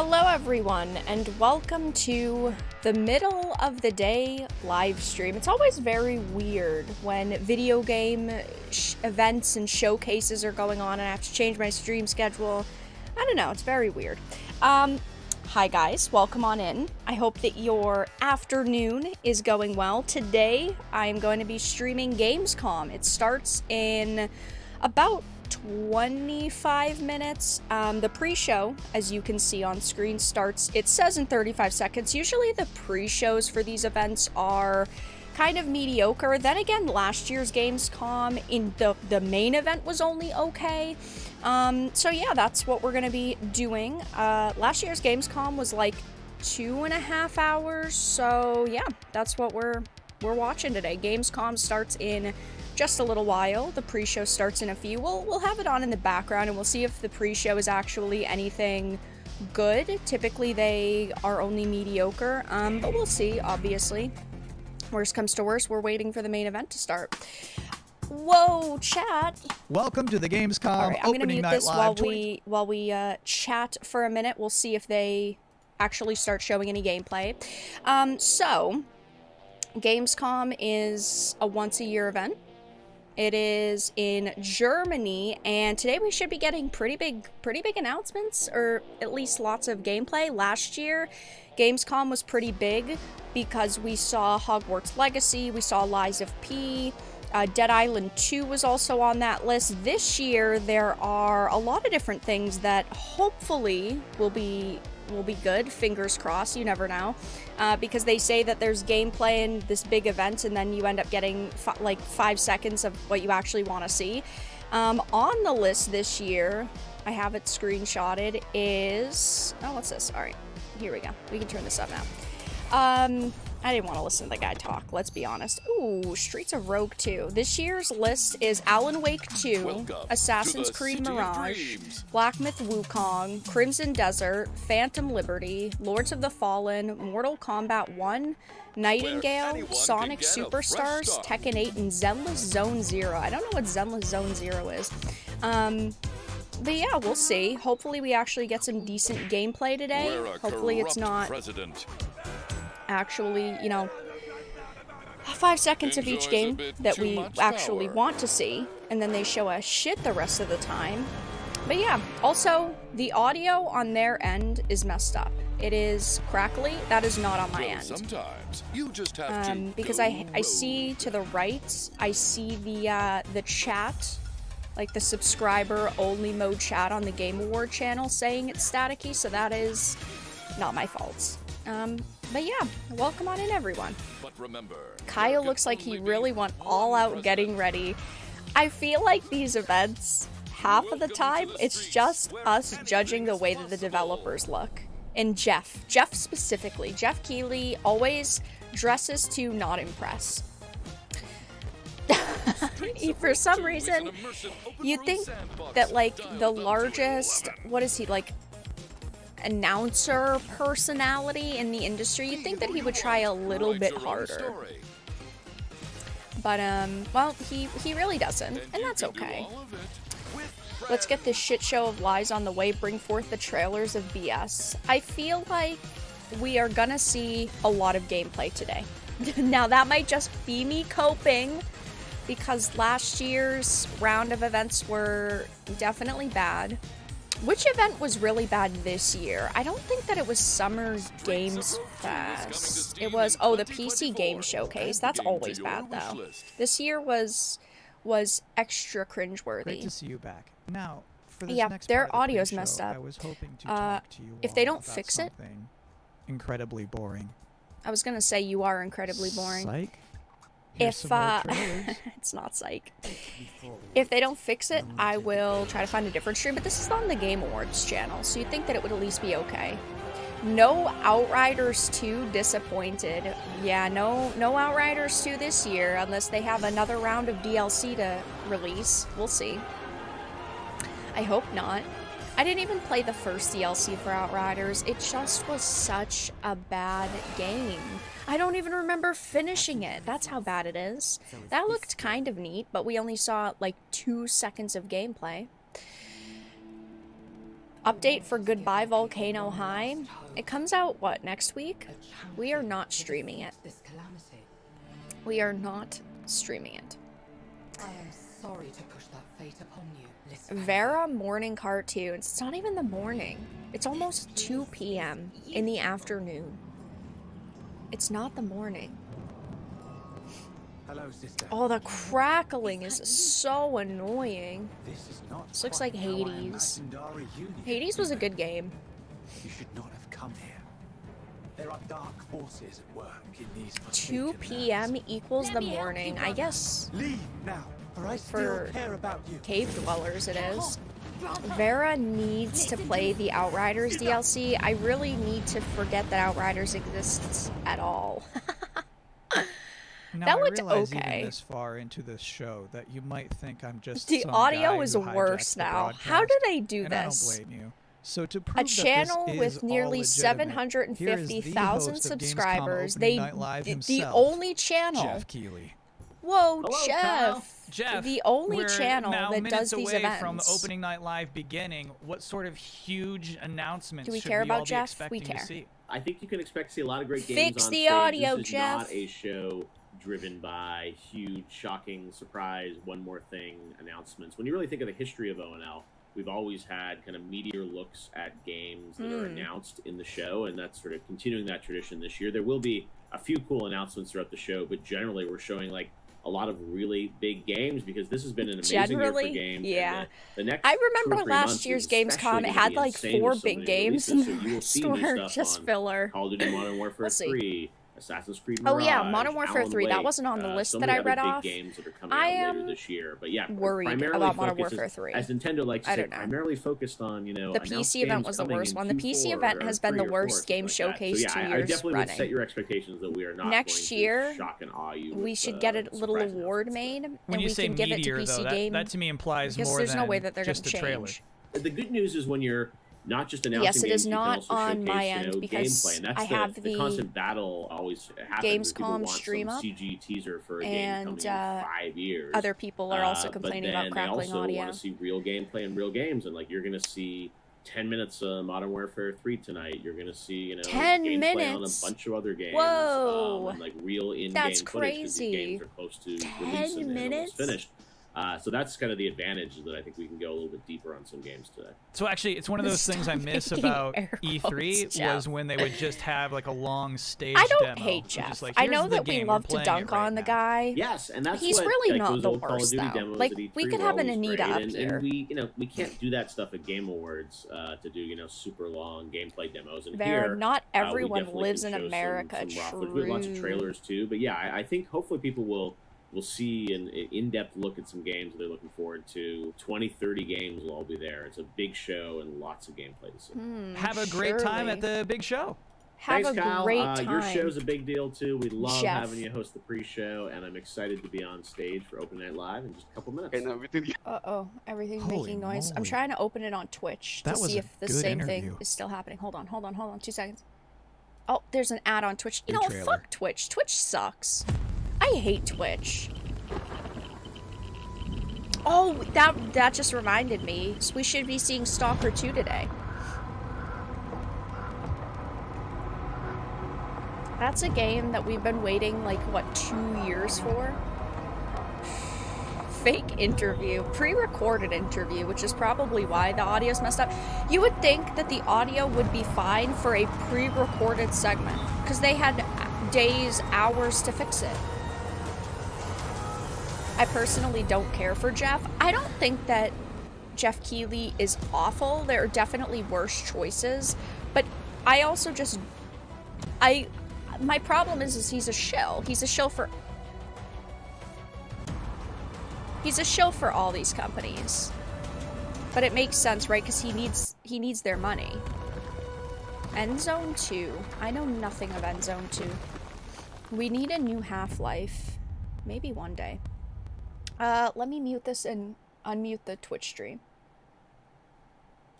Hello everyone, and welcome to the middle of the day live stream. It's always very weird when video game events and showcases are going on and I have to change my stream schedule. I don't know, it's very weird. Hi guys, welcome on in. I hope that your afternoon is going well. Today, I'm going to be streaming Gamescom. It starts in about 25 minutes. The pre-show, as you can see on screen, starts, it says in 35 seconds. Usually the pre-shows for these events are kind of mediocre. Then again, last year's Gamescom, in the main event was only okay. So yeah, that's what we're gonna be doing. Last year's Gamescom was like 2.5 hours, so yeah, that's what we're watching today. Gamescom starts in just a little while. The pre-show starts in a few. We'll have it on in the background and we'll see if the pre-show is actually anything good. Typically they are only mediocre, but we'll see, obviously. Worst comes to worst, we're waiting for the main event to start. Whoa, chat. Welcome to the Gamescom All right, I'm gonna opening mute night this live. while we chat for a minute. We'll see if they actually start showing any gameplay. So Gamescom is a once-a-year event. It is in Germany, and today we should be getting pretty big announcements, or at least lots of gameplay. Last year, Gamescom was pretty big because we saw Hogwarts Legacy, we saw Lies of P, Dead Island 2 was also on that list. This year, there are a lot of different things that hopefully will be good. Fingers crossed, you never know. Because they say that there's gameplay in this big event and then you end up getting like 5 seconds of what you actually want to see. On the list this year, I have it screenshotted, is... Oh, what's this? Alright, here we go. We can turn this up now. I didn't want to listen to the guy talk, let's be honest. Ooh, Streets of Rogue 2. This year's list is Alan Wake 2, Welcome Assassin's Creed Mirage, Black Myth Wukong, Crimson Desert, Phantom Liberty, Lords of the Fallen, Mortal Kombat 1, Nightingale, Sonic Superstars, Tekken 8, and Zenless Zone Zero. I don't know what Zenless Zone Zero is. But yeah, we'll see. Hopefully we actually get some decent gameplay today. Hopefully it's not actually, you know, 5 seconds of each game that we actually want to see, and then they show us shit the rest of the time. But yeah, also, the audio on their end is messed up. It is crackly. That is not on my end. Sometimes you just have to because I see to the right, I see the chat, like the subscriber only mode chat on the Game Award channel saying it's staticky, so that is not my fault. But yeah, welcome on in, everyone. But remember, Kyle looks like he really went all out getting ready. I feel like these events, half of the time, it's just us judging the way that the developers look. And Jeff specifically, Jeff Keighley always dresses to not impress. For some reason, you'd think that, like, the largest, what is he, like, announcer personality in the industry, you'd think that he would try a little bit harder. But, well, he really doesn't, and that's okay. Let's get this shit show of lies on the way, bring forth the trailers of BS. I feel like we are gonna see a lot of gameplay today. Now, that might just be me coping, because last year's round of events were definitely bad. Which event was really bad this year? I don't think that it was Summer Games Fest. It was, oh, the PC Game Showcase. That's always bad, though. This year was extra cringeworthy. Great to see you back. Now, for this yeah, next their part of the audio's pre-show, messed up. I was hoping to talk to you if they all don't about fix it, something incredibly boring. I was gonna say you are incredibly boring. Psych. Here's some more trailers. It's not psych. If they don't fix it, I will try to find a different stream, but this is on the Game Awards channel, so you'd think that it would at least be okay. No Outriders 2, disappointed. Yeah, no Outriders 2 this year, unless they have another round of DLC to release. We'll see. I hope not. I didn't even play the first DLC for Outriders. It just was such a bad game. I don't even remember finishing it. That's how bad it is. That looked kind of neat, but we only saw like 2 seconds of gameplay. Update for Goodbye Volcano High. It comes out, what, next week? We are not streaming it. We are not streaming it. I am sorry to push that fate upon you. Vera morning cartoons. It's not even the morning. It's almost 2 p.m. in the afternoon. It's not the morning. Hello, sister. Oh, the crackling is so annoying. This looks like Hades. Hades was a good game. You should not have come here. There are dark forces at work in these 2 p.m. equals the morning. I guess Leave now, for I still for care about you. cave dwellers it is. Vera needs to play the Outriders DLC. I really need to forget that Outriders exists at all. Now, That I looked realize okay. Even this far into this show that you might think I'm just The some audio guy is who hijacked worse the now. How broadcast, do they do and this? I don't blame you. So to prove A that this channel is with all nearly legitimate, here is the 750,000 host of Gamescom subscribers. Opening They Night Live the himself, only channel. Jeff Keighley. Whoa, Hello, Jeff. pal. Jeff, The only we're channel now that minutes does these away events. from the opening night live beginning. What sort of huge announcements Do we should care we about all be Jeff? We expecting care. to see? I think you can expect to see a lot of great games Fix on the stage. audio, This is Jeff. not a show driven by huge, shocking, surprise, one more thing announcements. When you really think of the history of ONL, we've always had kind of meteor looks at games that are announced in the show, and that's sort of continuing that tradition this year. There will be a few cool announcements throughout the show, but generally we're showing like a lot of really big games because this has been an amazing year for games. Yeah. And the next I 2 or remember 3 last months year's is especially Gamescom. It gonna had be like insane 4 with so big many games, releases, and so you will the see rest new were stuff just on filler. Call of Duty Modern Warfare We'll see. 3, Assassin's Creed Oh Mirage, yeah, Modern Warfare Alan 3. That Wake, wasn't on the list so that many I read other big off. games that are coming I out later am this year. But yeah, worried primarily about Modern focuses- Warfare 3. As Nintendo likes to I say, don't know. primarily focused on, you know, The announced PC event games was the coming worst in one. The PC Q4 event or has been the 3 or 4, worst game something like that. showcase So, 2 yeah, I years definitely running. would set your expectations that we are not Next going year, to shock and awe you. We with, should get a little surprise award announcements. made, When and you we say can give it to meteor, PC though, Game. that to me implies because more there's than no way that they're just going a to trailer. change. The good news is when you're not just announcing Yes, it games, is you can not also on showcase, my you end know, because gameplay, and that's I have the the constant battle always happens. is people Gamescom want stream some up, CG teaser for a and, game coming in 5 years. Other people are also But complaining then about crackling they also audio. want to see real gameplay and real games, and like you're going to see 10 minutes of Modern Warfare 3 tonight. You're going to see, you know, 10 gameplay minutes? on a bunch of other games. Whoa. And like real in-game That's footage because crazy. these games are close to 10 release and minutes? almost finished. So that's kind of the advantage that I think we can go a little bit deeper on some games today. So actually, it's one of those things I Stop miss making about air E3 quotes, Jeff. was when they would just have like a long stage I don't demo. hate It's Jeff. just like, I "Here's know the that we game, we're love to playing dunk it right on the now." guy. Yes, and that's He's what, really like, not those the old Call of worst, Duty though. demos Like, at E3 we could were have an always Anita great, up and here. we, you know, we can't do that stuff at Game Awards to do, you know, super long gameplay demos. And Vera, here, not we everyone definitely lives can in show America. some raw footage. We have lots of True. trailers too, but yeah, I think hopefully people will see an in-depth look at some games that they're looking forward to. 20-30 games will all be there. It's a big show and lots of gameplay to see. Have a great time surely. at the big show. Have Thanks, a Kyle. great time. Your show's a big deal too. We love Jeff. having you host the pre-show, and I'm excited to be on stage for Open Night Live in just a couple minutes. Uh-oh, everything's Holy making noise. I'm moly. trying to open it on Twitch to That was see a if the good same thing interview. is still happening. Hold on. 2 seconds. Oh, there's an ad on Twitch. You Good know, trailer. fuck Twitch. Twitch sucks. I hate Twitch. Oh, that just reminded me. So we should be seeing Stalker 2 today. That's a game that we've been waiting, like, what, 2 years for? Fake interview. Pre-recorded interview, which is probably why the audio's messed up. You would think that the audio would be fine for a pre-recorded segment, because they had days, hours to fix it. I personally don't care for Jeff. I don't think that Jeff Keighley is awful. There are definitely worse choices, but I also just... My problem is he's a shill. He's a shill for all these companies. But it makes sense, right? Because he needs their money. Endzone 2. I know nothing of Endzone 2. We need a new Half-Life. Maybe one day. Let me mute this and unmute the Twitch stream.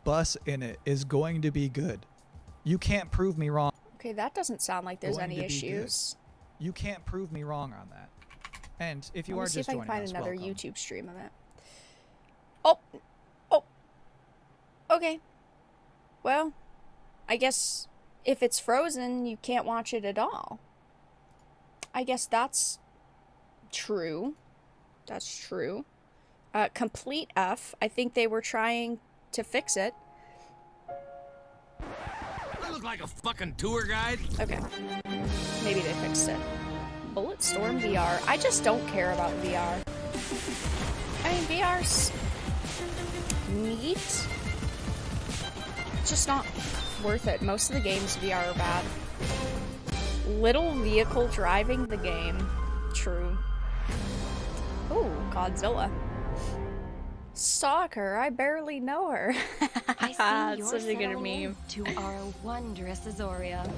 Bus in it is going to be good. You can't prove me wrong. Okay, that doesn't sound like there's Going any to be good. issues. You can't prove me wrong on that. And if you Let me are see if just I can joining find us, another welcome. YouTube stream of it. Oh. Okay. Well, I guess if it's frozen, you can't watch it at all. I guess that's true. That's true. Complete F. I think they were trying to fix it. I look like a fucking tour guide. Okay. Maybe they fixed it. Bulletstorm VR. I just don't care about VR. I mean, VR's neat. It's just not worth it. Most of the games VR are bad. Little vehicle driving the game. True. Ooh, Godzilla. Stalker, I barely know her. I see It's you're such a good settling meme. to our wondrous Azoria.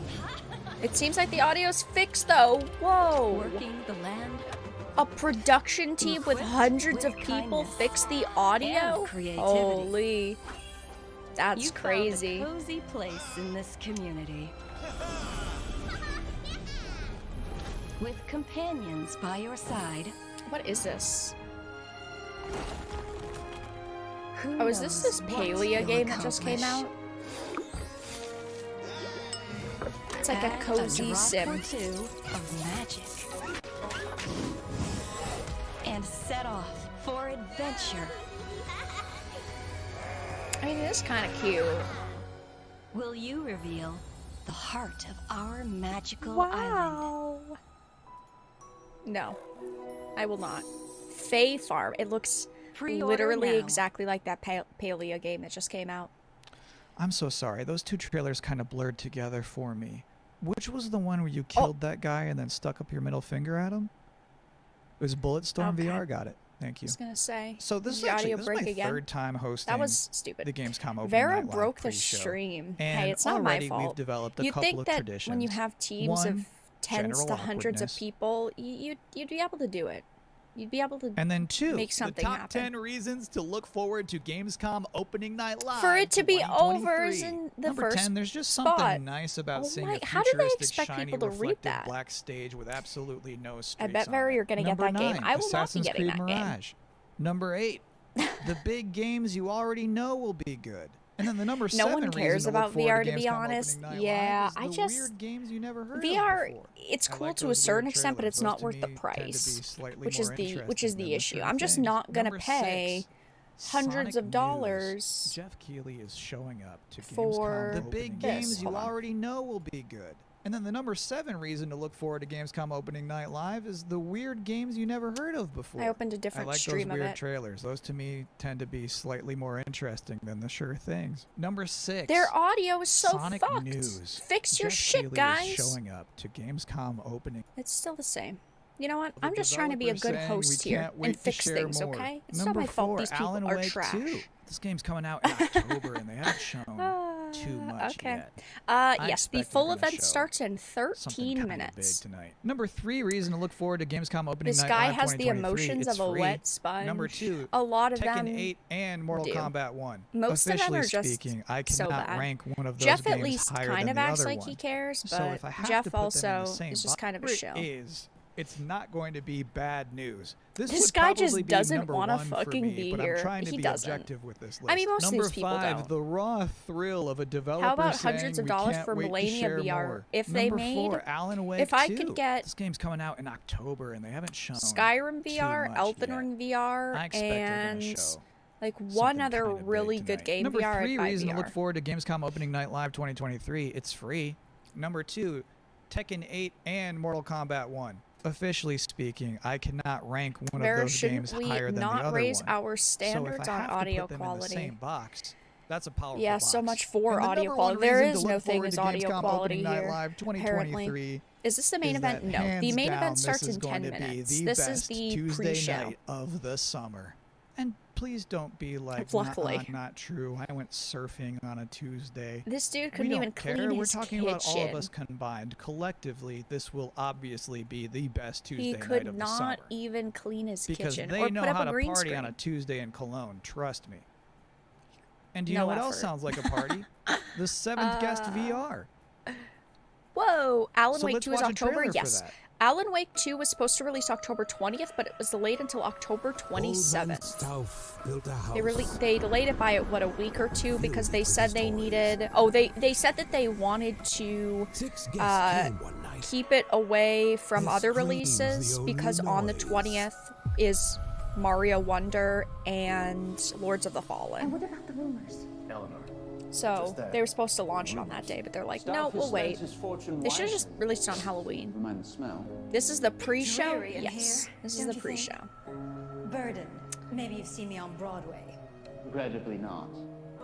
It seems like the audio's fixed though. Whoa. Working the land A production team with Equipped hundreds with of people kindness fix the audio? and creativity. Holy. That's You crazy. found a cozy place in this community. With companions by your side. What is this? Who Oh, is this knows what Palia you'll game that just came accomplish. out? It's like a Add cozy drop sim. or two of magic. And set off for adventure. I mean, it is kind of cute. Will you reveal the heart of our magical island? Wow. No, I will not. Fae Farm. It looks Pre-order literally now. exactly like that Palia game that just came out. I'm so sorry. Those two trailers kind of blurred together for me. Which was the one where you Oh. killed that guy and then stuck up your middle finger at him? It was Bulletstorm Okay. VR. Got it. Thank I you. was gonna say. So this is the actually audio this is break my again. third time hosting That was stupid. the Gamescom Open Vera Night Live broke the pre-show. stream. And Hey, it's not my already fault. we've developed a You'd couple think of that traditions. when you have teams One, of tens general to hundreds of awkwardness. people, you'd be able to do it. You'd be able to And then two, make something the top happen. 10 reasons to look forward to Gamescom Opening Night Live. For it to be 2023. over is in the Number first 10, there's just spot. something nice about Oh seeing my- a how do they futuristic, expect shiny, people to read reflective that? black stage with absolutely no streets I bet on Vera it. you're gonna get Number that game. 9, I will not be Assassin's getting Creed that game. Mirage. Number 8, the big games you already know will be good. And then the number No 7 one reason cares to look about forward VR, to Gamescom be honest. Opening Night Yeah, Live I is the just- weird games you never heard VR, of before. it's I cool like to a those certain weird extent, but trailers. it's not Those to worth the me tend to be price, slightly which more is the interesting than issue. sure I'm just things. not gonna Number pay 6, hundreds Sonic of dollars News. Jeff Keighley is showing up to for Gamescom. The big this. games you Hold on. already know will be good. And then the number 7 reason to look forward to Gamescom Opening Night Live is the weird games you never heard of before. I opened a different I like stream those of weird it. trailers. Those to me tend to be slightly more interesting than the sure things. Number 6. Their audio is so Sonic fucked. News. Fix your Jeff shit, Keighley guys. is showing up to Gamescom Opening. It's still the same. You know what? The I'm just trying to be a developers good saying host we here can't wait and to fix share things, more. okay? It's Number not my fault 4, these people Alan are Wake trash. 2. This game's coming out in October and they haven't shown too much Okay. yet. Yes, the expect they're full gonna event show starts in Something 13 kinda minutes. big tonight. Number 3 reason to look forward to Gamescom Opening This Night guy Live has the 2023. emotions It's of a free. wet sponge. Number 2, A lot of Tekken them 8 and Mortal do. Kombat 1. Most of them Officially are just speaking, I so cannot bad. rank one of those Jeff games at least higher kind than of the acts other like one. he cares, So but if I have Jeff to put them in also the same is just kind of a box, shill. it's not going to be bad news. This This would guy just probably be doesn't number wanna 1 for fucking me, be but here. I'm trying to He be doesn't. objective with this list. I mean, most of Number these people 5, don't. the raw thrill of a developer How about saying, hundreds of "We dollars can't for wait to Millennia share VR? more." If they Number made- 4, Alan Wake if I 2. could get This game's coming out in October and they haven't shown Skyrim too VR, much Elden yet. Ring VR, I expect they're and gonna show like one something other kinda big really good tonight. game Number VR. 3 I'd buy reason to VR. look forward to Gamescom Opening Night Live 2023. It's free. Number 2, Tekken 8 and Mortal Kombat 1. Officially speaking, I cannot rank one Vera, of those games shouldn't we higher than the not other raise one. our So standards if I on have to audio put them in the quality? same box, that's a powerful Yeah, box. so much for And the audio number quality. one There reason is to no look thing forward as to audio Gamescom quality Opening Night here, Live apparently. 2023 Is this the main is event? that No, the hands main down, event starts this is in going 10 to be minutes. the This is best the Tuesday pre-show. night of the summer. And please don't be like, Luckily. "Nuh-uh, not true. I went surfing on a Tuesday." This dude We couldn't don't even care. clean We're his talking kitchen. about all of us combined. Collectively, this will obviously be the best Tuesday He night could of the not summer. even clean his Because kitchen they or know put up how a to green party screen. on a Tuesday in Cologne. Trust me. And do you No know what else effort. sounds like a party? The 7th Guest VR. Whoa! Alan So Wake let's 2 is watch a October? trailer for Yes. that. Alan Wake 2 was supposed to release October 20th, but it was delayed until October 27th. They delayed it by, what, a week or two because they said they needed... Oh, they said that they wanted to keep it away from other releases because on the 20th is Mario Wonder and Lords of the Fallen. And what about the rumors? Eleanor. So they were supposed to launch it on that day, but they're like, no, we'll wait. They should have just released it on Halloween. Mind the smell. This is the pre-show? Dreary in Yes. here, This is don't the you pre-show. think? Burden. Maybe you've seen me on Broadway. Regrettably not.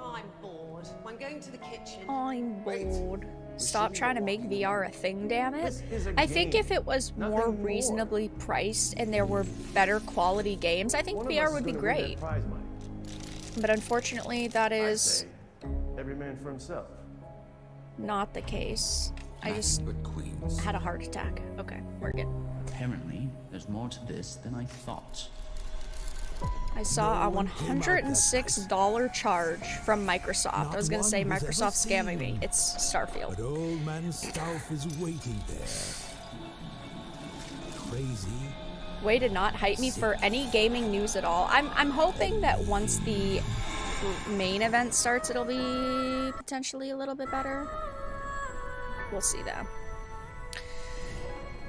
I'm bored. I'm going to the kitchen. I'm bored. Stop trying to make VR a thing, damn it. I think if it was more reasonably priced and there were better quality games, I think VR would be great. But unfortunately, that is every man for himself. not the case. I just had a heart attack. Okay, we're good. Apparently, there's more to this than I thought. I saw a $106 charge from Microsoft. I was gonna say Microsoft's scamming me. It's Starfield. But old man Stauff is waiting there. Crazy. Way to not hype me for any gaming news at all. I'm hoping that once the main event starts, it'll be potentially a little bit better. We'll see though.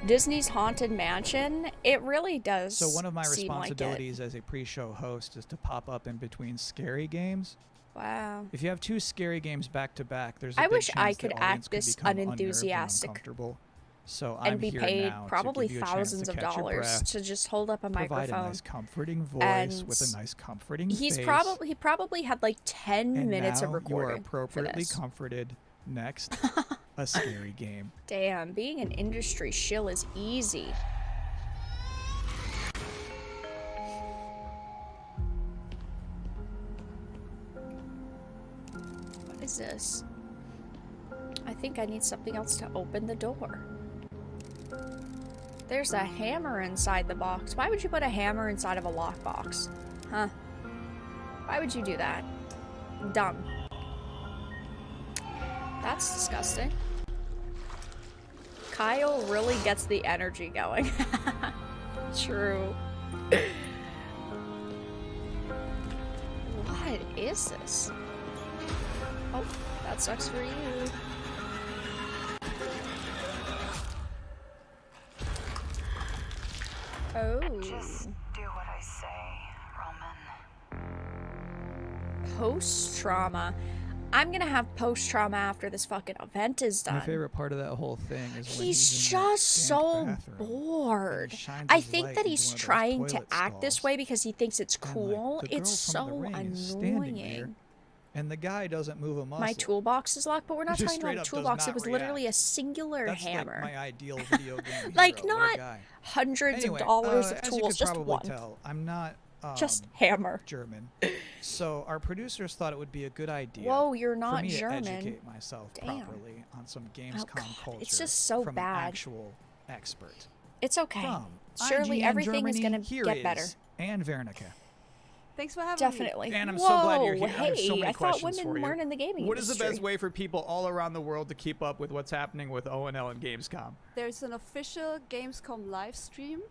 Disney's Haunted Mansion, it really does. So one of my seem like responsibilities as a pre-show host is to pop up in between scary games. Wow. If you have two scary games back to back, there's a I big wish chance I the could audience act this become unnerved and unenthusiastic uncomfortable. So and I'm be here paid now probably to give you a chance thousands to of catch your dollars breath, to just hold up a provide microphone. a nice comforting voice And with a nice comforting he face. probably had like 10 and minutes now of recording. you are appropriately for this. comforted. Next, a scary game. Damn, being an industry shill is easy. What is this? I think I need something else to open the door. There's a hammer inside the box. Why would you put a hammer inside of a lockbox? Huh? Why would you do that? Dumb. That's disgusting. Kyle really gets the energy going. True. What is this? Oh, that sucks for you. Oh. Just do what I say, Roman. Post-trauma. I'm gonna have post-trauma after this fucking event is done. My favorite part of that whole thing is when He's he's in just the so bathroom bored. and shines I his think light that into he's one of those trying to toilet act this stalls. way because he thinks it's And, like, cool. the girl It's from The so Ring is standing there, annoying. and the guy doesn't move a muscle. My toolbox is locked, but we're not He just talking about a straight up toolbox. does It not was literally react. a singular That's hammer. like my ideal video game Like, hero. What a not guy. hundreds Anyway, of dollars of as you tools, could just probably one. tell, I'm not Just hammer. German. So our producers thought it would be a good idea. Whoa, you're not for me German. to educate myself Damn. properly on some Oh, Gamescom God, culture. it's just so from bad. An actual expert. It's okay. From Surely IGN everything is Germany, gonna here get is better. Anne Wernicke. Thanks for having Definitely. And I'm Whoa, so glad you're here. I have hey, so many I thought questions women for you. weren't in the gaming What is the industry. best way for people all around the world to keep up with what's happening with ONL and Gamescom? There's an official Gamescom live stream,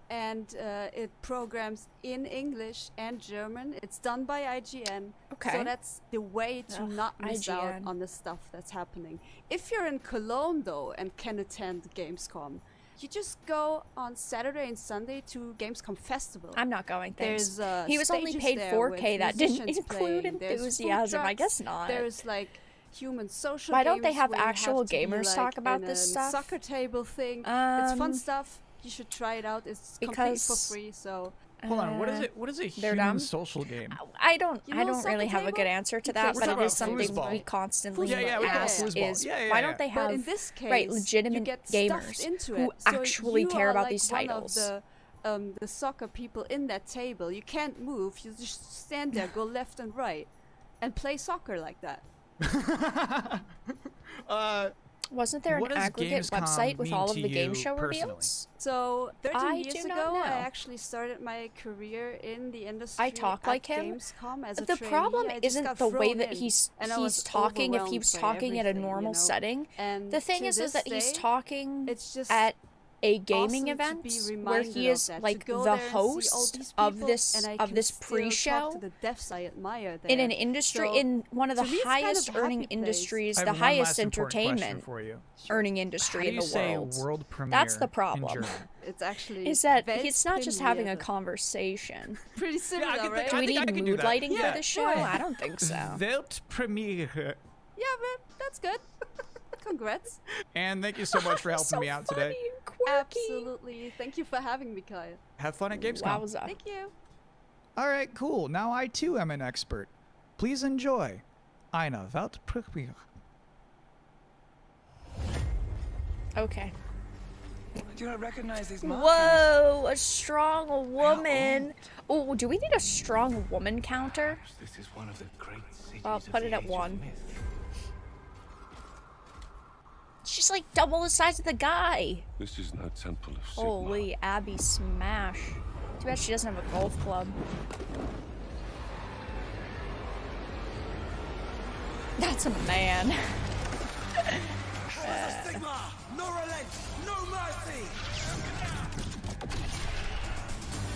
and it programs in English and German. It's done by IGN. Okay. So that's the way to Ugh, not miss out IGN. on the stuff that's happening. If you're in Cologne, though, and can attend Gamescom, you just go on Saturday and Sunday to Gamescom Festival. I'm not going, thanks. There's He was only stages paid there 4K. with That didn't musicians include playing. There's food enthusiasm. I trucks. guess not. There's like human social Why don't they games have where you actual have to be, gamers like, talk about in this a stuff? Soccer table thing. It's fun Um, stuff. You should try it out. It's completely for because- free. So Hold on, what is it? What is a they're human dumb? social game? I don't You know really soccer have a good table? answer to You that, play but it soccer is something foosball. we constantly Yeah, yeah, we call it ask foosball. is Yeah, yeah, why yeah. don't they but have in this case, right you legitimate get gamers stuffed into who it. So actually you care are about like these one titles? of the soccer people in that table. You can't move. You just stand there, go left and right, and play soccer like that. Wasn't there What an does aggregate Gamescom website with mean all of to the game you show personally? reveals? So 13 I years do not ago, know. I actually started my career in the industry. I talk at like him. Gamescom as a The trainee. problem I just isn't got the way thrown that in, he's and I was talking. If he overwhelmed was by talking at a everything, normal you know? setting, And the thing to is this that he's day, talking it's just at a gaming awesome to event be where reminded he of is that, to like go the there and see all host these of people, this and I of can this still talk pre-show to the devs I admire in an there. industry, So, in one of the to me, it's kind of highest a happy earning place. industries, I the have one highest last important question entertainment for you. earning industry How do in you the say world. world premiere That's the in problem. German? It's actually Is that he's not just having a Weltpremiere. conversation. Pretty similar, I can right? Do we I think I need can do mood that. lighting Yeah, for this show? right. I don't think so. Weltpremiere. Yeah, but that's good. Congrats. And thank you so much for helping So me out funny today. and quirky. Absolutely. Thank you for having me, Kyle. Have fun at Gamescom. Wowza. Thank you. All right, cool. Now I too am an expert. Please enjoy eine Weltpremiere. Okay. Do not recognize these markings. Whoa, a strong woman. Oh, do we need a strong woman counter? This is one of the great cities I'll of put the it at Age of 1. Myth. She's like double the size of the guy. This is no temple of Sigmar. Holy Abby smash. Too bad she doesn't have a golf club. That's a man. Sigma! No relent! No mercy!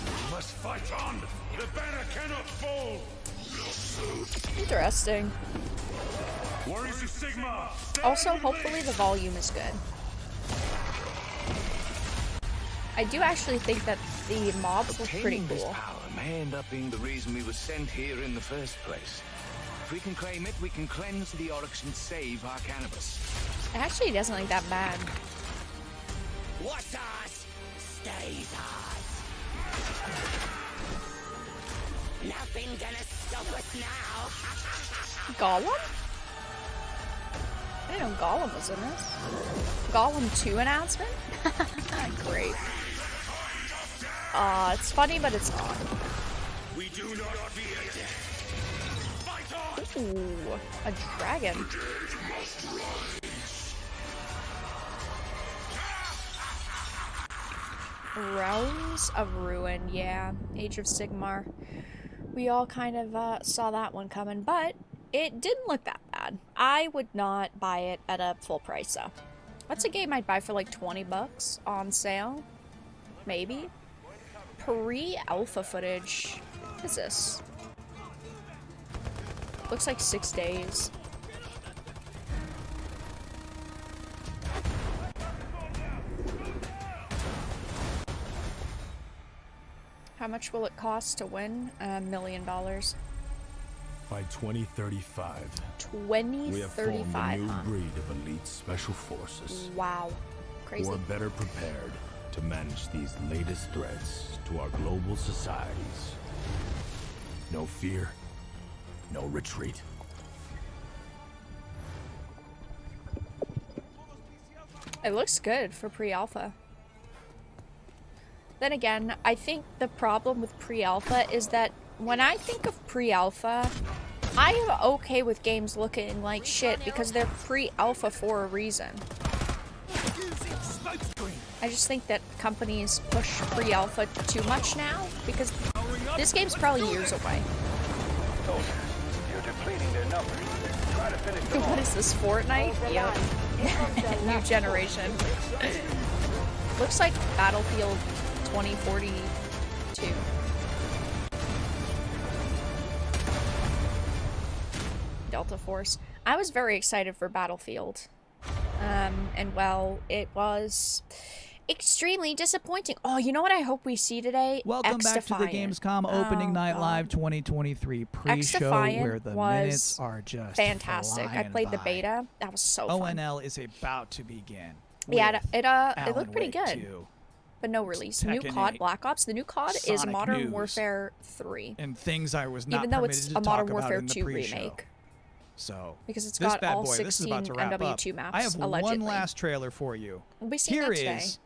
We must fight on. The banner cannot fall. Interesting. Where is the Sigma? Also, hopefully the volume is good. I do actually think that the mobs look pretty Obtaining this cool. power may end up being the reason we were sent here in the first place. If we can claim it, we can cleanse the Oryx and save our cannabis. It actually doesn't look that bad. What's ours stays ours. Nothing gonna stop us now. Gollum? I didn't know Gollum was in this. Gollum 2 announcement? Great. It's funny, but it's not. We do not fear death. Fight on. Ooh, a dragon. Realms of Ruin, yeah. Age of Sigmar. We all kind of saw that one coming, but it didn't look that bad. I would not buy it at a full price, though. What's a game I'd buy for like 20 bucks on sale? Maybe? Pre-alpha footage. What is this? Looks like 6 days. How much will it cost to win $1 million? By 2035, 2035, we have formed a new huh? breed of elite special forces. Wow. Crazy. We're better prepared to manage these latest threats to our global societies. No fear, no retreat. It looks good for pre-alpha. Then again, I think the problem with pre-alpha is that when I think of pre-alpha, I am okay with games looking like shit because they're pre-alpha for a reason. I just think that companies push pre-alpha too much now because this game's probably years away. You're depleting their numbers. Try to finish them What off. is this, Fortnite? Yep. New generation. Looks like Battlefield 2042. Delta Force. I was very excited for Battlefield. And well, it was extremely disappointing. Oh, you know what I hope we see today? Welcome back to the Gamescom Opening Night Live 2023 pre-show where the minutes are just fantastic. I flying played the by. beta. That was so fun. ONL is about to begin. Yeah, it Alan looked pretty Wake good. 2. But no release. New Tekken COD 8, Black Ops. The new COD is Sonic Modern News, Warfare 3. And things I was not Even though permitted it's to a Modern talk about Warfare in the 2 pre-show. remake. So Because it's this got bad all boy, this is about 16 to wrap up. MW2 maps, I have allegedly. one last trailer for you. We'll be seeing Here that today. is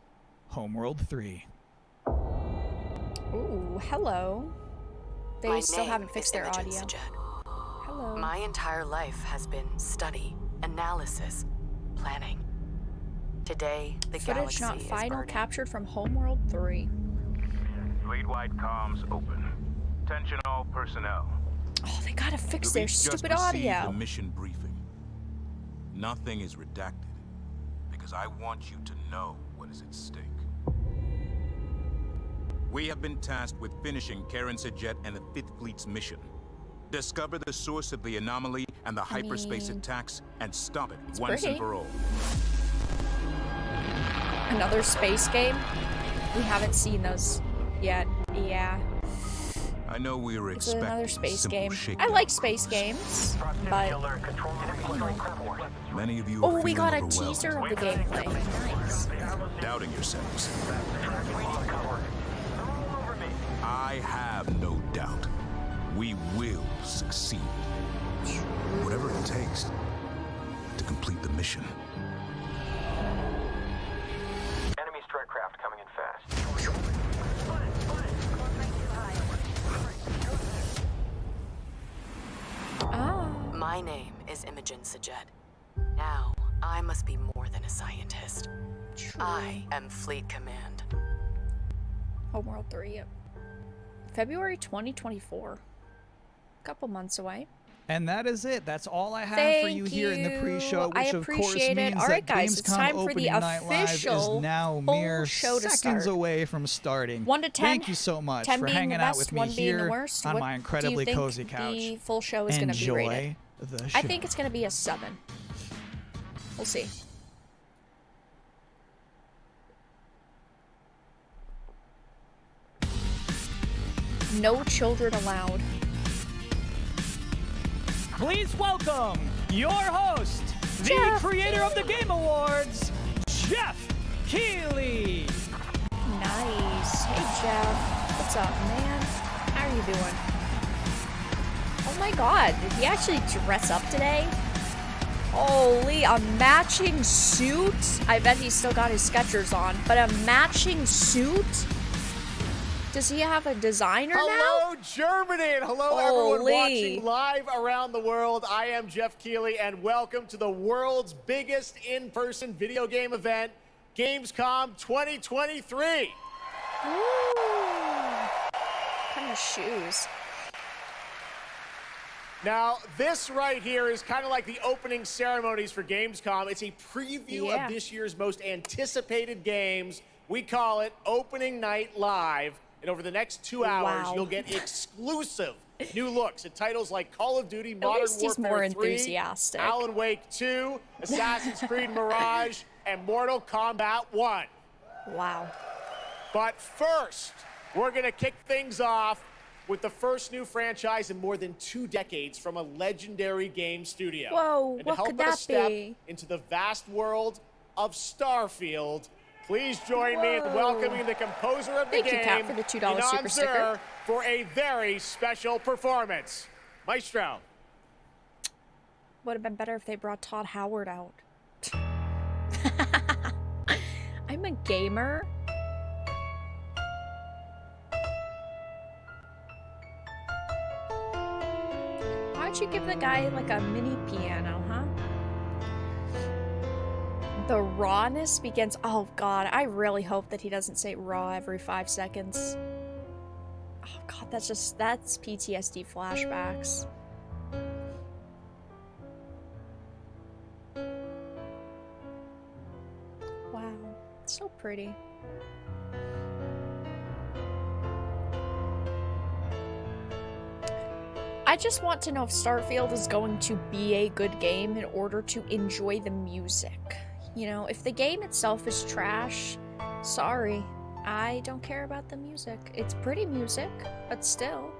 Homeworld 3. Ooh, hello. They My still name haven't fixed is their Imogen audio. Sajet. Hello. My entire life has been study, analysis, planning. Today, the Footage galaxy not is final, burning. captured from Homeworld 3. Fleet-wide comms open. Attention all personnel. Oh, they gotta fix their Just stupid received audio. a mission briefing. Nothing is redacted because I want you to know what is at stake. We have been tasked with finishing Karen Sajet and the 5th Fleet's mission. Discover the source of the anomaly and the hyperspace attacks and stop it once and for all. Another space game? We haven't seen those yet. Yeah. I know we were It's expecting another space game. I shakedown. like space games, but Many of you oh, are we got a feeling teaser of the gameplay. Nice. overwhelmed, doubting yourselves. I have no doubt. We will succeed. Whatever it takes to complete the mission. Enemy strike craft coming in fast. My name is Imogen Sajet. Now, I must be more than a scientist. I am Fleet Command. Homeworld 3. February 2024. Couple months away. And that is it. That's all I have for Thank you here in the pre-show, I which of course appreciate it. means All right, that guys, it's Gamescom time for the Opening Night Live official is now full mere show to seconds start. away from starting. 1 to 10. Thank you so much 10 for being hanging the out best, with me 1 being the here worst. on What my do incredibly you think cozy couch. the full show is going to be Enjoy rated? the show. I think it's going to be a 7. We'll see. No children allowed. Please welcome your host, the Jeff creator of the Game Awards, Jeff Keighley. Nice. Hey, Jeff. What's up, man? How are you doing? Oh my god, did he actually dress up today? Holy, a matching suit? I bet he's still got his Skechers on, but a matching suit? Does he have a designer now? Hello, Germany, and hello, everyone Holy. watching live around the world. I am Jeff Keighley, and welcome to the world's biggest in-person video game event, Gamescom 2023. Ooh. What kind of shoes? Now, this right here is kind of like the opening ceremonies for Gamescom. It's a preview Yeah. of this year's most anticipated games. We call it Opening Night Live. And over the next 2 hours, Wow. you'll get exclusive new looks at titles like Call of Duty, Modern least he's Warfare more 3, enthusiastic. Alan Wake 2, Assassin's Creed Mirage, and Mortal Kombat 1. Wow. But first, we're going to kick things off with the first new franchise in more than 2 decades from a legendary game studio. Whoa, and what to help could us that step be? into the vast world of Starfield, please join me in welcoming the composer of the Thank you, game, Kat, for the $2 super Inan sticker. Zur, for a very special performance. Maestro. Would have been better if they brought Todd Howard out. I'm a gamer. Why'd you give the guy like a mini piano, huh? The rawness begins. Oh god, I really hope that he doesn't say raw every 5 seconds. Oh god, that's PTSD flashbacks. Wow, it's so pretty. I just want to know if Starfield is going to be a good game in order to enjoy the music. You know, if the game itself is trash, sorry, I don't care about the music. It's pretty music, but still.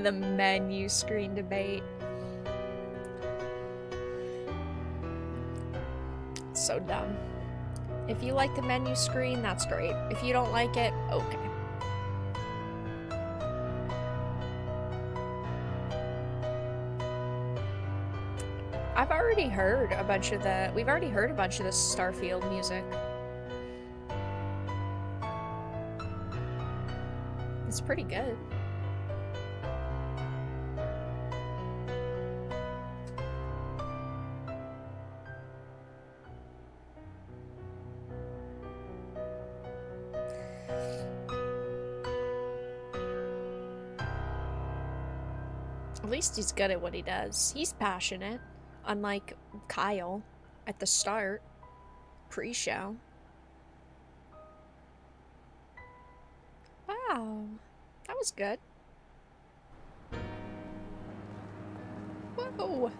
The menu screen debate. So dumb. If you like the menu screen, that's great. If you don't like it, okay. We've already heard a bunch of the Starfield music. It's pretty good. At least he's good at what he does. He's passionate, unlike Kyle. at the start. Pre-show. Wow. That was good. Whoa.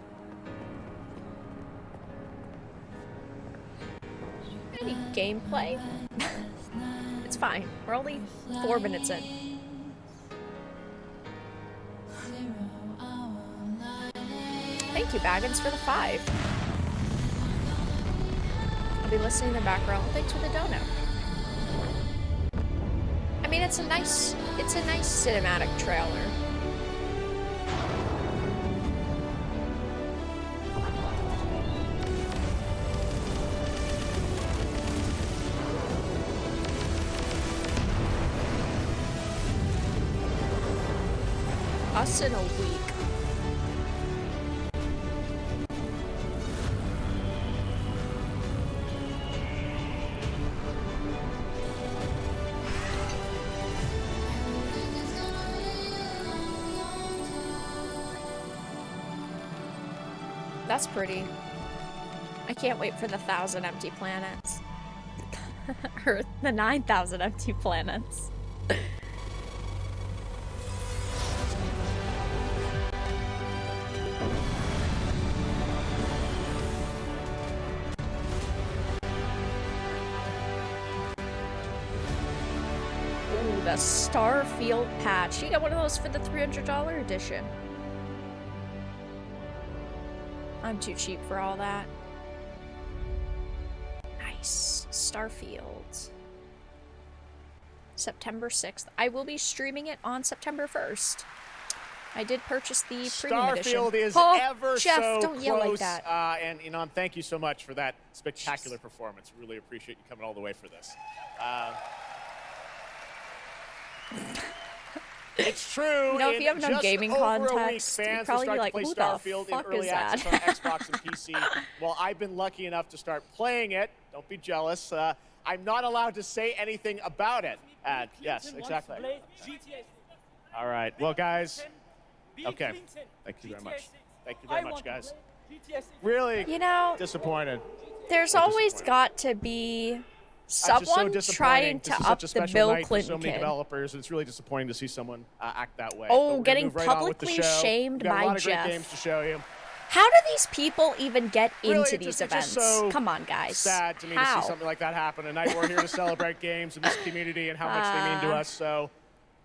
Any gameplay? It's fine. We're only 4 minutes in. Thank you, Baggins, for the 5. I'll be listening in the background. Thanks for the dono. I mean, it's a nice cinematic trailer. Us in a week. That's pretty. I can't wait for the 1,000 empty planets. Or the 9,000 empty planets. Ooh, the Starfield patch. You got one of those for the $300 edition. I'm too cheap for all that. Nice. Starfield. September 6th. I will be streaming it on September 1st. I did purchase the premium edition. Starfield is ever Jeff, so don't yell close. like that. And Inan, thank you so much for that spectacular performance. Really appreciate you coming all the way for this. It's true. You know, if you have no just gaming over context, a week, you'd fans probably will be start like, to play who Starfield the fuck in early is that? access on Xbox and PC. Well, I've been lucky enough to start playing it. Don't be jealous. I'm not allowed to say anything about it. Yes, exactly. All right. Well, guys. Okay. Thank you very much. Thank you very much, guys. Really, you know, disappointed. There's always got to be someone trying to up the Bill Clinton so many kid. developers, and it's really disappointing to see someone act that way. Oh, getting publicly shamed by Jeff. A lot of Jeff. great games to show you. How do these people even get into these events? So Come on, guys. Sad to me to see something like that happen. And we're here to celebrate games and this community and how much they mean to us. So,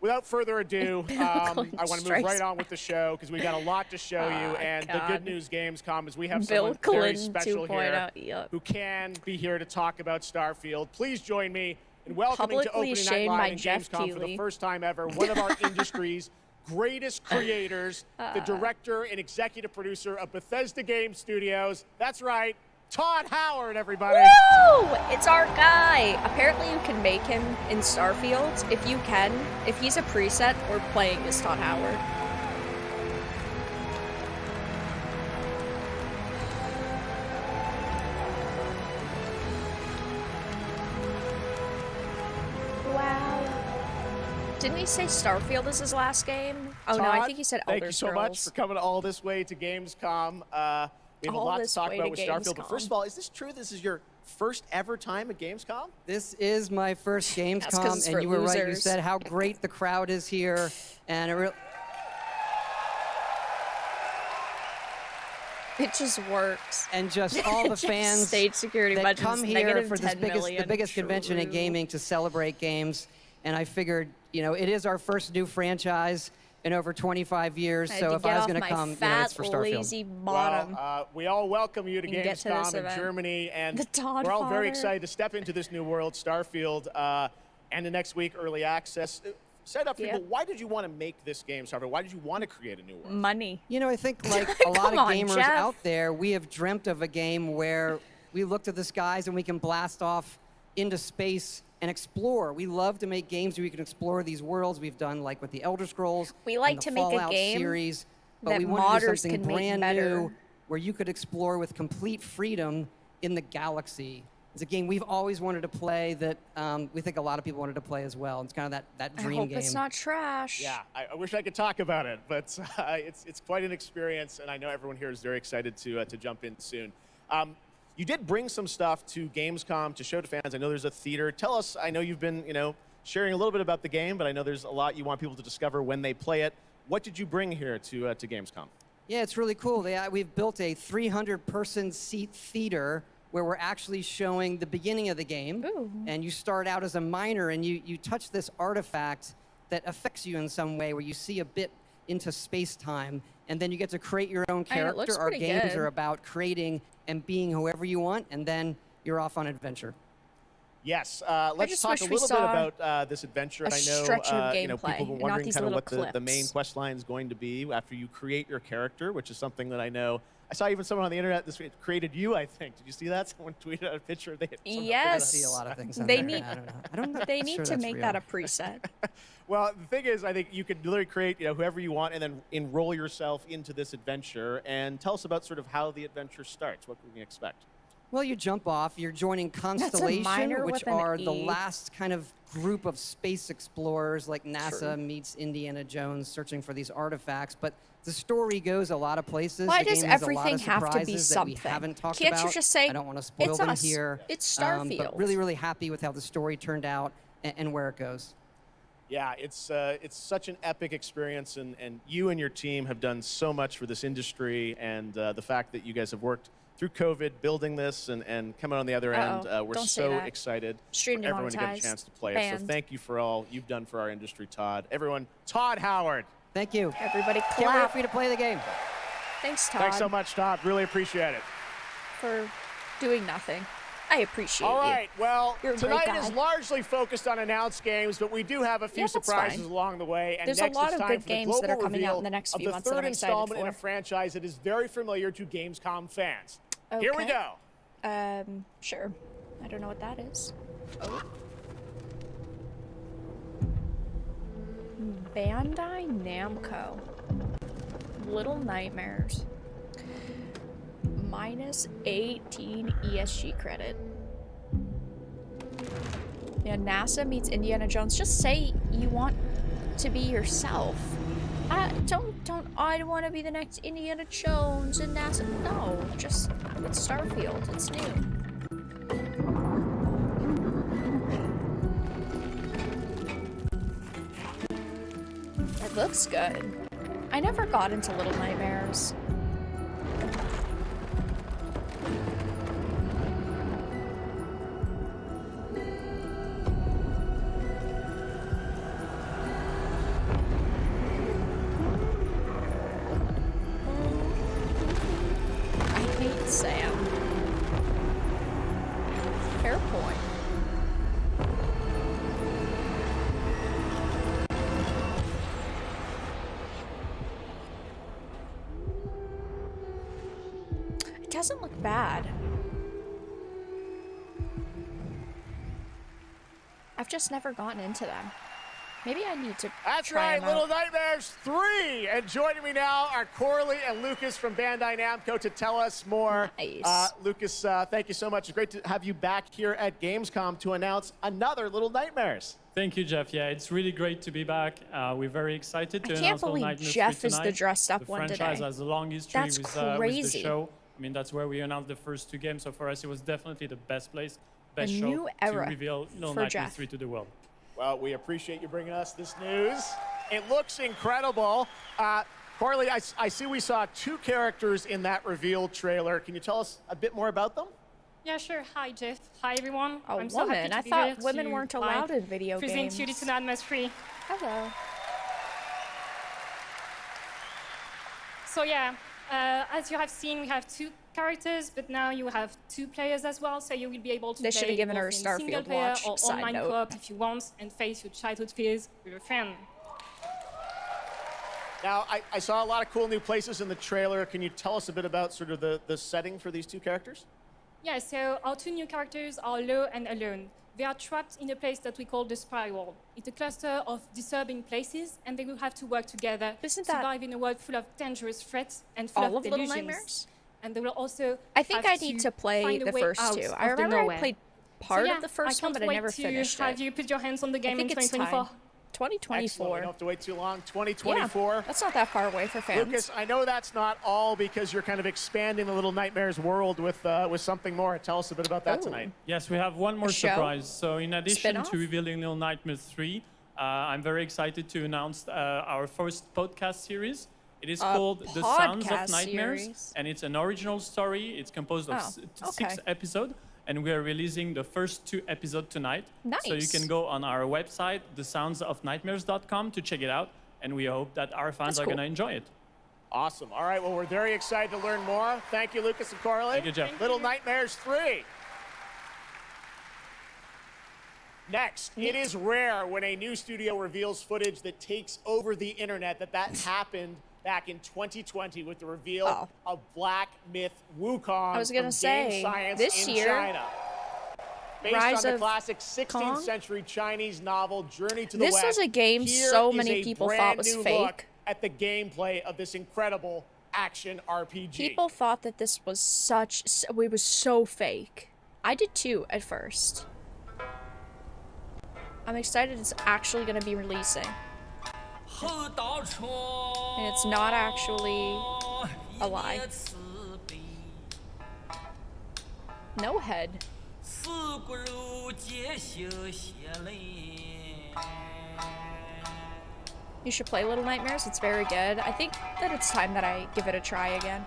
without further ado, I want to move right on with the show because we got a lot to show you. And the good news, Gamescom, is we have someone very special here who can be here to talk about Starfield. Please join me in welcoming to Opening Night Live and Gamescom for the first time ever one of our industry's greatest creators, the director and executive producer of Bethesda Game Studios. That's right, Todd Howard, everybody. Woo! It's our guy. Apparently you can make him in Starfield. If you can, if he's a preset, we're playing as Todd Howard. Wow. Didn't he say Starfield is his last game? Oh, Todd, no, I think he said Elder thank you so Scrolls. much for coming all this way to Gamescom. We have a lot to talk about with Starfield. But first of all, is this true? This is your first ever time at Gamescom? This is my first Gamescom, and you were right. You said how great the crowd is here, and it just works. And just all the fans stage security that come here for this the biggest convention in gaming to celebrate games. And I figured, you know, it is our first new franchise in over 25 years. So if I was going to come, it's for Starfield. Well, we all welcome you to Gamescom in Germany, and we're all very excited to step into this new world, Starfield, and the next week, early access. Set up, people. Why did you want to make this game, Starfield? Why did you want to create a new world? Money. You know, I think like a lot of gamers out there, we have dreamt of a game where we look to the skies and we can blast off into space and explore. We love to make games where we can explore these worlds. We've done like with the Elder Scrolls. We like and the to make Fallout a game series, but that we want to do modders something can make brand better. new where you could explore with complete freedom in the galaxy. It's a game we've always wanted to play that we think a lot of people wanted to play as well. It's kind of that dream game. I hope it's not trash. Yeah, I wish I could talk about it, but it's quite an experience, and I know everyone here is very excited to jump in soon. You did bring some stuff to Gamescom to show to fans. I know there's a theater. Tell us, I know you've been, sharing a little bit about the game, but I know there's a lot you want people to discover when they play it. What did you bring here to Gamescom? Yeah, it's really cool. We've built a 300-person seat theater where we're actually showing the beginning of the game. Ooh. And you start out as a miner, and you touch this artifact that affects you in some way, where you see a bit into space-time, and then you get to create your own character. Our games are about creating and being whoever you want, and then you're off on adventure. Yes, let's talk a little bit about this adventure. I know, people were wondering kind of what the main quest line is going to be after you create your character, which is something that I know. I saw even someone on the internet this week created you, I think. Did you see that? Someone tweeted out a picture. Yes. I see a lot of things on they there. need. I don't know. They need to make that a preset. Well, the thing is, I think you could literally create, whoever you want, and then enroll yourself into this adventure. And tell us about sort of how the adventure starts. What can we expect? Well, you jump off. You're joining Constellation, which are the last kind of group of space explorers, like NASA meets Indiana Jones, searching for these artifacts. But the story goes a lot of places. Why the does game has everything a lot of have to be surprises something? That we haven't talked Can't about. you just say, I don't want to spoil it's them us. here. It's Starfield. But really, really happy with how the story turned out and where it goes. Yeah, it's such an epic experience, and you and your team have done so much for this industry, and the fact that you guys have worked through COVID, building this, and coming on the other end, we're so excited for everyone to get a chance to play it. So thank you for all you've done for our industry, Todd. Everyone, Todd Howard. Thank you. Everybody clap. Can't wait for you to play the game. Thanks, Todd. Thanks so much, Todd. Really appreciate it. For doing nothing. I appreciate All right, well, You're a tonight great guy. is largely focused on announced games, but we do have a few surprises along the way. And There's next a lot it's of time good for the games that are global coming out reveal in the next of few the months that third I'm excited installment in a for. franchise that is very familiar to Gamescom fans. Okay. Here we go. Sure. I don't know what that is. Bandai Namco. Little Nightmares. Minus 18 ESG credit. Yeah, NASA meets Indiana Jones. Just say you want to be yourself. I want to be the next Indiana Jones and NASA. No, just it's Starfield. It's new. It looks good. I never got into Little Nightmares. I hate Sam. Fair point. It doesn't look bad. I've just never gotten into them. Maybe I need to That's try right, them Little out. Nightmares 3. And joining me now are Corley and Lucas from Bandai Namco to tell us more. Nice. Lucas, thank you so much. It's great to have you back here at Gamescom to announce another Little Nightmares. Thank you, Jeff. Yeah, it's really great to be back. We're very excited to I can't announce believe Little Nightmares Jeff 3 is the tonight. dressed up the one today. franchise has a long history That's with the crazy. show. I mean, that's where we announced the first two games. So for us, it was definitely the best place, best A show new era to reveal Little for Nightmares Jeff. 3 to the world. Well, we appreciate you bringing us this news. It looks incredible. Corley, I see we saw two characters in that reveal trailer. Can you tell us a bit more about them? Yeah, sure. Hi, Jeff. Hi, everyone. A I'm so woman? happy to I be thought here women to, weren't allowed in video present you games. Little Nightmares 3. Hello. So yeah, as you have seen, we have two characters, but now you have two players as well, so you will be able to They play should have given her a both in single Starfield player watch, or side online note. co-op if you want, and face your childhood fears with a friend. Now, I saw a lot of cool new places in the trailer. Can you tell us a bit about sort of the setting for these two characters? Yeah, so our two new characters are Lo and Alone. They are trapped in a place that we call the Spiral. It's a cluster of disturbing places, and they will have to work together to survive in a world full of dangerous threats and full all of of Little delusions. Nightmares? And they will also I think have I need to play find a the way first out two. of I the remember I nowhere. played part So, yeah, of the first one, can't but I never wait to finished have it. you put your hands on the game I think in it's 2024. time 2024. Excellent. We don't have to wait too long. 2024. Yeah, that's not that far away for fans. Lucas, I know that's not all because you're kind of expanding the Little Nightmares world with something more. Tell us a bit about that tonight. Yes, we have one more surprise. So in addition Spin-off? to revealing Little Nightmares 3, I'm very excited to announce our first podcast series. It is called The Sounds of Nightmares, and it's an original story. It's composed of 6 episodes, and we are releasing the first 2 episodes tonight. Nice. So you can go on our website, thesoundsofnightmares.com, to check it out, and we hope that our fans are going to enjoy it. Awesome. All right, well, we're very excited to learn more. Thank you, Lucas and Coralie. Thank you, Jeff. Little Nightmares 3. Next, it is rare when a new studio reveals footage that takes over the internet. That happened back in 2020 with the reveal of Black Myth Wukong. I was gonna say, Game Science this in year, China. Based Rise on the of classic 16th Kong? century Chinese novel Journey to the West. This was a game Here so is many a people thought brand was new fake. look at the gameplay of this incredible action RPG. People thought that this was it was so fake. I did too at first. I'm excited it's actually going to be releasing. And it's not actually a lie. No head. You should play Little Nightmares, it's very good. I think that it's time that I give it a try again.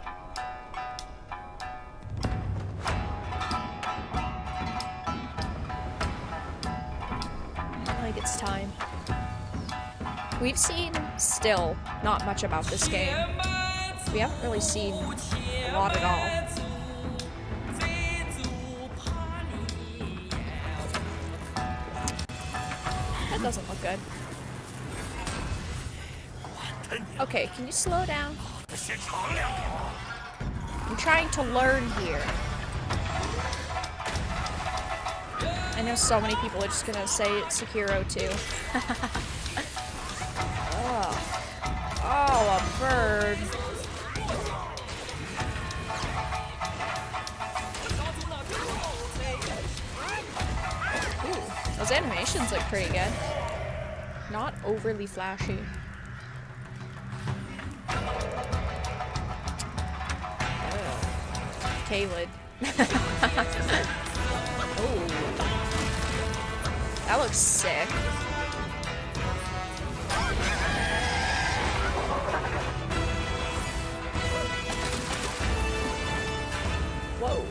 I think it's time. We've seen still not much about this game. We haven't really seen a lot at all. That doesn't look good. Okay, can you slow down? I'm trying to learn here. I know so many people are just gonna say Sekiro too. Oh, a bird. Ooh, those animations look pretty good. Not overly flashy. Kaled. Oh. That looks sick. Whoa.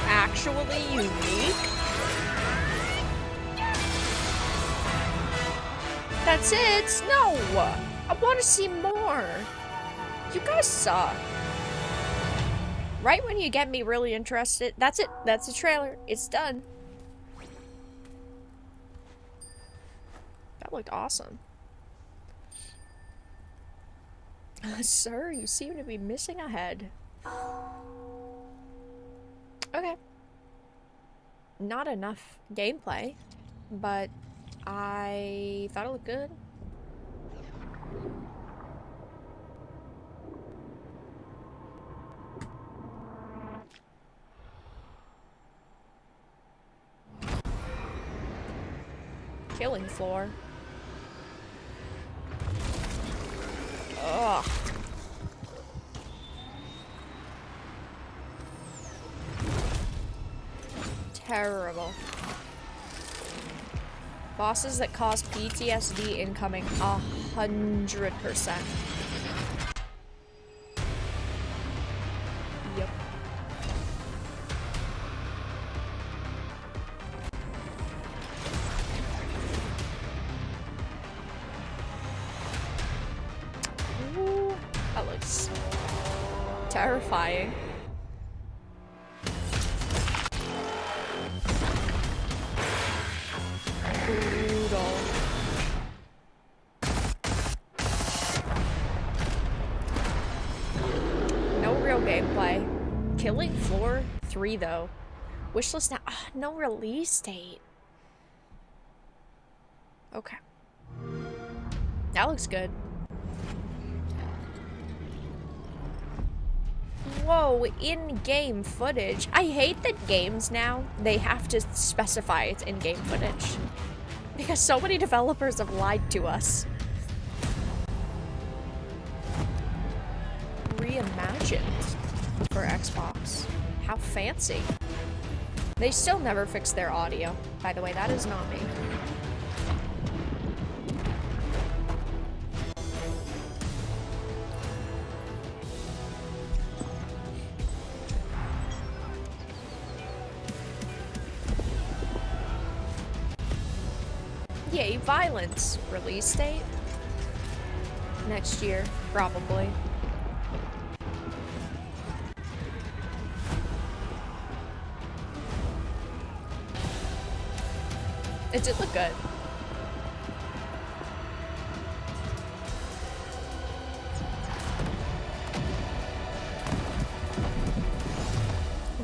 Actually unique? That's it? No! I want to see more. You guys suck. Right when you get me really interested, that's it. That's the trailer. It's done. That looked awesome. Sir, you seem to be missing a head. Okay. Not enough gameplay, but I thought it looked good. Killing floor. Ugh. Terrible. Bosses that cause PTSD incoming 100%. Yep. Ooh, that looks terrifying. Brutal. No real gameplay. Killing Floor 3 though. Wishlist now. No release date. Okay. That looks good. Whoa, in-game footage. I hate that games now, they have to specify it's in-game footage. Because so many developers have lied to us. Reimagined for Xbox. How fancy. They still never fixed their audio. By the way, that is not me. Yay, violence. Release date? Next year, probably. It did look good.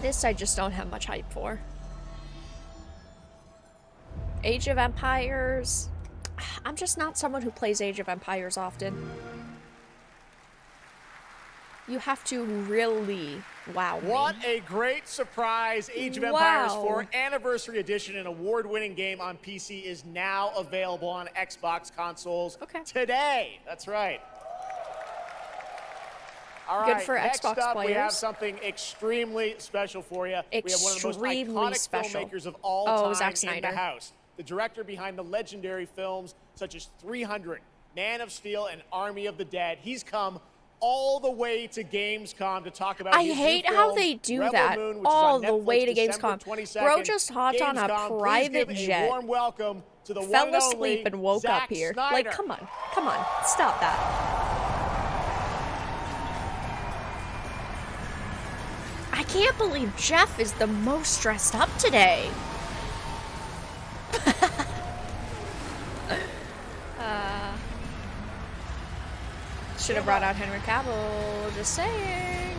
This I just don't have much hype for. Age of Empires. I'm just not someone who plays Age of Empires often. You have to really wow me. What a great surprise. Age of Empires 4 Anniversary Edition, an award-winning game on PC, is now available on Xbox consoles today. That's right. All right, good for next Xbox up, players. we have something extremely special for you. We have one of the most iconic special. filmmakers of all time Zack in Snyder. the house. The director behind the legendary films such as 300, Man of Steel, and Army of the Dead. He's come all the way to Gamescom to talk about his hate new how film, they do Rebel that Moon, which all is on the Netflix way to December Gamescom. 22nd. Bro just hopped on a Gamescom, private please give jet. a warm welcome to the Fell one and asleep only and woke Zack up here. Snyder. Like, come on, stop that. I can't believe Jeff is the most dressed up today. Should have brought out Henry Cavill. Just saying.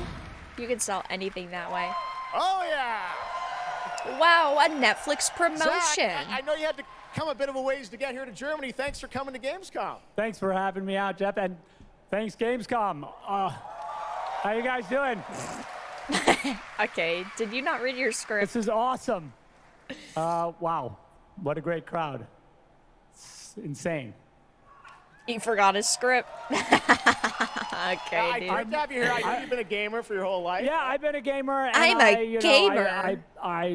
You can sell anything that way. Oh, yeah. Wow, a Netflix promotion. Zach, I know you had to come a bit of a ways to get here to Germany. Thanks for coming to Gamescom. Thanks for having me out, Jeff, and thanks, Gamescom. How you guys doing? Okay, did you not read your script? This is awesome. Wow, what a great crowd. It's insane. He forgot his script. Okay, dude. I'd have you here. I know you've been a gamer for your whole life. Yeah, I've been a gamer. And I'm a gamer. I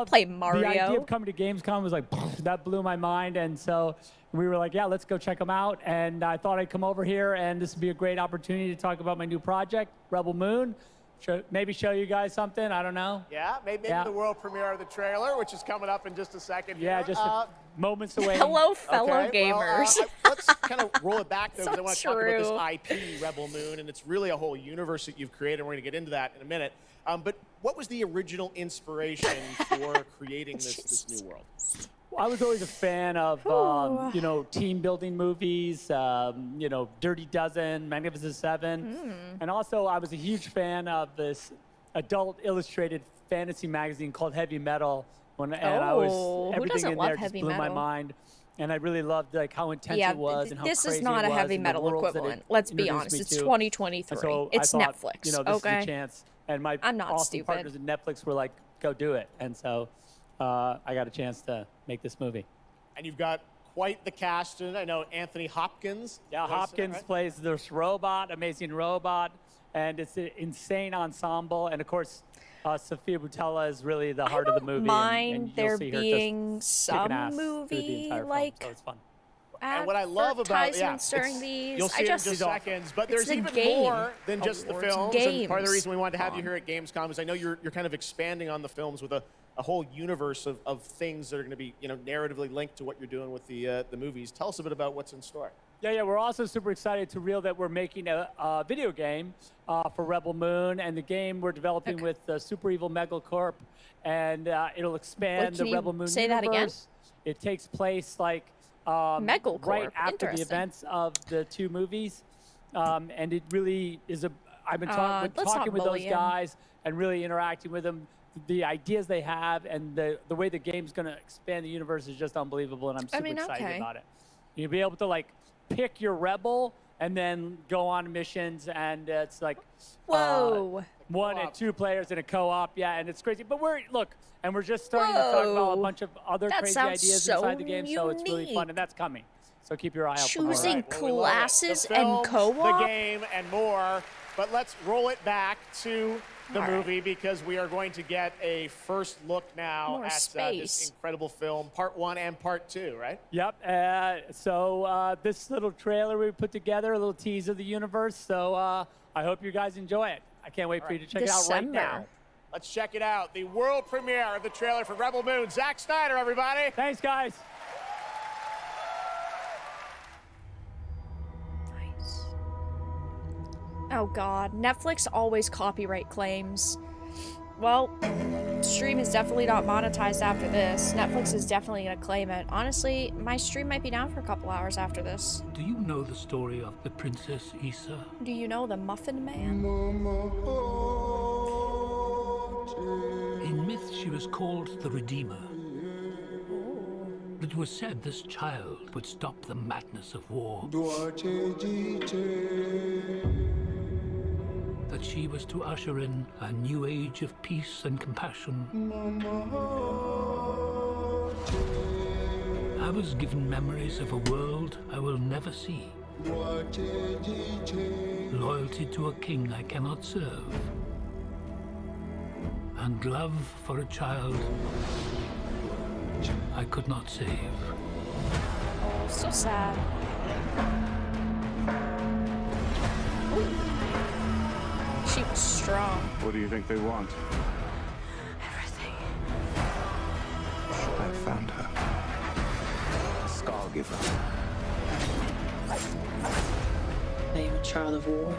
play Mario. The idea of coming to Gamescom was like, that blew my mind. And so we were like, yeah, let's go check them out. And I thought I'd come over here, and this would be a great opportunity to talk about my new project, Rebel Moon. Maybe show you guys something. I don't know. Yeah, maybe the world premiere of the trailer, which is coming up in just a second. Yeah, here. just moments away. Hello, fellow gamers. Well, let's kind of roll it back, though, because So I want to talk about this IP, Rebel Moon, and it's really a whole universe that you've created. We're going to get into that in a minute. But what was the original inspiration for creating this new world? I was always a fan of, team building movies, Dirty Dozen, Magnificent Seven. And also I was a huge fan of this adult illustrated fantasy magazine called Heavy Metal. Everything in there just blew my mind. And I really loved how intense it was and how this crazy is not it a was heavy and the metal worlds that equivalent. it Let's be introduced honest. me It's to. 2023. So It's I thought, Netflix. this okay. is a chance. And my I'm not awesome stupid. partners at Netflix were like, go do it. And so I got a chance to make this movie. And you've got quite the cast in it. I know Anthony Hopkins. Yeah, Hopkins plays this robot, amazing robot, and it's an insane ensemble. And of course, Sophia Boutella is really the heart of the movie. Mind and there being some movie like so it's fun. And what I love about during these, you'll see it in just seconds, but there's even more than just the films. And part of the reason we wanted to have you here at Gamescom is I know you're kind of expanding on the films with a whole universe of things that are going to be narratively linked to what you're doing with the movies. Tell us a bit about what's in store. Yeah, we're also super excited to reveal that we're making a video game for Rebel Moon, and the game we're developing with Super Evil Megacorp, and it'll expand the Rebel Moon say universe. That again? It takes place right after the events of the two movies, and it really is I've been talking with those guys and really interacting with them. The ideas they have and the way the game's going to expand the universe is just unbelievable, and I'm super excited about it. You'll be able to pick your rebel and then go on missions, and it's like whoa, 1 and 2 players in a co-op. Yeah, and it's crazy. But we're just starting to talk about a bunch of other crazy ideas inside the game, so it's really fun, and that's coming. So keep your eye out for more. Choosing classes the and films, co-op? the game, and more. But let's roll it back to the movie because we are going to get a first look now at this incredible film, part 1 and part 2, right? Yep. So this little trailer we put together, a little tease of the universe. So I hope you guys enjoy it. I can't wait for you to check it out right now. Let's check it out. The world premiere of the trailer for Rebel Moon. Zack Snyder, everybody. Thanks, guys. Oh god, Netflix always copyright claims. Well, stream is definitely not monetized after this. Netflix is definitely gonna claim it. Honestly, my stream might be down for a couple hours after this. Do you know the story of the Princess Issa? Do you know the Muffin Man? In myth, she was called the Redeemer. It was said this child would stop the madness of war. That she was to usher in a new age of peace and compassion. I was given memories of a world I will never see. Loyalty to a king I cannot serve. And love for a child I could not save. Oh, so sad. She was strong. What do you think they want? Everything. I found her. Scargiver. Are you a child of war?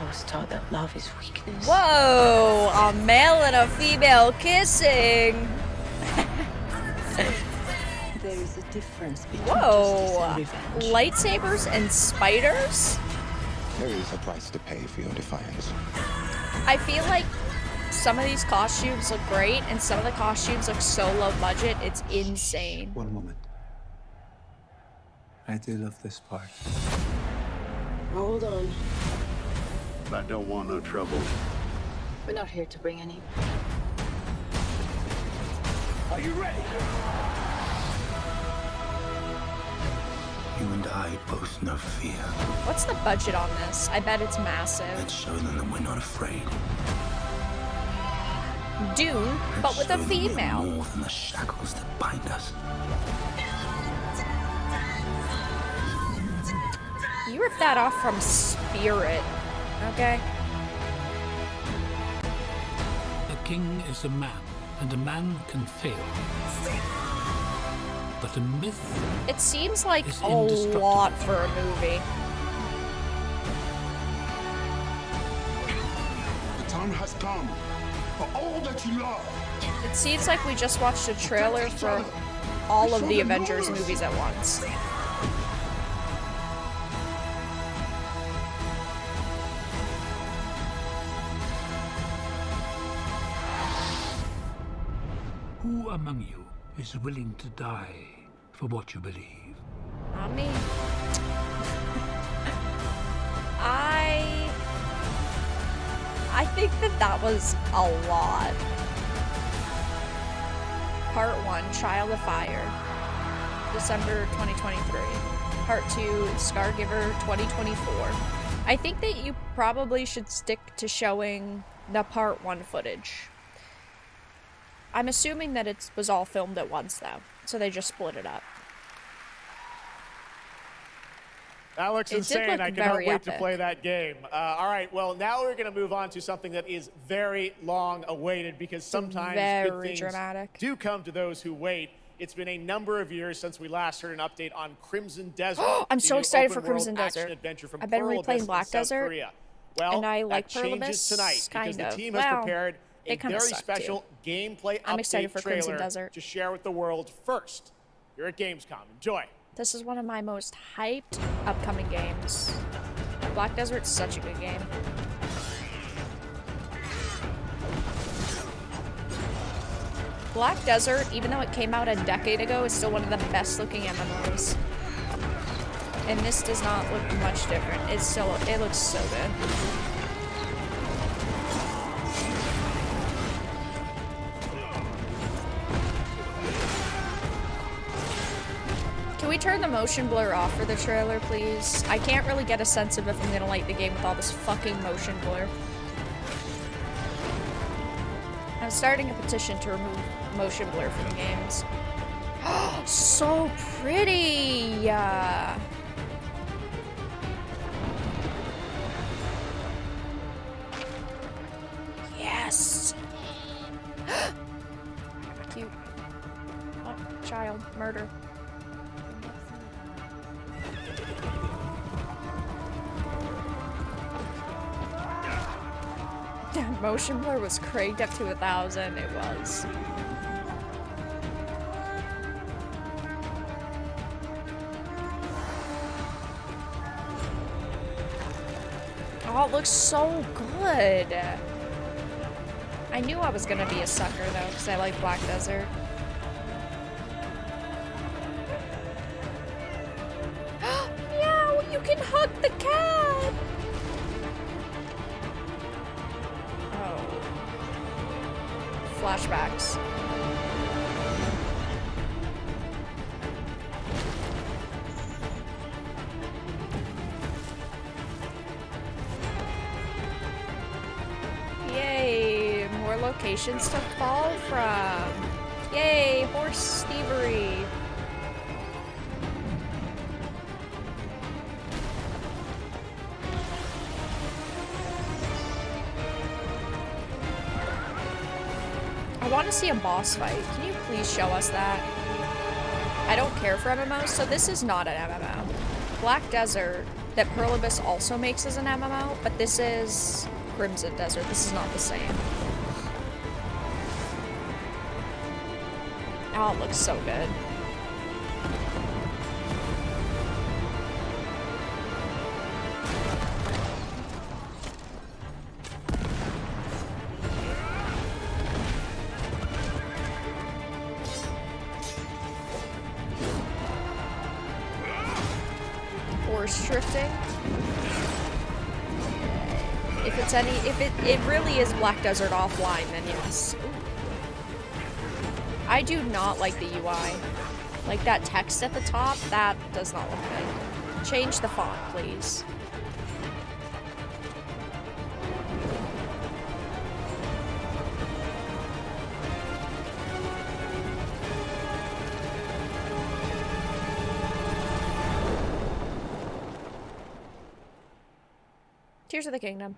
I was taught that love is weakness. Whoa! A male and a female kissing! There is a difference between Whoa! justice and revenge. Lightsabers and spiders? There is a price to pay for your defiance. I feel like some of these costumes look great, and some of the costumes look so low budget, it's insane. One moment. I do love this part. Hold on. I don't want no trouble. We're not here to bring any. Are you ready? You and I both know fear. What's the budget on this? I bet it's massive. Let's show them that we're not afraid. Dune, but with a Let's show them we're female. more than the shackles that bind us. You ripped that off from Spirit, okay? A king is a man, and a man can fail. But a myth It seems like is a indestructible. lot for a movie. The time has come for all that you love. It seems like we just watched a trailer for all of the Avengers movies at once. Who among you is willing to die for what you believe? Not me. I think that was a lot. Part 1, Child of Fire, December 2023. Part 2, Scargiver 2024. I think that you probably should stick to showing the Part 1 footage. I'm assuming that it was all filmed at once, though, so they just split it up. That looks It did insane. look I cannot very wait to epic. play that game. All right, well, now we're going to move on to something that is very long awaited because sometimes good Very things dramatic. do come to those who wait. It's been a number of years since we last heard an update on Crimson Desert. I'm the so new excited for open-world Crimson action Desert. adventure from I've been Pearl replaying Abyss in Black South Desert, Korea. Well, and I like that Pearl changes Abyss, tonight because the kind of. team has Wow. prepared a It kinda very sucked, special gameplay I'm update excited for Crimson trailer Desert. to share with the world first. You're at Gamescom. Enjoy. This is one of my most hyped upcoming games. Black Desert's such a good game. Black Desert, even though it came out a decade ago, is still one of the best looking MMOs. And this does not look much different. It looks so good. turn the motion blur off for the trailer, please? I can't really get a sense of if I'm gonna like the game with all this fucking motion blur. I'm starting a petition to remove motion blur from games. So pretty! Yes! Cute. Oh, child. Murder. Damn, motion blur was cranked up to 1,000. It was. Oh, it looks so good. I knew I was gonna be a sucker though, because I like Black Desert. Meow, you can hug the cat! Oh. Flashbacks. Yay, more locations to fall from. Yay, horse thievery. I want to see a boss fight. Can you please show us that? I don't care for MMOs, so this is not an MMO. Black Desert, that Perlibus also makes as an MMO, but this is Crimson Desert. This is not the same. Oh, it looks so good. Horse drifting. If it's any, if it really is Black Desert offline, then yes. Ooh. I do not like the UI. Like that text at the top, that does not look good. Change the font, please. Tears of the Kingdom.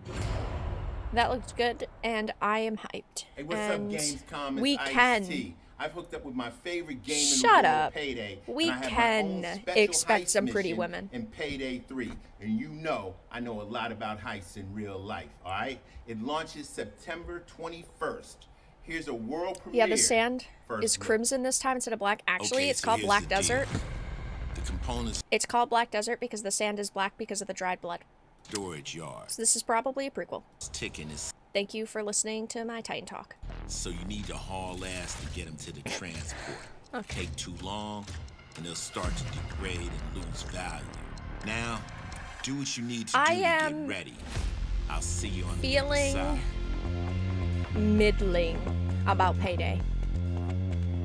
That looks good, and I am hyped. Hey, what's and up, Gamescom? we It's can. Ice-T. I've hooked up with my favorite game in Shut the world, up. Payday. We and I have can my own special expect heist some pretty mission women. in Payday 3. And you know I know a lot about heists in real life, all right? It launches September 21st. Here's a world premiere. Yeah, the sand First is look. crimson this time instead of black. Actually, Okay, it's so called here's Black the deal. Desert. The components It's called Black Desert because the sand is black because of the dried blood. storage yard. So this is probably a prequel. It's ticking. It's Thank you for listening to my Titan Talk. so you need to haul ass to get them to the transport. Okay. Take too long, and they'll start to degrade and lose value. Now, do what you need to do I to am get ready. I'll see you on the feeling other side. middling about Payday.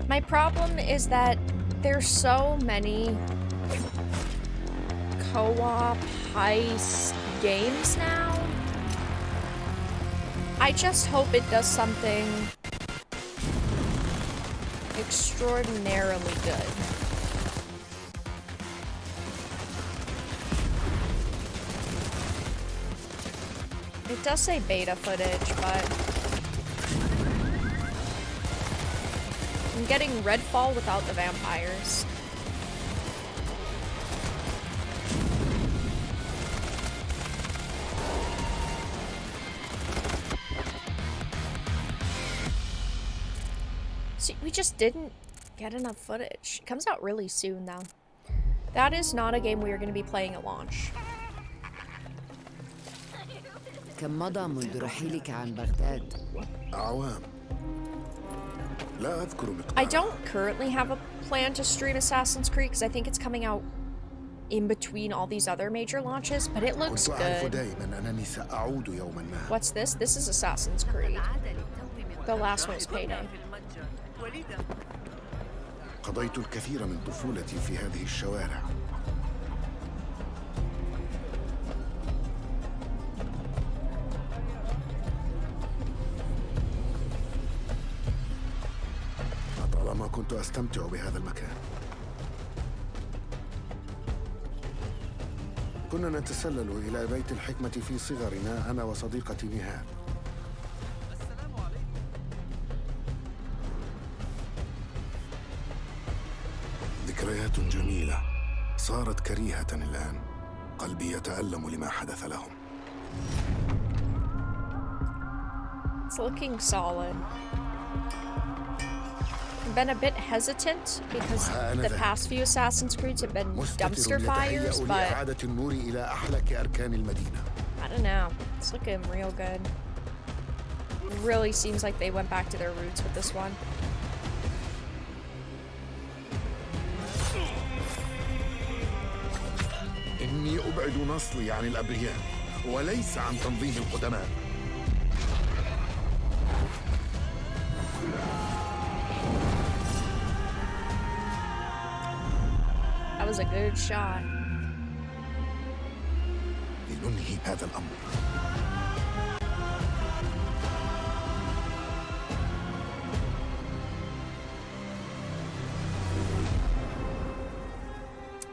My problem is that there's so many co-op heist games now. I just hope it does something extraordinarily good. It does say beta footage, but I'm getting Redfall without the vampires. See, we just didn't get enough footage. It comes out really soon, though. That is not a game we are going to be playing at launch. كم مضى منذ رحيلك عن بغداد؟ أعوام. لا أذكر I don't currently have a plan to stream Assassin's Creed because I think it's coming out in between all these other major launches, but it looks كنت أعرف good. دائما أنني سأعود يوما ما. What's this? This is Assassin's Creed. The last one was Payday. قضيت الكثير من طفولتي في هذه الشوارع. لطالما كنت أستمتع بهذا المكان. كنا نتسلل إلى بيت الحكمة في صغرنا أنا وصديقتي نهال. ذكريات جميلة صارت كريهة الآن. قلبي يتألم لما حدث لهم. It's looking solid. I've been a bit hesitant because the past few Assassin's Creeds have been dumpster fires, but I don't know. It's looking real good. It really seems like they went back to their roots with this one. إني أبعد نصلي عن الأبرياء وليس عن تنظيم القدماء. That was a good shot. لننهي هذا الأمر.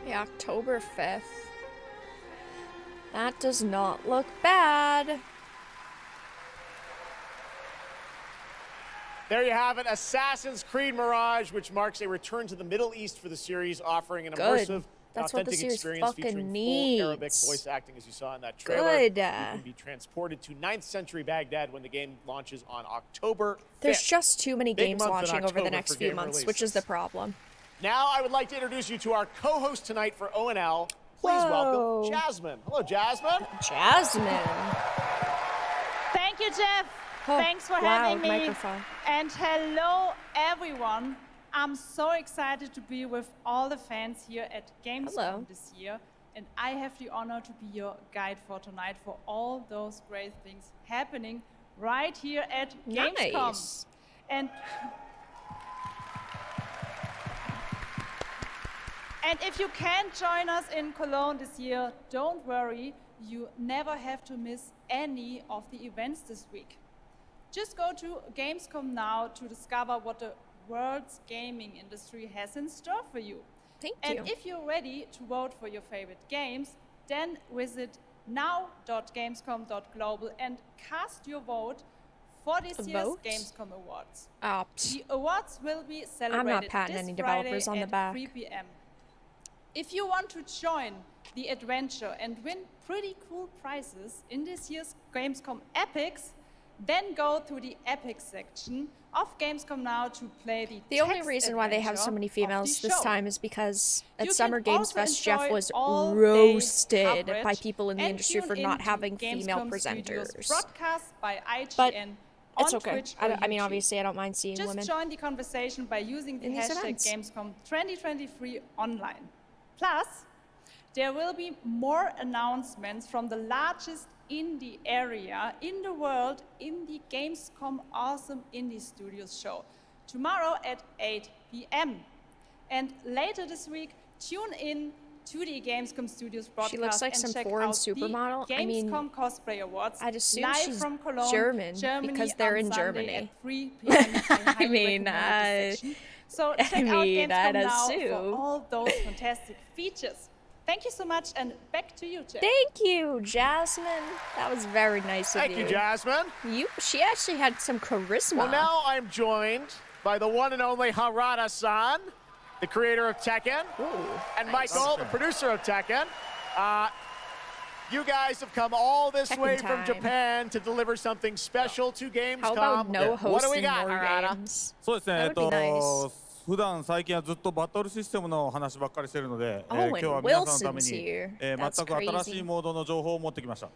Yeah, October 5th. That does not look bad. There you have it, Assassin's Creed Mirage, which marks a return to the Middle East for the series, offering an immersive, authentic experience featuring full Arabic voice acting, as you saw in that trailer. Good. You can be transported to 9th century Baghdad when the game launches on October 5th. There's just too many games launching over the next few months, releases. which is the problem. Now I would like to introduce you to our co-host tonight for ONL. Please welcome Jasmine. Hello, Jasmine. Jasmine. Thank you, Jeff. Oh, Thanks for having me. Microphone. And hello, everyone. I'm so excited to be with all the fans here at Gamescom this year. And I have the honor to be your guide for tonight for all those great things happening right here at Gamescom. Nice. And if you can't join us in Cologne this year, don't worry. You never have to miss any of the events this week. Just go to Gamescom now to discover what the world's gaming industry has in store for you. Thank you. And if you're ready to vote for your favorite games, then visit now.gamescom.global and cast your vote for this year's Gamescom Awards. The awards will be celebrated I'm not patting this any Friday developers on the at back. 3 p.m. If you want to join the adventure and win pretty cool prizes in this year's Gamescom Epics, then go to the Epic section of Gamescom now to play the only reason why they have so many females this time is because at Summer Games Fest, Jeff was roasted by people in the industry for not having female presenters. But it's okay. I mean, obviously, I don't mind seeing women. Just join the conversation by using the hashtag Gamescom 2023 online. Plus, there will be more announcements from the largest indie area in the world in the Gamescom Awesome Indie Studios show tomorrow at 8 p.m. And later this week, tune in to the Gamescom Studios broadcast. She looks like and some check foreign out supermodel. The I mean, Gamescom Cosplay Awards. I'd assume live she's from Cologne, German because they're in Sunday Germany. At 3 p.m. I mean, so check out Gamescom I'd now assume. for all those fantastic features. Thank you so much, and back to you, Jeff. Thank you, Jasmine. That was very nice of you. Thank you, Jasmine. She actually had some charisma. Well, now I'm joined by the one and only Harada-san, the creator of Tekken, and Michael, the producer of Tekken. You guys have come all this way from Japan to deliver something special to Gamescom. How about no What do we hosting got, more Harada? games? そうですね。 That would be nice. 普段最近はずっとバトルシステムの話ばっかりしてるので、 Oh, 今日は皆さんのため Wilson's に、 here. 全 That's く新し crazy. いモードの情報を持ってきました。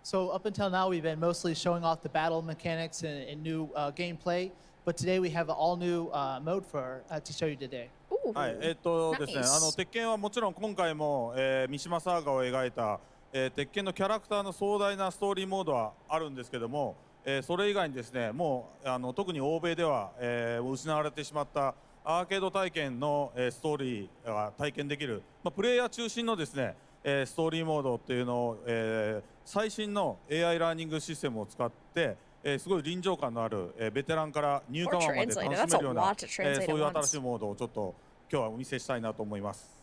So up until now, we've been mostly showing off the battle mechanics and new gameplay, but today we have an all-new mode to show you today. はい、ですね、Nice. 鉄拳はもちろん今回も、三島サーガを描いた、鉄拳のキャラクターの壮大なストーリーモードはあるんですけども、それ以外にですね、もう特に欧米では、失われてしまった、アーケード体験のストーリーが体験できる、プレイヤー中心のですね、ストーリーモードっていうのを、最新の AI ラーニングシステムを使って、すごい臨場感のある、ベテランからニューカマーまで楽しめるような、そういう新しいモードをちょっと今日はお見せしたいなと思います。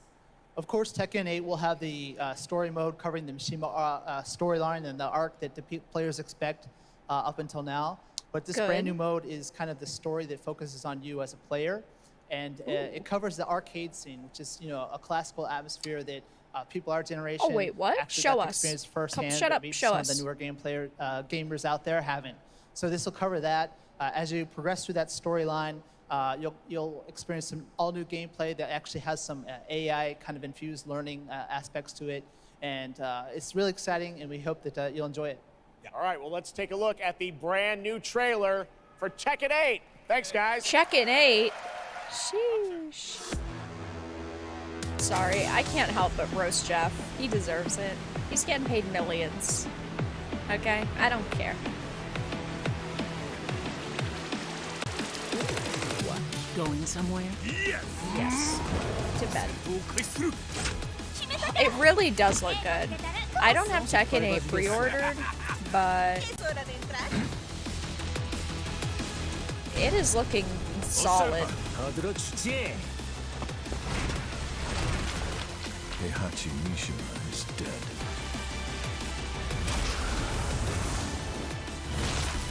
Of course, Tekken 8 will have the story mode covering the Mishima storyline and the arc that the players expect up until now. But this brand new mode is kind of the story that focuses on you as a player. And it covers the arcade scene, which is, you know, a classical atmosphere that people our generation actually got to experience firsthand. But maybe some of the newer gamers out there haven't. So this will cover that. As you progress through that storyline, you'll experience some all-new gameplay that actually has some AI kind of infused learning aspects to it. And it's really exciting, and we hope that you'll enjoy it. All right, well, let's take a look at the brand new trailer for Tekken 8. Thanks, guys. Tekken 8? Sheesh. Sorry, I can't help but roast Jeff. He deserves it. He's getting paid millions. Okay? I don't care. What? Going somewhere? Yes. Yes. To bed. It really does look good. I don't have Tekken 8 pre-ordered, but it is looking solid. Heihachi Mishima is dead.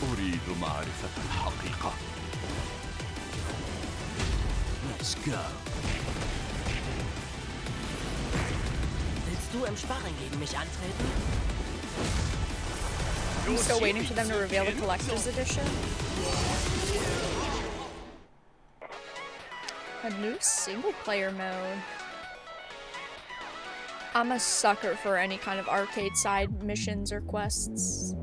أريد معرفة الحقيقة. Let's go. Willst du im Sparring gegen mich antreten? I'm still waiting for them to reveal the collector's edition. A new single-player mode. I'm a sucker for any kind of arcade side missions or quests.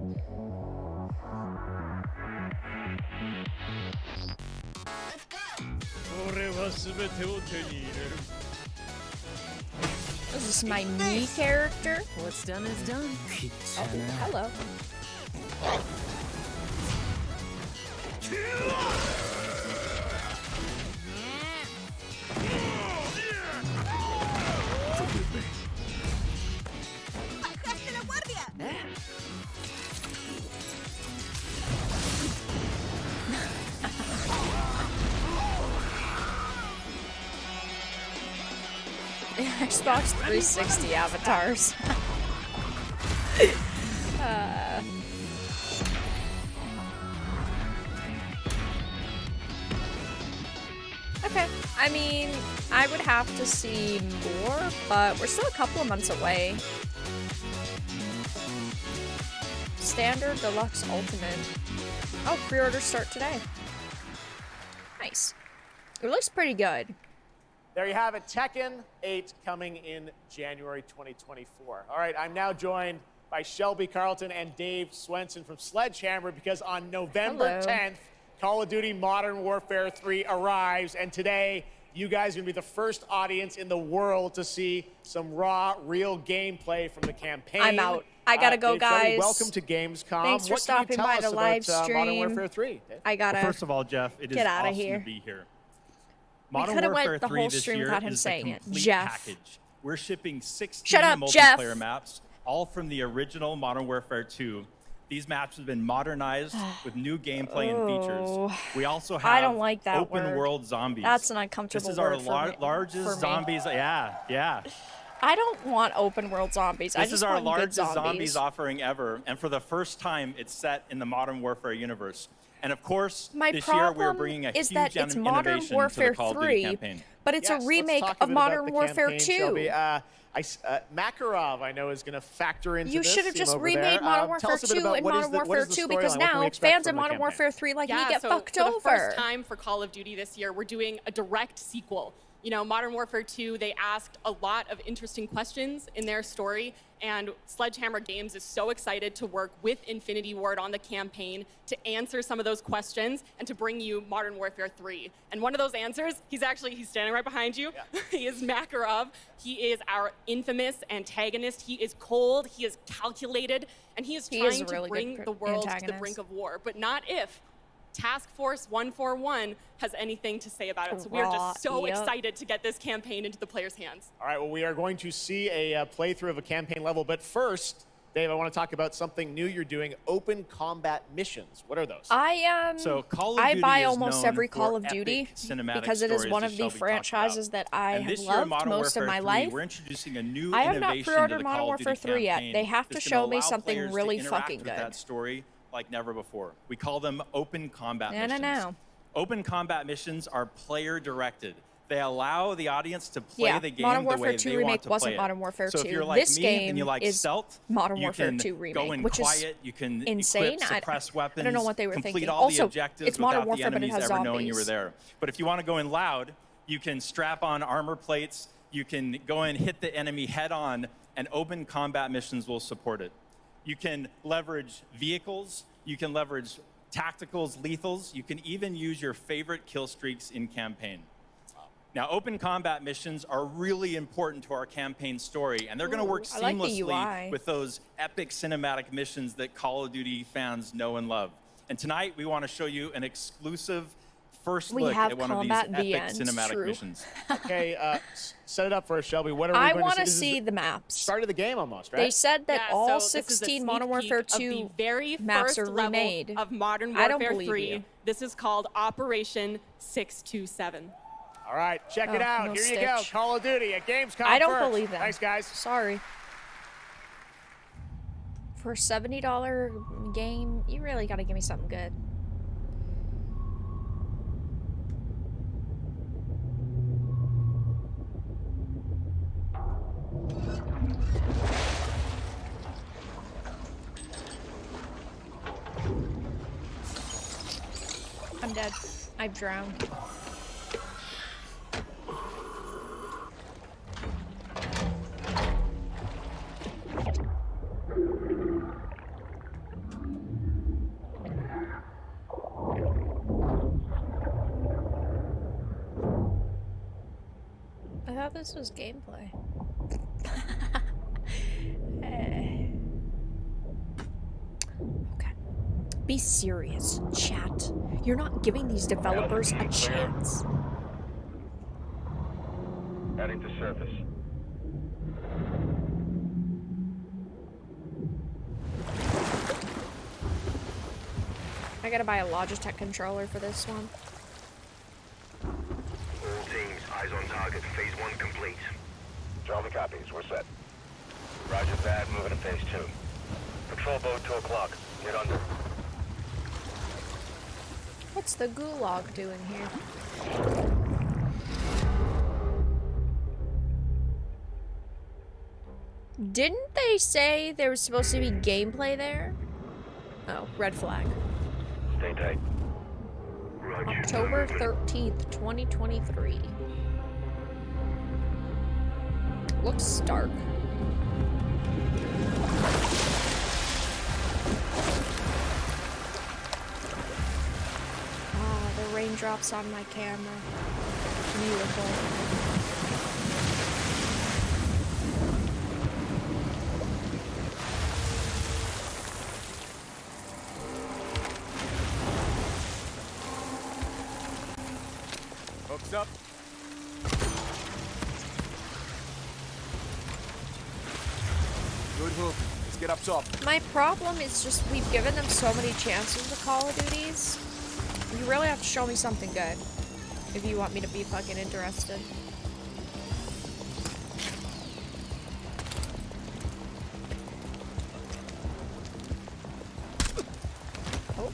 This is my Mii character. What's done is done. Oh, hello. Forgive me. Xbox 360 avatars. Okay, I mean, I would have to see more, but we're still a couple of months away. Standard, Deluxe, Ultimate. Oh, pre-orders start today. Nice. It looks pretty good. There you have it, Tekken 8 coming in January 2024. All right, I'm now joined by Shelby Carlton and Dave Swenson from Sledgehammer because on November 10th, Call of Duty Modern Warfare 3 arrives, and today you guys are going to be the first audience in the world to see some raw, real gameplay from the campaign. I'm out. I gotta go, Dave, guys. Shelby, welcome to Gamescom. Thanks for stopping by the live stream. Modern Warfare 3? I gotta First of all, Jeff, it is awesome to be here. Modern Warfare 3 this year is a complete package. We're shipping 16 multiplayer maps, all from the original Modern Warfare 2. These maps have been modernized with new gameplay and features. We also have open world zombies. That's an uncomfortable word. This is our largest zombies. Yeah. I don't want open world zombies. This is our largest zombies offering ever, and for the first time, it's set in the Modern Warfare universe. And of course, this year we're bringing a huge innovation to the Call of Duty campaign. But it's a remake of Modern Warfare 2. Makarov, I know, is going to factor into this. You should have just remade Modern Warfare 2 and Modern Warfare 2 because now fans of Modern Warfare 3 like me get fucked over. For the first time for Call of Duty this year, we're doing a direct sequel. You know, Modern Warfare 2, they asked a lot of interesting questions in their story, and Sledgehammer Games is so excited to work with Infinity Ward on the campaign to answer some of those questions and to bring you Modern Warfare 3. And one of those answers, he's standing right behind you. Yeah. He is Makarov. He is our infamous antagonist. He is cold, he is calculated, and he is trying to bring the world to the brink of war, but not if. Task Force 141 has anything to say about it. So we are just so excited to get this campaign into the players' hands. All right, well, we are going to see a playthrough of a campaign level, but first, Dave, I want to talk about something new you're doing, open combat missions. What are those? So Call of Duty buy is almost known every Call for of Duty cinematic because it is stories, one as of the Shelby talked franchises about. that I And have this year, loved Modern most of Warfare my 3, life. We're introducing a new I have not innovation to pre-ordered the Modern Call of Warfare Duty 3 yet. campaign They have to that's show gonna me allow something players to really interact fucking with good. that story like never before. We call them open combat No, missions. no. Open combat missions are player-directed. They allow the audience to play the game Modern the way Warfare 2 they Remake want to wasn't play it. Modern Warfare So 2. if you're like This me game and you like is stealth, Modern you Warfare can 2 Remake, go in which is quiet, you can insane. equip suppress weapons, I don't know what they were complete thinking. all the Also, objectives it's Modern without Warfare, the but it enemies has ever knowing you were zombies. there. But if you want to go in loud, you can strap on armor plates, you can go and hit the enemy head on, and open combat missions will support it. You can leverage vehicles, you can leverage tacticals, lethals, you can even use your favorite kill streaks in campaign. Now, open combat missions are really important to our campaign story, and they're going to work I like the seamlessly UI. with those epic cinematic missions that Call of Duty fans know and love. And tonight, we want to show you an exclusive first look at one of these epic cinematic missions. Okay, set it up for us, Shelby. What are we I going want to to see the maps. Start of the game almost, right? They said that Yeah, all so this is a 16 sneak Modern Warfare peek of 2 the very maps first are level remade. of Modern I don't Warfare believe 3. you. This is called Operation 627. All right, check it out. no Here you go. Stitch. Call of Duty at Gamescom. I don't first. believe them. Thanks, guys. Sorry. For a $70 game, you really gotta give me something good. I'm dead. I've drowned. I thought this was gameplay. Okay. Be serious, chat. You're not giving these developers a chance. Heading to surface. I gotta buy a Logitech controller for this one. All teams, eyes on target. Phase 1 complete. Charlie copies. We're set. Roger that. Moving to phase 2. Patrol boat 2 o'clock. Get under. What's the gulag doing here? Didn't they say there was supposed to be gameplay there? Oh, red flag. Stay tight. Roger. October 13th, 2023. Looks dark. Ah, the raindrops on my camera. Beautiful. Hooks up. Good hook. Let's get up top. My problem is just we've given them so many chances with Call of Duties. You really have to show me something good if you want me to be fucking interested. Oh.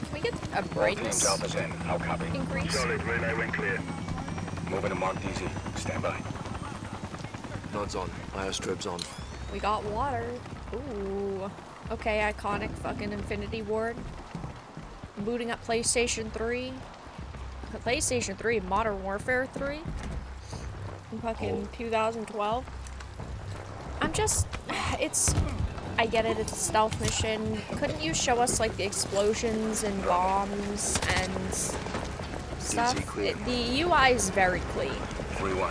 Can we get a brightness Alpha's in. How copy? increase? Solid. Relay went clear. Moving to Mark DZ. Stand by. Nods on. Airstrip's on. We got water. Ooh. Okay, iconic fucking Infinity Ward. Booting up PlayStation 3. PlayStation 3, Modern Warfare 3. In fucking 2012. I'm just... It's... I get it, it's a stealth mission. Couldn't you show us, like, the explosions and bombs and stuff? The UI is very clean.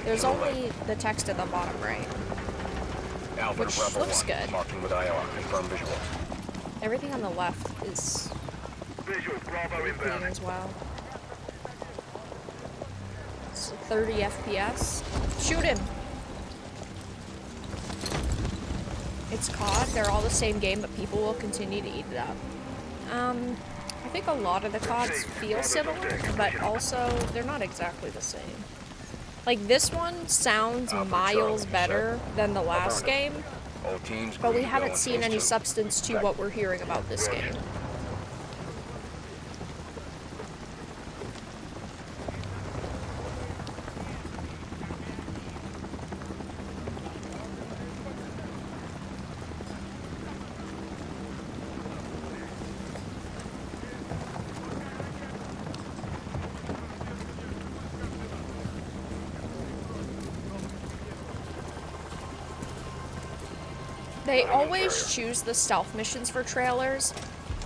There's only the text at the bottom right. Alpha which to Bravo looks 1. good. Marking with IR. Confirm visual. Everything on the left is Visual. Bravo clean inbound. as well. It's 30 FPS. Shoot him! It's COD. They're all the same game, but people will continue to eat it up. I think a lot of the CODs feel similar, but also they're not exactly the same. Like, this one sounds miles better than the last game, but we haven't seen any substance to what we're hearing about this game. They always choose the stealth missions for trailers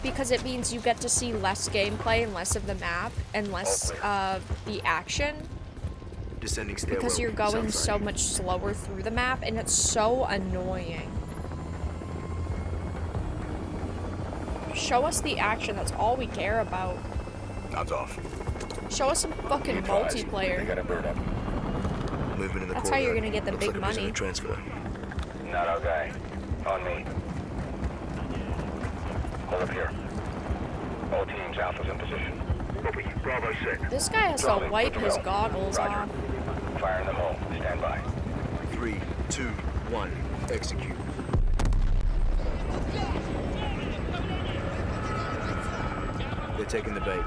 because it means you get to see less gameplay and less of the map and less of the action. Descending stairwell. Because you're going so much slower through the map and it's so annoying. Show us the action, that's all we care about. Nods off. Show us some fucking multiplayer. Got a bird up. Movement in the That's how you're gonna get the Looks big like a prisoner money. transfer. Not our guy. On me. Hold up here. All teams, Alpha's in position. Copy. Bravo 6. This guy has to wipe his goggles off. Fire in the hole. Stand by. 3, 2, 1. Execute. They're taking the bait.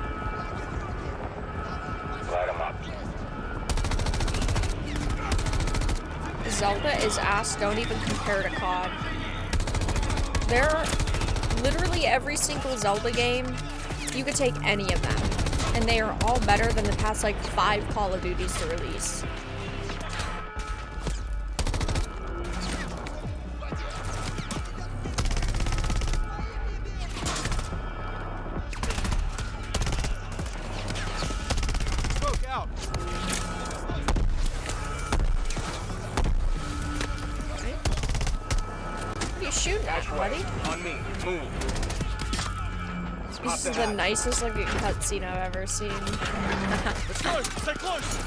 Light them up. Zelda is ass, don't even compare to COD. They're literally every single Zelda game, you could take any of them, and they are all better than the past like 5 Call of Duties to release. Smoke out. What are you shooting at, buddy? On me. Move. This is the nicest looking cutscene I've ever seen. Let's go. Stay close.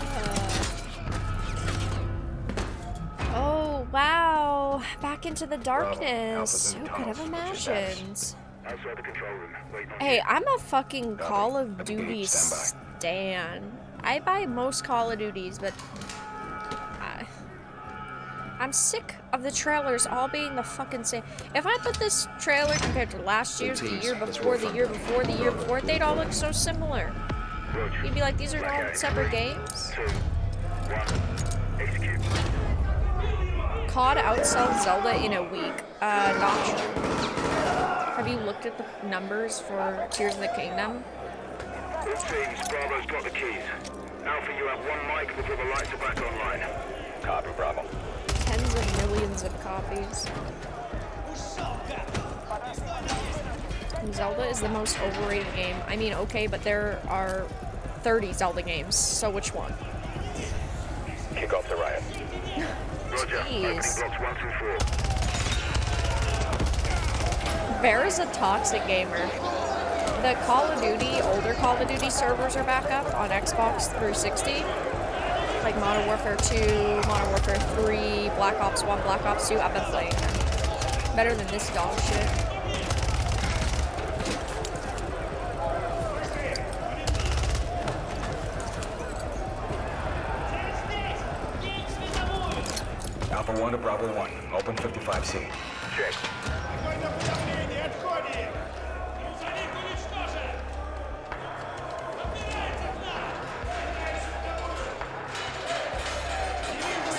Oh, wow. Back into the darkness. Who could have imagined? Outside the control room. Wait on Hey, I'm a fucking Call of Duty stan. I buy most Call of Duties, but I'm sick of the trailers all being the fucking same. If I put this trailer compared to last year's, the year before, the year before, the year before, they'd all look so similar. You'd be like, these are all separate games? COD outsells Zelda in a week. Not true. Have you looked at the numbers for Tears of the Kingdom? All teams, Bravo's got the keys. Alpha, you have 1 mic before the lights are back online. Copy, Bravo. Tens of millions of copies. Zelda is the most overrated game. I mean, okay, but there are 30 Zelda games, so which one? Kick off the riot. Roger. Jeez. Opening blocks 1 through 4. Bear is a toxic gamer. The Call of Duty, older Call of Duty servers are back up on Xbox 360. Like Modern Warfare 2, Modern Warfare 3, Black Ops 1, Black Ops 2. I've been playing them. Better than this dog shit. Alpha 1 to Bravo 1. Open 55C. Check.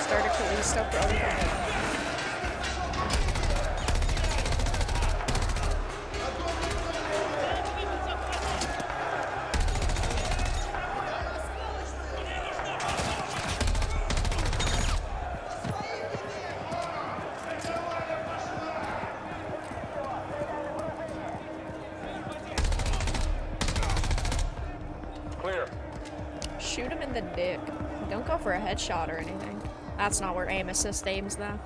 Start a Callisto Protocol. Clear. Shoot him in the dick. Don't go for a headshot or anything. That's not where aim assist aims, though.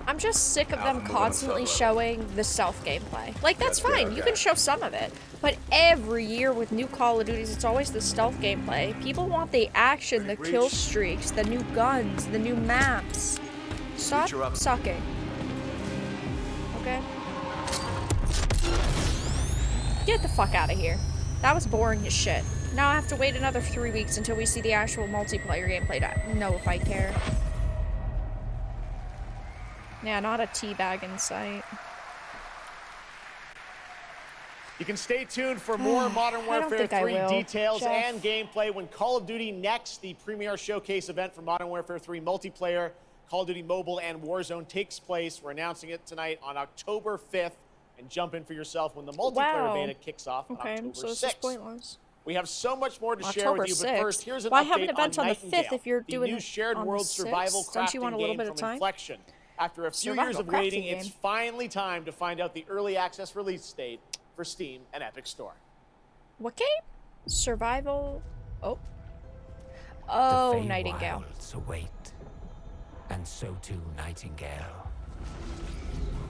I'm just sick of them constantly showing the stealth gameplay. Like, that's fine. You can show some of it. But every year with new Call of Duties, it's always the stealth gameplay. People want the action, the kill streaks, the new guns, the new maps. Stop sucking. Okay? Get the fuck out of here. That was boring as shit. Now I have to wait another 3 weeks until we see the actual multiplayer gameplay to know if I care. Yeah, not a teabag in sight. You can stay tuned for more Modern Warfare 3 details and gameplay when Call of Duty Next, the premier showcase event for Modern Warfare 3 multiplayer, Call of Duty Mobile, and Warzone takes place. We're announcing it tonight on October 5th. And jump in for yourself when the multiplayer beta kicks off on October 6th. This is pointless. We have so much more to share with you, but first, here's an Why update have an event on the 5th if you're doing the new shared world survival crafting game from Inflection. After a few years of waiting, it's finally time to find out the early access release date for Steam and Epic Store. What game? Survival. Oh, Nightingale. Await, and so too Nightingale.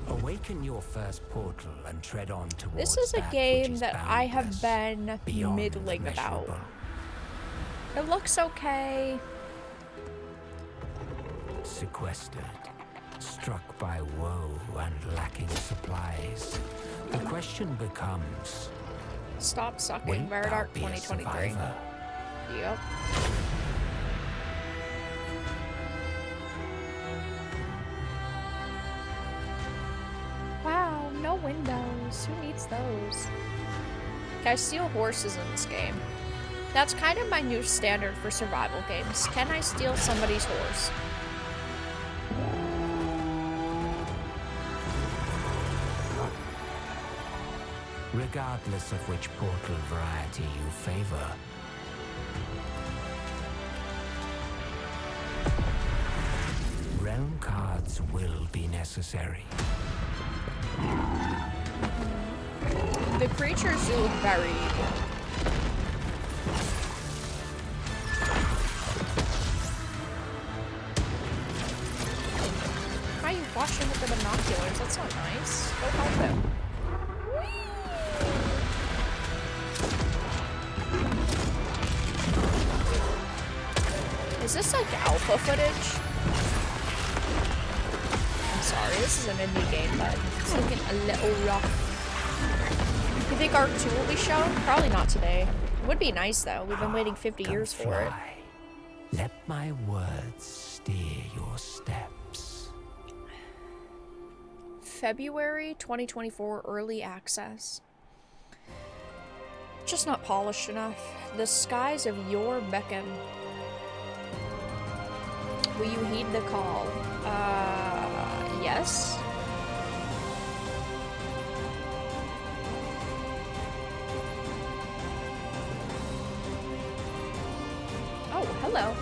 Awaken your first portal and tread on towards. This is a game that I have been middling about. It looks okay. Sequestered, struck by woe and lacking supplies, the question becomes: stop sucking, Varadark 2023. Yep. Wow, no windows. Who needs those? Can I steal horses in this game? That's kind of my new standard for survival games. Can I steal somebody's horse? Regardless of which portal variety you favor, realm cards will be necessary. The creatures do look very evil. Why are you watching with the binoculars? That's not nice. Go help him. Is this like alpha footage? I'm sorry, this is an indie game, but it's looking a little rough. You think Arc 2 will be shown? Probably not today. It would be nice though. We've been waiting 50 years for it. Let my words steer your steps. February 2024 early access. Just not polished enough. The skies of your beacon. Will you heed the call? Yes. Oh, hello.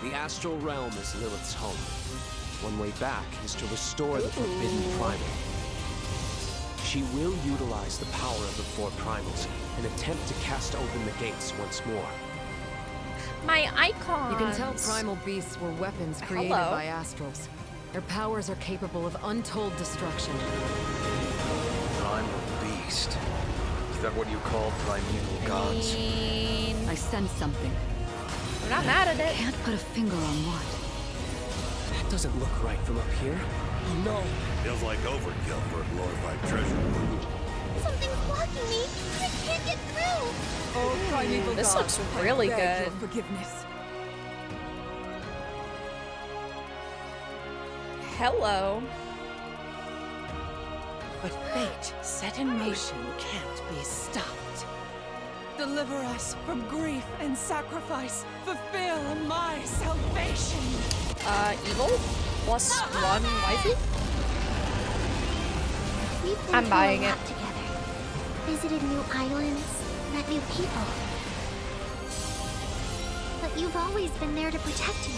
The astral realm is Lilith's home. One way back is to restore the forbidden primal. She will utilize the power of the four primals and attempt to cast open the gates once more. My icons! You can tell primal beasts were weapons created by astrals. Their powers are capable of untold destruction. Primal beast. Is that what you call primeval gods? I sense something. I'm not mad at it. Can't put a finger on what. That doesn't look right from up here. Oh no. Feels like overkill for a glorified treasure. Something's blocking me. I can't get through. Oh, primeval this gods, looks really I beg good. your forgiveness. Hello. But fate set in motion can't be stopped. Deliver us from grief and sacrifice. Fulfill my salvation. Evil? Plus one waifu? We've been I'm buying through a it. lot together. Visited new islands, met new people. But you've always been there to protect me.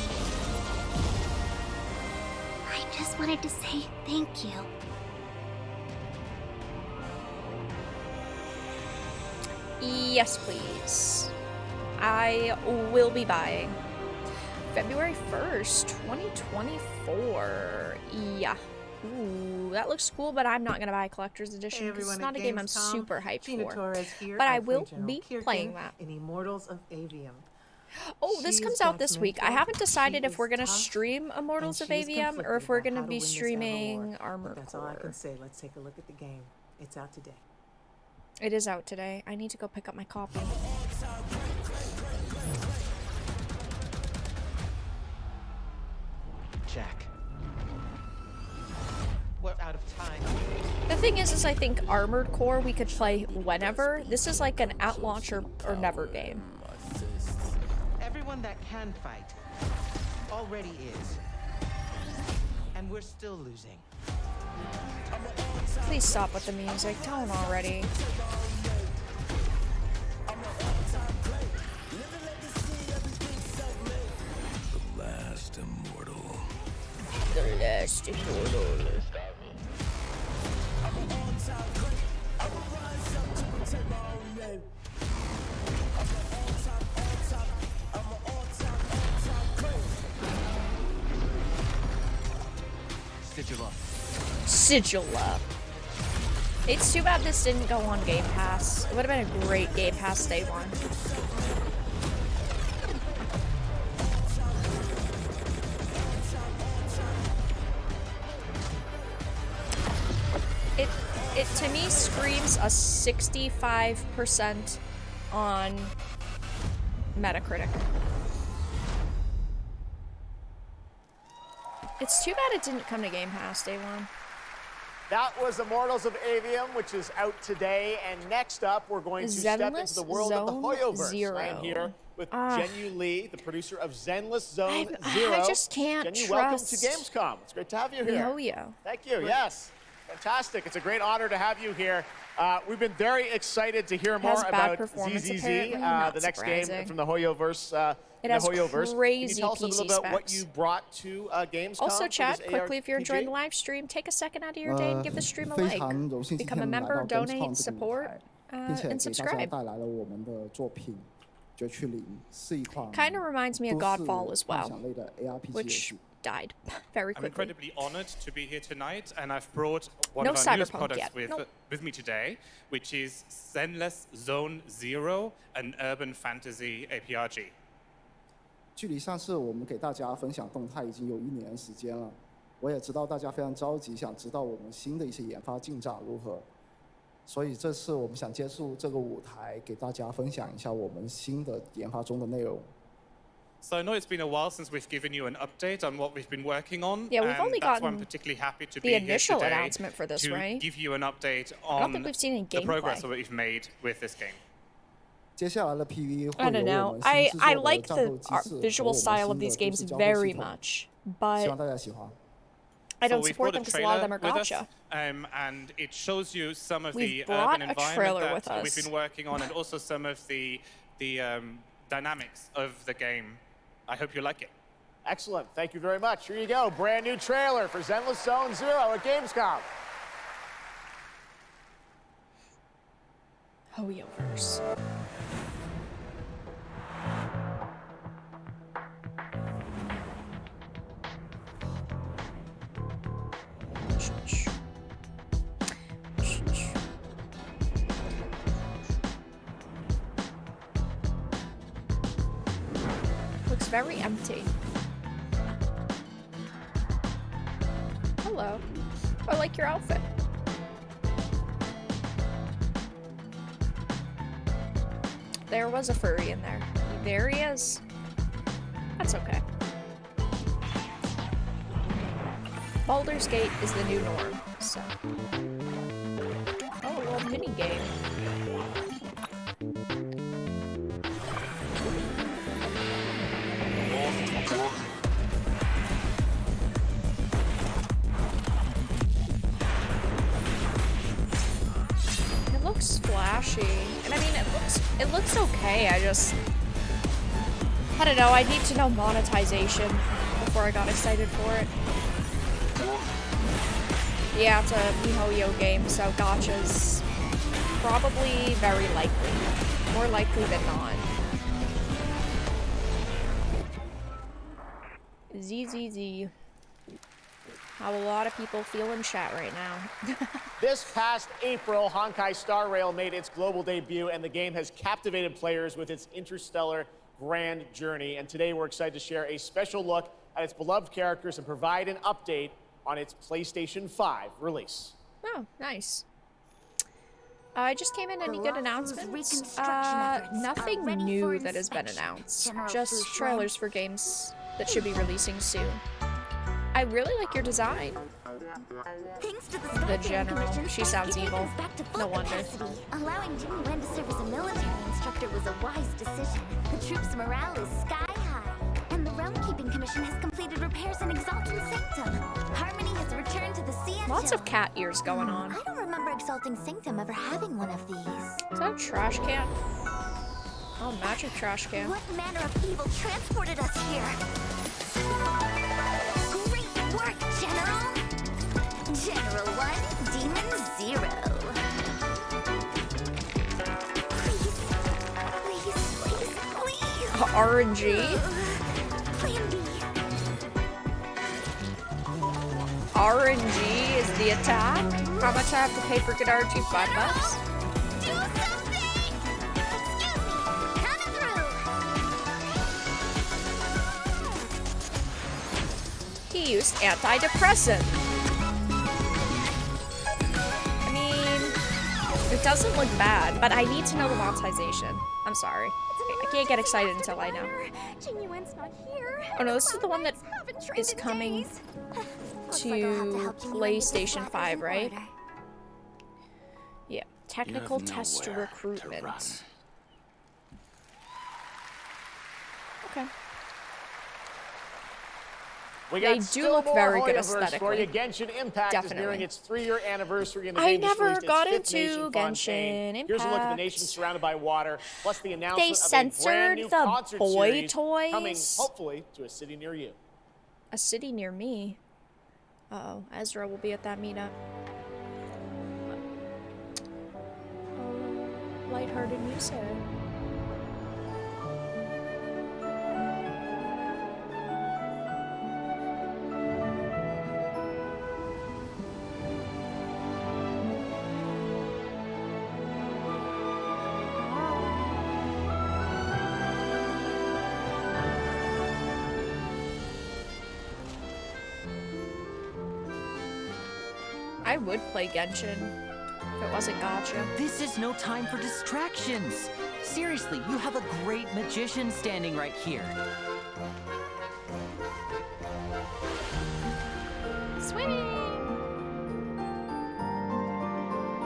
I just wanted to say thank you. Yes, please. I will be buying. February 1st, 2024. Yeah. Ooh, that looks cool, but I'm not going to buy a collector's edition because it's not a game I'm super hyped for. But I will be playing that. In Immortals of Avium. Oh, this comes out this week. I haven't decided if we're going to stream Immortals of Avium or if we're going to be streaming Armored Core. That's all I can say. Let's take a look at the game. It's out today. It is out today. I need to go pick up my copy. Jack. We're out of time. The thing is I think Armored Core we could play whenever. This is like an at launch or never game. Everyone that can fight already is. And we're still losing. Please stop with the music. Don't already. The last immortal. The last immortal. Sigilla. It's too bad this didn't go on Game Pass. It would have been a great Game Pass day one. It to me screams a 65% on Metacritic. It's too bad it didn't come to Game Pass day one. That was Immortals of Avium, which is out today. And next up, we're going to step into the world of the Hoyoverse. I am here with Jenyu Lee, the producer of Zenless Zone Zero. I just can't Jenyu, trust. welcome to Gamescom. It's great to have you here. Hoyo. Thank you. Yes. Fantastic. It's a great honor to have you here. We've been very excited to hear more about ZZZ, the next game from the Hoyoverse. It has Hoyoverse. crazy Can you tell us a little PC about what specs. you brought to Gamescom? Also, chat quickly if you're enjoying the live stream, take a second out of your day and give the streem a like. Become a member, donate, support, and subscribe. Kind of reminds me of Godfall as well, which died very quickly. I'm incredibly honored to be here tonight, and I've brought one No of our newest Cyberpunk products yet. with me today, which is Zenless Zone Zero, an urban fantasy APRG. 距离上次我们给大家分享动态已经有1年的时间了，我也知道大家非常着急，想知道我们新的一些研发进展如何，所以这次我们想借助这个舞台，给大家分享一下我们新的研发中的内容。 So I know it's been a while since we've given you an update on what we've been working on. Yeah, we've and only that's why I'm gotten particularly happy to the be initial here today announcement for this, to right? give you an update I don't on think we've seen any the progress gameplay. that we've made with this game. 接下来的 PV 会 I don't 有 know. 我们 I 新制作的 like 战 the 斗机制 visual 和 style 我 of 们 these 新的 games 故事交互 very 系统， much, 希 but 望大家喜欢。 I don't So we've support brought them a because a lot of them are trailer with gacha. us, and it shows you some of We've the brought urban a environment trailer that with us. we've been working on, and also some of the dynamics of the game. I hope you like it. Excellent. Thank you very much. Here you go. Brand new trailer for Zenless Zone Zero at Gamescom. Hoyoverse. Looks very empty. Hello. I like your outfit. There was a furry in there. There he is. That's okay. Baldur's Gate is the new norm, so. Oh, a little mini game. It looks flashy, and I mean it looks okay. I don't know. I need to know monetization before I got excited for it. Yeah, it's a MiHoYo game, so gotchas probably very likely, more likely than not. ZZZ. How a lot of people feel in chat right now. This past April, Honkai Star Rail made its global debut, and the game has captivated players with its interstellar grand journey. And today we're excited to share a special look at its beloved characters and provide an update on its PlayStation 5 release. Oh, nice. I just came in. Any good announcements? Nothing new that has been announced. Just trailers for games that should be releasing soon. I really like your design. The general. She sounds evil. No wonder. Allowing Jimmy Wen to serve as a military instructor was a wise decision. The troops' morale is sky high, and the Realm Keeping Commission has completed repairs in Exalted Sanctum. Harmony has returned to the sea. Lots of cat ears going on. I don't remember Exalting Sanctum ever having one of these. Is that a trash can? Oh, magic trash can. What manner of evil transported us here? Great work, General! General 1, Demon 0. Please. RNG? Plan B. RNG is the attack? How much I have to pay for good RNG? $5? Do something! Excuse me, coming through. He used antidepressant. I mean, it doesn't look bad, but I need to know the monetization. I'm sorry. I can't get excited until I know. Oh no, this is the one that is coming to PlayStation 5, right? Yeah. Technical test recruitment. Okay. They do look very good aesthetically. Genshin Impact is nearing its 3-year anniversary, and the I game just never released got its 5th into Nation Fun Genshin game. Impact. Here's a look at the nation surrounded by water, plus the announcement They of a censored brand new the concert boy series toys? coming, hopefully, to a city near you. A city near me. Uh-oh, Ezra will be at that meetup. Oh, lighthearted music. I would play Genshin if it wasn't gacha. This is no time for distractions. Seriously, you have a great magician standing right here. Swimming!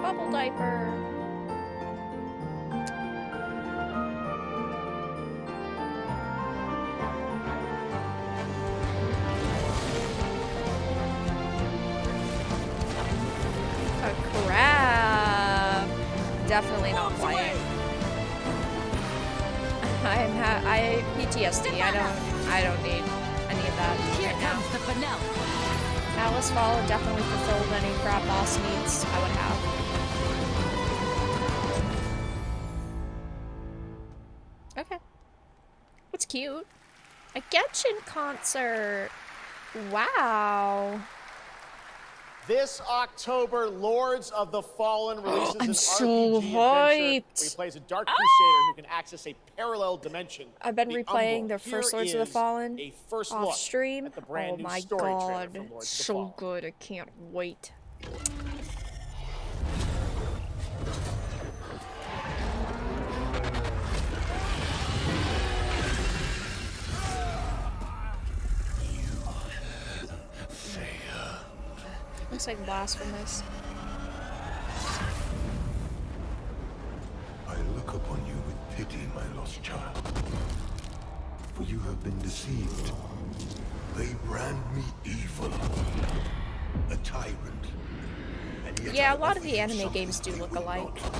Bubble diaper. Definitely not playing. I PTSD. I don't need any of that right now. Alice Fall definitely fulfilled any crab boss needs I would have. Okay. What's cute? A Genshin concert. Wow. This October, Lords of the Fallen releases an so RPG adventure where he plays a dark crusader who can access a parallel dimension. I've been replaying Umbral. the first Here Lords of the is Fallen a first off look stream. at the brand Oh new my story trailer god, from Lords of the so Fallen. good! I can't wait. Looks like blasphemous. I look upon you with pity, my lost child. For you have been deceived. They brand me evil. A tyrant. And yet Yeah, I a lot of offer the you anime something games do they look will alike. not.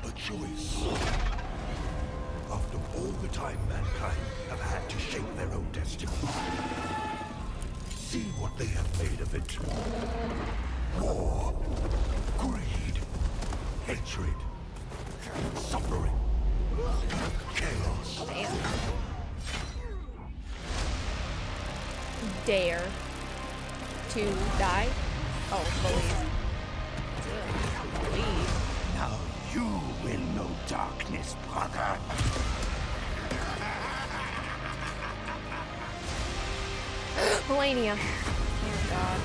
A choice. After all the time mankind have had to shape their own destiny. See what they have made of it. War, greed, hatred, suffering, chaos. dare to die? Oh, believe. Believe. Now you will know darkness, brother. Melania. Oh god.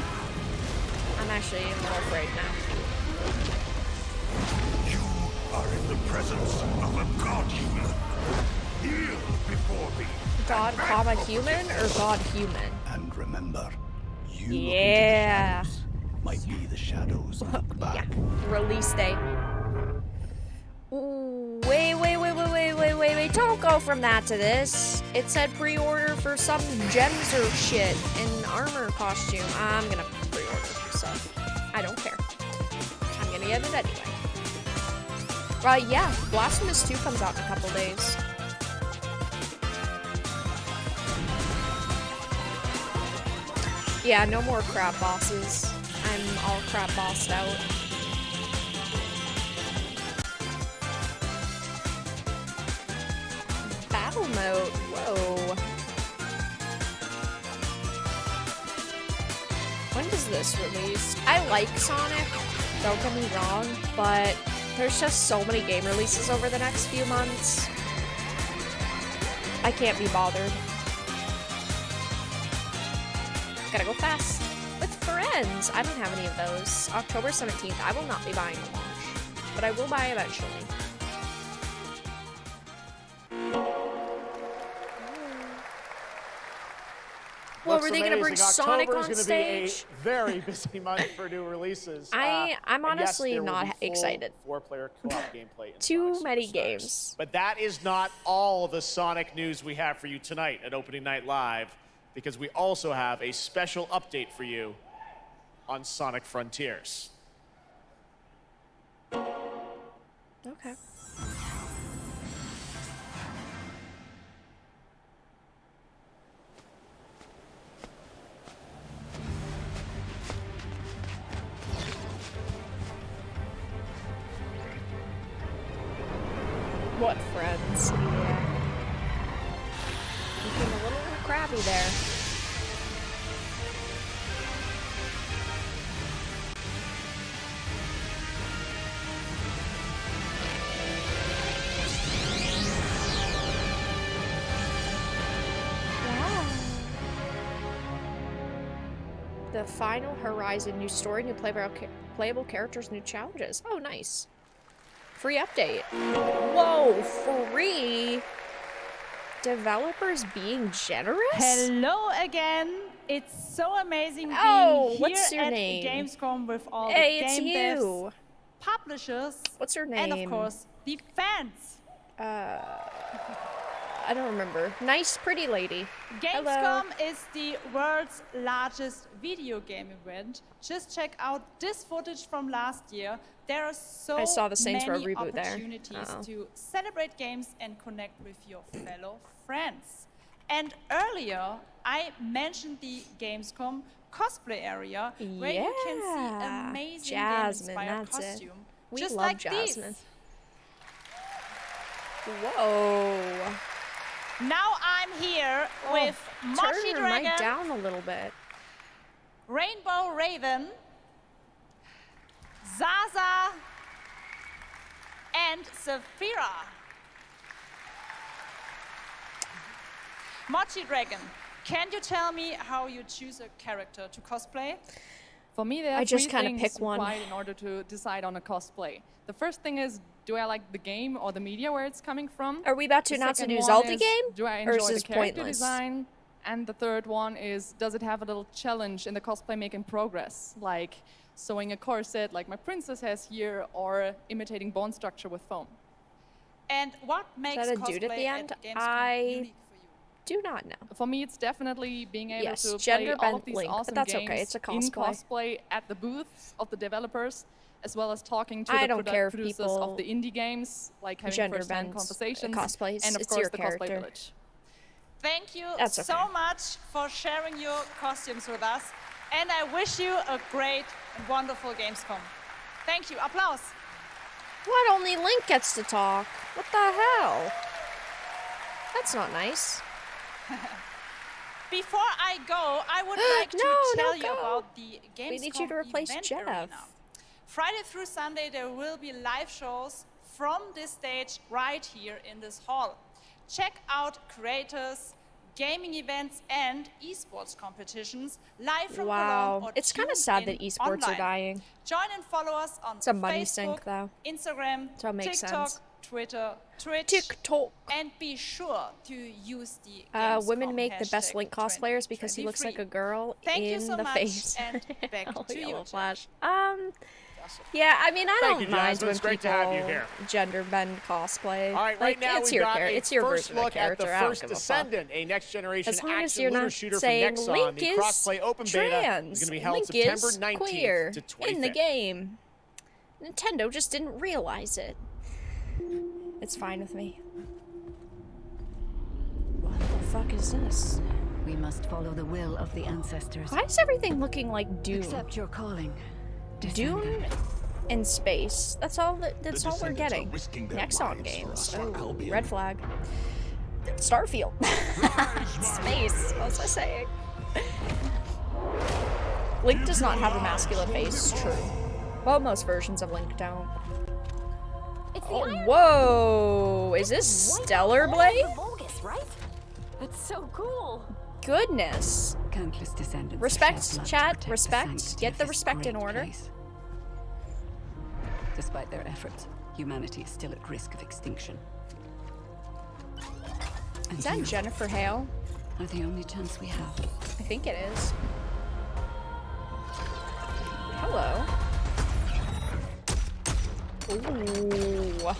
I'm actually a little afraid now. You are in the presence of a god human. Kneel before me. God, comma human or god human? And remember, you yeah. might be the shadows look back. Yeah. Release date. Ooh, wait. Don't go from that to this. It said pre-order for some gems or shit in armor costume. I'm gonna pre-order, so I don't care. I'm gonna get it anyway. Yeah, Blasphemous 2 comes out in a couple days. Yeah, no more crab bosses. I'm all crab bossed out. Battle mode, whoa. When does this release? I like Sonic, don't get me wrong, but there's just so many game releases over the next few months. I can't be bothered. Gotta go fast. With friends. I don't have any of those. October 17th. I will not be buying a launch, but I will buy eventually. Well, were they gonna bring Sonic on stage? October is gonna be a very busy month for new releases. I'm honestly not excited. 4-player co-op gameplay. Too many games. But that is not all the Sonic news we have for you tonight at Opening Night Live, because we also have a special update for you on Sonic Frontiers. Okay. What friends? Yeah. Looking a little crabby there. Wow. The Final Horizon, new story, new playable characters, new challenges. Oh, nice. Free update. Whoa, free? Developers being generous? Hello again. It's so amazing being what's here your at name? Gamescom with all Hey, the it's game you. devs, publishers, What's your and of name? course the fans. I don't remember. Nice, pretty lady. Gamescom is the world's largest video game event. Just check out this footage from last year. There are so I saw the Saints Row many reboot there. opportunities to celebrate games and connect with your fellow friends. And earlier, I mentioned the Gamescom cosplay area, where you can see amazing game-inspired costume, We just love like Jasmine. these. Whoa. Now I'm here with Mochi Turn Dragon, right down a little bit. Rainbow Raven, Zaza, and Saphira. Mochi Dragon, can you tell me how you choose a character to cosplay? For me, there are I just three kinda things pick one. required in order to decide on a cosplay. The first thing is, do I like the game or the media where it's coming from? Are we about to The announce a second new one Zelda is, game? Do I Or enjoy is the this character pointless? design? And the third one is, does it have a little challenge in the cosplay making progress? Like sewing a corset like my princess has here, or imitating bone structure with foam. And what makes that a dude at the cosplay end? Gamescom I unique? do not know. For me, it's definitely being able Yes, to play gender all of bent these link, but awesome that's games okay, it's a in cosplay. cosplay at the booths of the developers, as well as talking to I the don't care if producers people of the indie games, like having gender first-hand bend conversations, cosplays. and of It's course your the character. cosplay village. Thank you That's okay. so much for sharing your costumes with us. And I wish you a great and wonderful Gamescom. Thank you. Applause. What? Only Link gets to talk. What the hell? That's not nice. Before I go, I would like to tell you about the Gamescom We need you to replace event Jeff. arena. Friday through Sunday, there will be live shows from this stage right here in this hall. Check out creators, gaming events, and esports competitions live from Cologne. Or It's kind of sad that esports are dying. Join and follow us on It's a money Facebook, sink, though. Instagram, So it makes TikTok, sense. Twitter, Twitch, TikTok. and be sure to use the Gamescom Women make the best hashtag Link cosplayers because he looks like a girl Thank you in so the much, face. and back to you, Yellow Jeff. Flash. Yeah, I mean, I Thank don't you, mind Jasmine. when It's great to have you people here. gender bend cosplay. All right, like, right now it's we've your got it's a your first version of look the at character. the I don't first give a fuck. Descendant, a next-generation As long as action you're looter not shooter from saying Nexon. Link The is crossplay open beta trans, is going to be held Link September is 19th queer to 25th. in the game. Nintendo just didn't realize it. It's fine with me. What the fuck is this? We must follow the will of the ancestors. Why is everything looking like Dune? Accept your calling. Dune in space. That's all. That's all we're getting. Nexon games. Oh, red flag. Starfield. Space. What was I saying? Link does not have a masculine face. True. Well, most versions of Link don't. Oh, whoa! Is this Stellar Blade? Right? That's so cool. Goodness. Countless descendants. Respect, chat. Respect. Get the respect in order. Despite their efforts, humanity is still at risk of extinction. Is that Jennifer Hale? Are the only chance we have. I think it is. Hello. Ooh.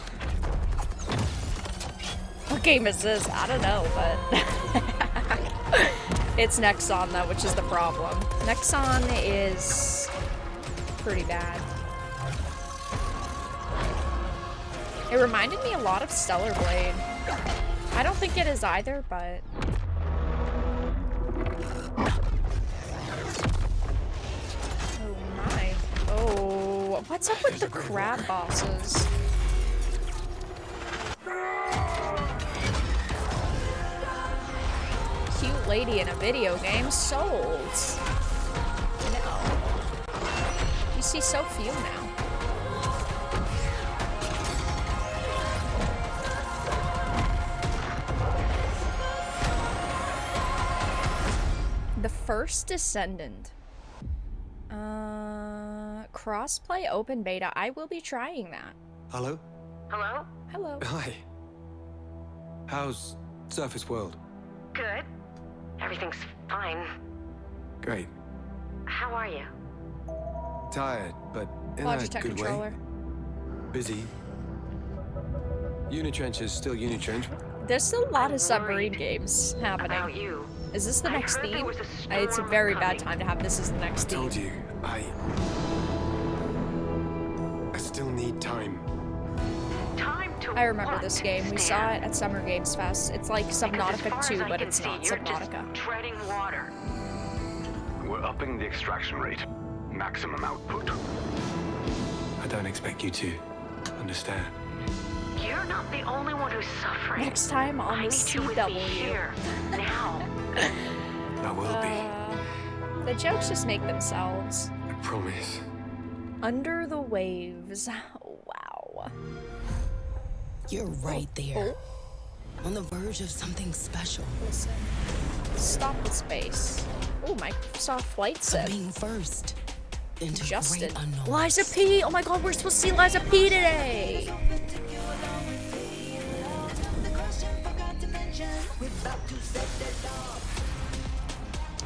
What game is this? I don't know, but it's Nexon though, which is the problem. Nexon is pretty bad. It reminded me a lot of Stellar Blade. I don't think it is either, but oh my. Oh, what's up with the crab bosses? Cute lady in a video game sold. No. You see so few now. The first Descendant. Crossplay open beta. I will be trying that. Hello? Hello? Hello. Hi. How's Surface World? Good. Everything's fine. Great. How are you? Tired, but in a Logitech good controller. way. Busy. Unitrench is still Unitrench. There's a lot of submarine games happening. About you. Is this the next heard there theme? was a It's a storm very bad coming. time to have this as the next theme. Told you, I still need time. Time to I remember what, this game. We saw it at Summer Games Fest. It's like Subnautica 2, but it's not Subnautica. Treading water. We're upping the extraction rate. Maximum output. I don't expect you to understand. You're not the only one who's suffering. Next time on the I need you with me here, now. I will be. The jokes just make themselves. I promise. Under the waves. Wow. You're right there. On the verge of something special. Listen. Stop the space. Oh, Microsoft Flight Sim. Being first. Into Justin. great unknowns. Liza P! Oh my god, we're supposed to see Liza P today!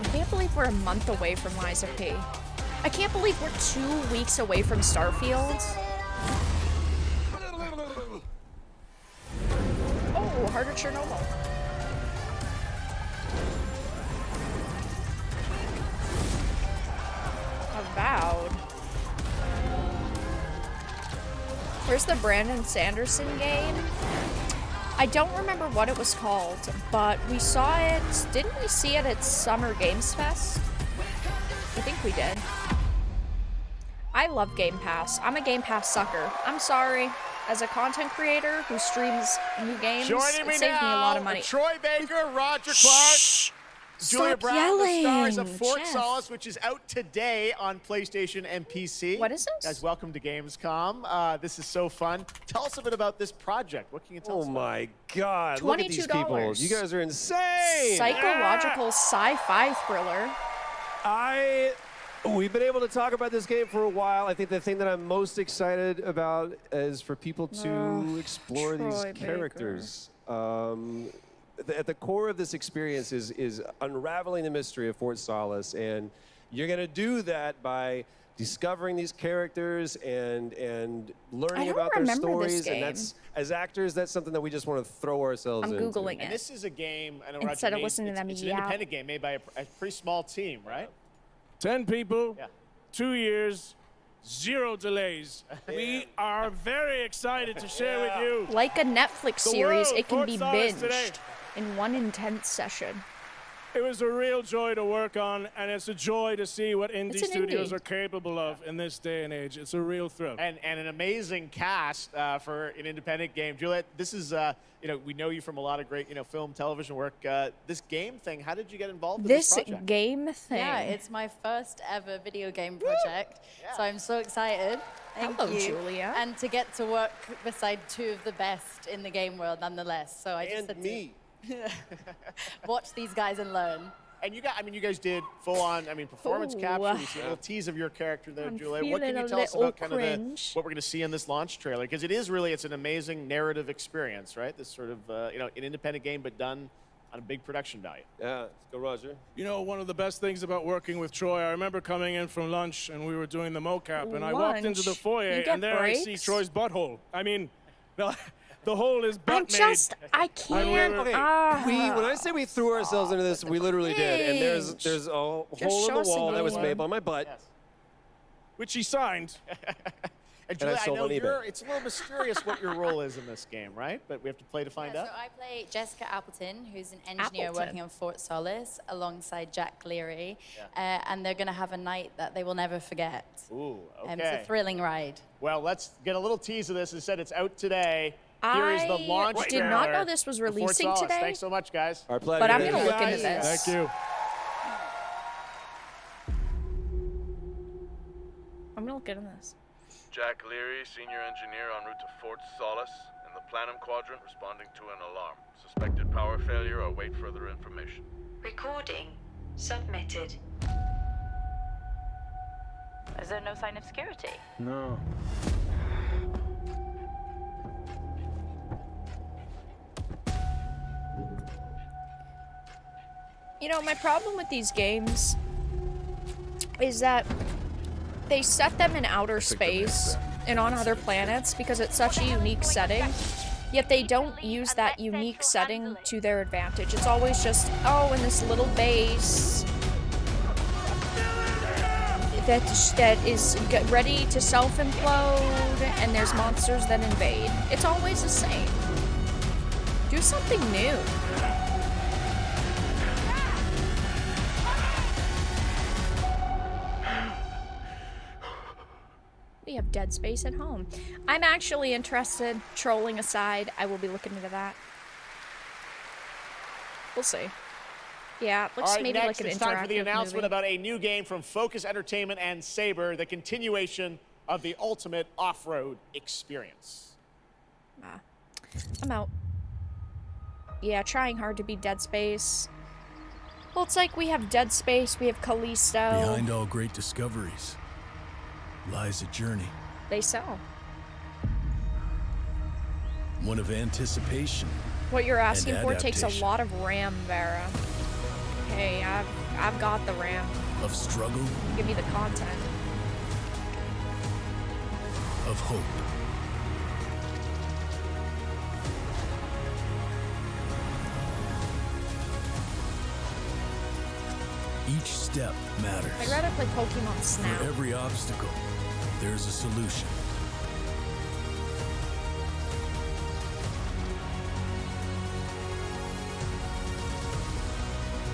I can't believe we're a month away from Liza P. I can't believe we're 2 weeks away from Starfield. Oh, Harder Chernobyl. Avowed. Where's the Brandon Sanderson game? I don't remember what it was called, but we saw it. Didn't we see it at Summer Games Fest? I think we did. I love Game Pass. I'm a Game Pass sucker. I'm sorry. As a content creator who streams new games, Joining it me saves me a lot of now, money. Troy Baker, Roger Clark. Julia Stop Brown, yelling. the stars of Fort Jeff. Solace, which is out today on PlayStation and PC. What is this? Guys, welcome to Gamescom. This is so fun. Tell us a bit about this project. What can you tell us Oh about? my God! Look at these people. $22. You guys are insane. Psychological sci-fi thriller. We've been able to talk about this game for a while. I think the thing that I'm most excited about is for people to explore these Troy characters. At the core of this experience is unraveling the mystery of Fort Solace, and you're going to do that by discovering these characters and learning about their stories. And that's, as actors, that's something that we just want to throw ourselves into. I'm Googling it. And this is a game, I know Instead Roger of made- listening to them it's an yell. independent game made by a pretty small team, right? 10 people, 2 years, 0 delays. We are very excited to share with you. Like a Netflix The series, world it can Fort be Solace binged today. in one intense session. It was a real joy to work on, and it's a joy to see what indie It's an studios indie. are capable of in this day and age. It's a real thrill. And an amazing cast for an independent game. Juliet, this is, we know you from a lot of great, film, television work. This game thing, how did you get involved in this This project? game thing. Yeah, it's my first ever video game project, so I'm so excited. Thank Hello, you. Julia. And to get to work beside two of the best in the game world, nonetheless. So I just had me. to watch these guys and learn. And you guys did full-on, performance Ooh. capture. We see a little tease of your character there, I'm Julia. What can feeling you a tell us little about kind of cringe. what we're going to see in this launch trailer? Because it's an amazing narrative experience, right? This sort of, an independent game, but done on a big production value. Yeah, let's go, Roger. You know, one of the best things about working with Troy, I remember coming in from lunch and we were doing the mocap, and I walked into the Lunch? foyer You get and there I see breaks? Troy's butthole. I mean, the hole is butt I can't. Okay, when I say we threw ourselves into this, we literally did. And there's a hole in the wall that was made by my butt. Which he signed. And And I Julia, I sold know on eBay. it's a little mysterious what your role is in this game, right? But we have to play to find So out. I play Jessica Appleton, who's an engineer Appleton. working on Fort Solace alongside Jack Leary, and they're going to have a night that they will never forget. Ooh, okay. It's a thrilling ride. Well, let's get a little tease of this. It said it's out today. Here is the I launch did not trailer know this was for Fort releasing Solace. today. Thanks so much, guys. Our pleasure. But I'm gonna Thank you, look into guys. this. Thank you. I'm gonna look into this. Jack Leary, senior engineer en route to Fort Solace, in the Planum Quadrant, responding to an alarm. Suspected power failure. Await further information. Recording submitted. Is there no sign of security? No. You know, my problem with these games is that they set them in outer space and on other planets because it's such a unique setting, yet they don't use that unique setting to their advantage. It's always just, oh, in this little base that is ready to self-implode, and there's monsters that invade. It's always the same. Do something new. We have Dead Space at home. I'm actually interested, trolling aside, I will be looking into that. We'll see. Yeah, it looks All right, maybe next, like an it's time for the interactive announcement movie. about a new game from Focus Entertainment and Saber, the continuation of the ultimate off-road experience. I'm out. Yeah, trying hard to be Dead Space. Well, it's like we have Dead Space, we have Callisto. Behind all great discoveries lies a journey, They sell. one of anticipation. What you're asking and for takes a adaptation, lot of RAM, Vera. Hey, I've got the RAM. of struggle, Give me the content. of hope. Each step matters. I'd rather play Pokemon For Snap. every obstacle, there's a solution.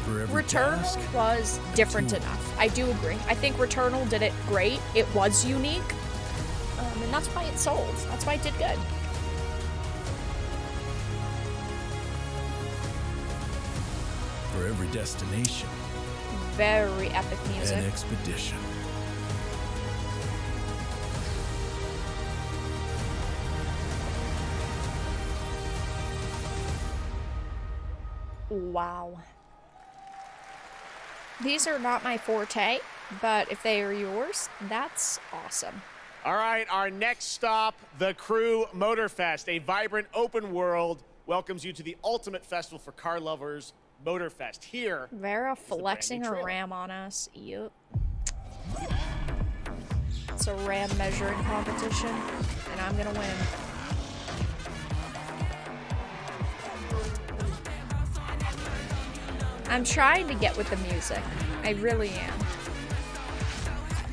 For every Returnal task, was different enough. I do agree. I think Returnal did it great. It was unique. And that's why it sold. That's why it did good. For every destination, very epic music. an expedition. Wow. These are not my forte, but if they are yours, that's awesome. All right, our next stop, the Crew Motorfest, a vibrant open world, welcomes you to the ultimate festival for car lovers, Motorfest. Here, Vera flexing her RAM on us. Yup. It's a RAM measuring competition, and I'm gonna win. I'm trying to get with the music. I really am.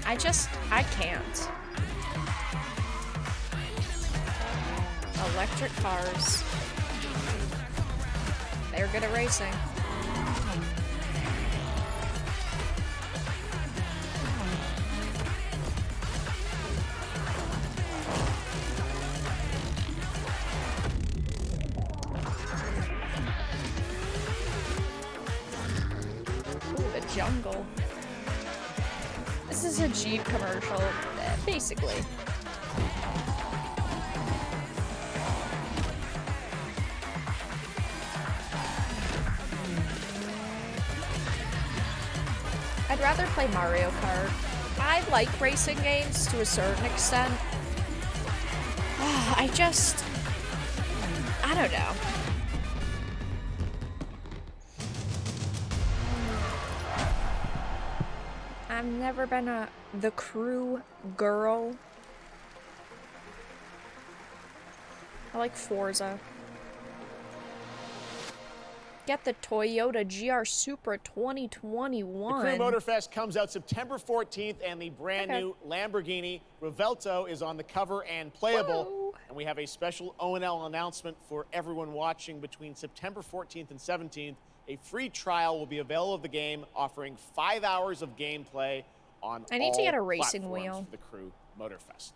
I can't. Electric cars. They're good at racing. Ooh, the jungle. This is a Jeep commercial, basically. I'd rather play Mario Kart. I like racing games to a certain extent. I don't know. I've never been the Crew girl. I like Forza. Get the Toyota GR Supra 2021. The Crew Motorfest comes out September 14th, and the brand new Lamborghini Revuelto is on the cover and playable. Whoa. And we have a special O&L announcement for everyone watching between September 14th and 17th. A free trial will be available of the game, offering 5 hours of gameplay on I need to get a all racing platforms wheel. for the Crew Motorfest.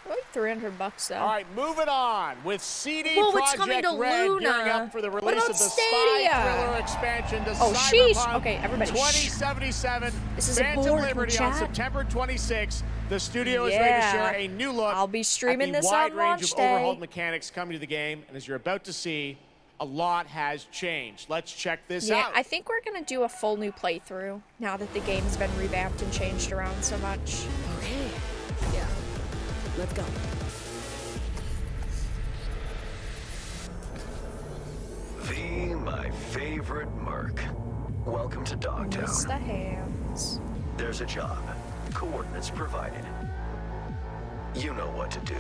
Like $300 though. All right, moving on with CD Whoa, Projekt it's coming to Red Luna. gearing up for the What release about of the Stadia? spy thriller expansion to Oh, Cyberpunk sheesh. Okay, everybody, shh. 2077. This is a Phantom board, Liberty on chat. September 26th. The studio is ready to share a new look I'll be streaming at the this wide on range launch of day. overhauled mechanics coming to the game, and as you're about to see, a lot has changed. Let's check this Yeah, out. I think we're gonna do a full new playthrough now that the game's been revamped and changed around so much. Okay. Yeah. Let's go. My favorite merc. Welcome to Dogtown. Mr. Hands. There's a job. Coordinates provided. You know what to do.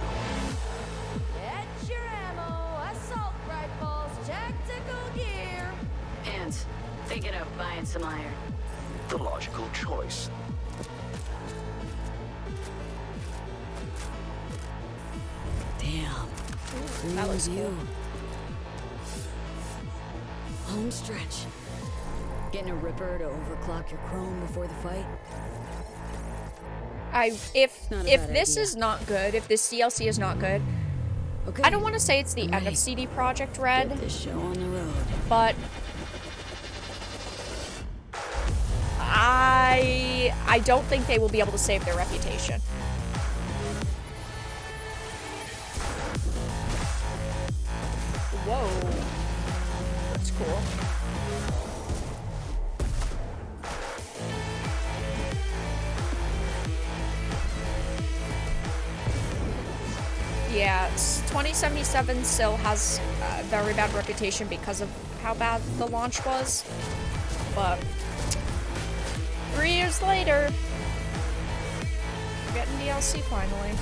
Get your ammo, assault rifles, tactical gear. Hands, thinking of buying some iron. The logical choice. Damn. That looks cool. Home stretch. Getting a ripper to overclock your chrome before the fight. If Not a bad this idea. is not good, if this DLC is not good, Okay. I don't want to say it's the end of CD Projekt Red, Get this show on the road. but I don't think they will be able to save their reputation. Whoa, that's cool. Yeah, 2077 still has a very bad reputation because of how bad the launch was. But 3 years later, we're getting DLC finally.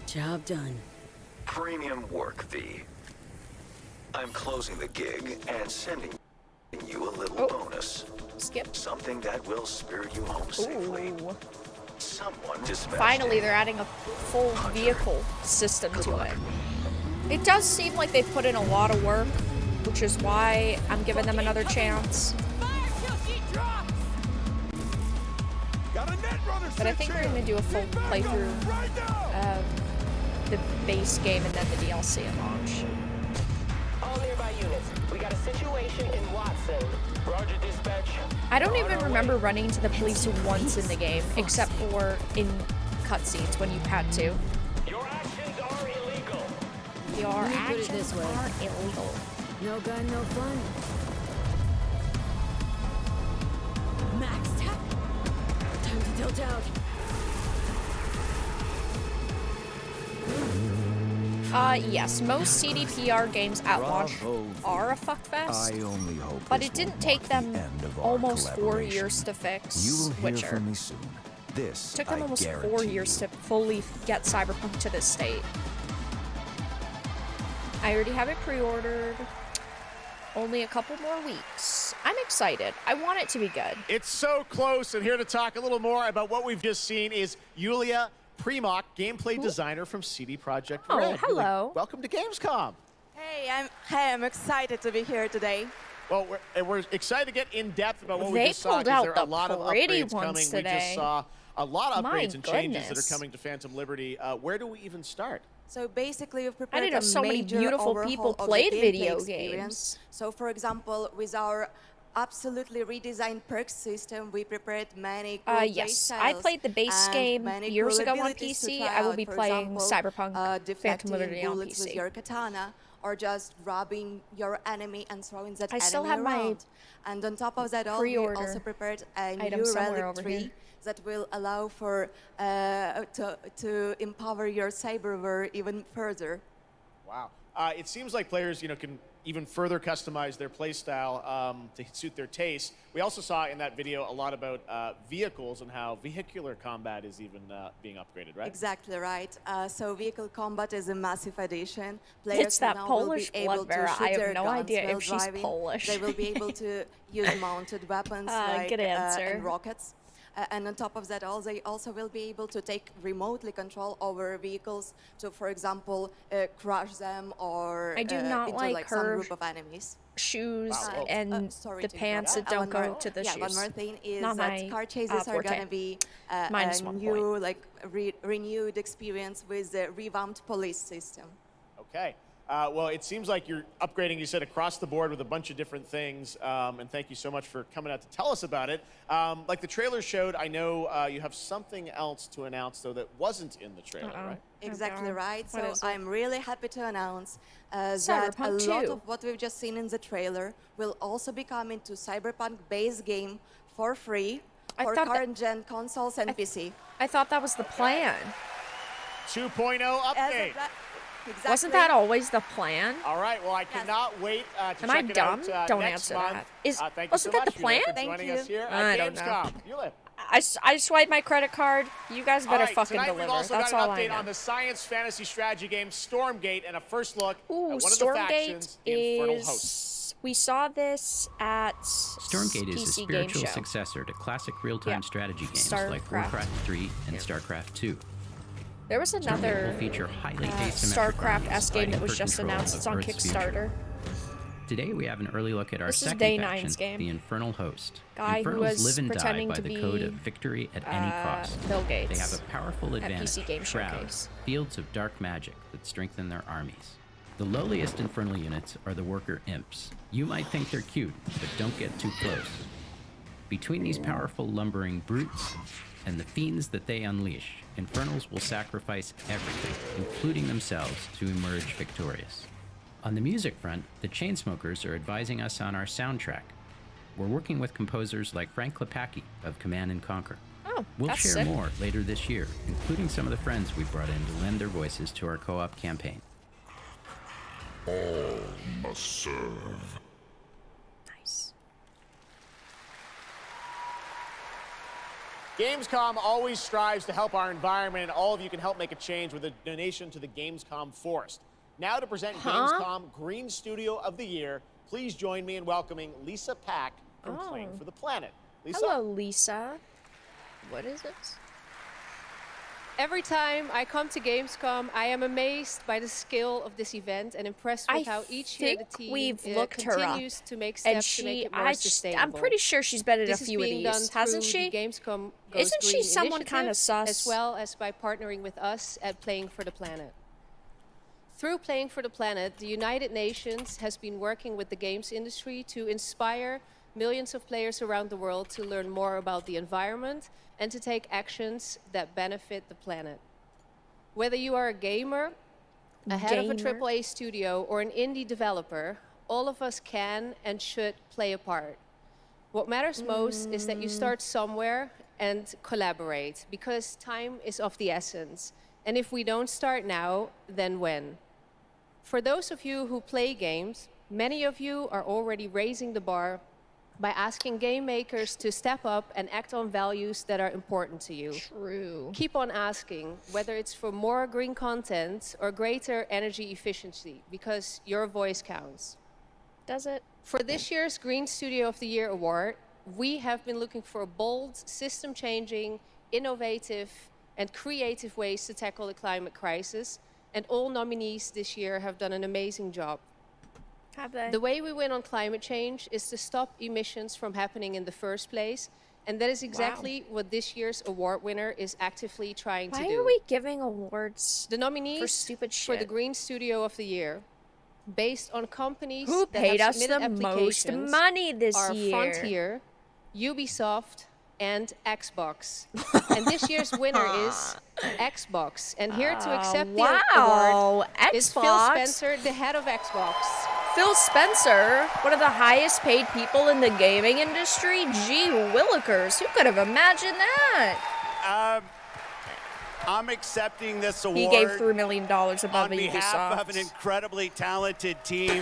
Job done. Premium work fee. I'm closing the gig and sending you a little bonus. Skip. Something that will spirit you home safely. Ooh. Someone dispatched Finally, they're adding a full vehicle system to it. It does seem like they've put in a lot of work, which is why I'm giving them another chance. But I think we're going to do a full playthrough the base game and then the DLC at launch. All nearby units. We got a situation in Watson. Roger, dispatch. I don't even remember running into the police once in the game, except for in cutscenes when you had to. Your actions are illegal. Your Let me put it actions this way. are illegal. No gun, no fun. Max tech. Time to tilt out. Yes, most CDPR games at launch are a fuckfest, I only hope but this it didn't won't take mark them the end of our almost 4 collaboration. years to fix You will hear Witcher. from me soon. This Took them I almost 4 guarantee years you. to fully get Cyberpunk to this state. I already have it pre-ordered. Only a couple more weeks. I'm excited. I want it to be good. It's so close, and here to talk a little more about what we've just seen is Yulia Primok, gameplay designer from CD Projekt Oh, Red. hello. Welcome to Gamescom. Hey, I'm excited to be here today. Well, we're excited to get in depth about what we They just saw pulled because out there are a the lot of pretty upgrades ones coming. We today. just saw a lot of My upgrades and changes that goodness. are coming to Phantom Liberty. Where do we even start? So basically, we've I prepared didn't know a so many major beautiful overhaul people of the played gameplay video experience. games. So, for example, with our absolutely redesigned perks system, we prepared many cool yes, I played the base game years ago on PC. I will be playing Cyberpunk Phantom Liberty on bullets with PC. your katana, or just grabbing your enemy and throwing that I enemy still have my around. And on top of that all, we pre-order also prepared a item new somewhere relic over tree here. that will allow for to empower your cyberware even further. Wow. It seems like players, can even further customize their playstyle to suit their taste. We also saw in that video a lot about vehicles and how vehicular combat is even being upgraded, right? Exactly right. So vehicle combat is a massive addition. Players It's that now Polish will be able blood, Vera. to shoot I have their no guns idea while if she's driving. Polish. They will be able to use mounted weapons like good answer. and rockets. And on top of that, they also will be able to take remotely control over vehicles to, for example, crush them or I do not into like some her group of enemies. shoes Wow. and Sorry the to pants that interrupt. don't One go more- to the yeah, shoes. one more thing is Not that my, car chases are forte. gonna be Minus a 1 new, point. like renewed experience with the revamped police system. Okay. Well, it seems like you're upgrading, you said, across the board with a bunch of different things. And thank you so much for coming out to tell us about it. Like the trailer showed, I know you have something else to announce, though, that wasn't in the trailer, right? Exactly right. What So is it? I'm really happy to announce that a Cyberpunk lot 2. of what we've just seen in the trailer will also be coming to Cyberpunk base game for free I for thought that- current gen consoles and PC. I thought that was the plan. 2.0 update. Exactly. Wasn't that always the plan? All right. Well, I cannot wait to Am check I it dumb? out Don't next answer month. that. Is- Thank wasn't you so that the much, Yulia, plan? for Thank joining you. us here I at don't know. Gamescom. Yulia. I swiped my credit card. You guys better All right, fucking tonight deliver. we've also That's got all an I update know. on the science fantasy strategy game Stormgate and a first look at Ooh, one of the Stormgate factions, the Infernal Host. is. We saw this at Stormgate is PC a Game spiritual Show. successor to classic real-time Yeah. strategy games like StarCraft. Warcraft 3 and StarCraft 2. There was Stormgate another will feature highly asymmetric StarCraft armies S game that fighting was for just control announced. of It's on Earth's future. Kickstarter. Today we have an early look at our This is second Day faction, 9's game. the Infernal Host. Guy who Infernals was live and die pretending by to the be, code of victory at any cost. Bill Gates They have a powerful at advantage, PC Game shrouds, Showcase. fields of dark magic that strengthen their armies. The lowliest Infernal units are the worker imps. You might think they're cute, but don't get too close. Between these powerful lumbering brutes and the fiends that they unleash, Infernals will sacrifice everything, including themselves, to emerge victorious. On the music front, the Chainsmokers are advising us on our soundtrack. We're working with composers like Frank Klepacki of Command & Conquer. Oh, We'll that's share sick. more later this year, including some of the friends we brought in to lend their voices to our co-op campaign. All must serve. Nice. Gamescom always strives to help our environment, and all of you can help make a change with a donation to the Gamescom Forest. Now to present Gamescom Green Studio of the Year, please join me in welcoming Lisa Pack from Playing for the Planet. Lisa? Hello, Lisa. What is this? Every time I come to Gamescom, I am amazed by the scale of this event and impressed with how each year the team we've looked her up, continues to make and steps to make she, it more sustainable. I'm pretty sure she's been at a This is few of being these, done hasn't through she? the Gamescom Goes Isn't she Green someone kind of initiative, sus? As well as by partnering with us at Playing for the Planet. Through Playing for the Planet, the United Nations has been working with the games industry to inspire millions of players around the world to learn more about the environment and to take actions that benefit the planet. Whether you are a gamer, a head of a AAA studio, or an indie developer, all of us can and should play a part. What matters most is that you start somewhere and collaborate, because time is of the essence. And if we don't start now, then when? For those of you who play games, many of you are already raising the bar by asking game makers to step up and act on values that are important to you. True. Keep on asking, whether it's for more green content or greater energy efficiency, because your voice counts. Does it? For this year's Green Studio of the Year award, we have been looking for bold, system-changing, innovative, and creative ways to tackle the climate crisis, and all nominees this year have done an amazing job. Have they? The way we win on climate change is to stop emissions from happening in the first place, and that is exactly what this year's award winner is actively trying to do. Why are we giving awards the nominees for stupid shit? for the Green Studio of the Year, based on companies Who that paid have us submitted the most applications, money this are year? Frontier, Ubisoft, and Xbox. And this year's winner is Xbox. And here to accept the award is Phil Xbox? Spencer, the head of Xbox. Phil Spencer, one of the highest paid people in the gaming industry? Gee willikers, who could have imagined that? I'm accepting this award. He gave $3 million above on Ubisoft. behalf of an incredibly talented team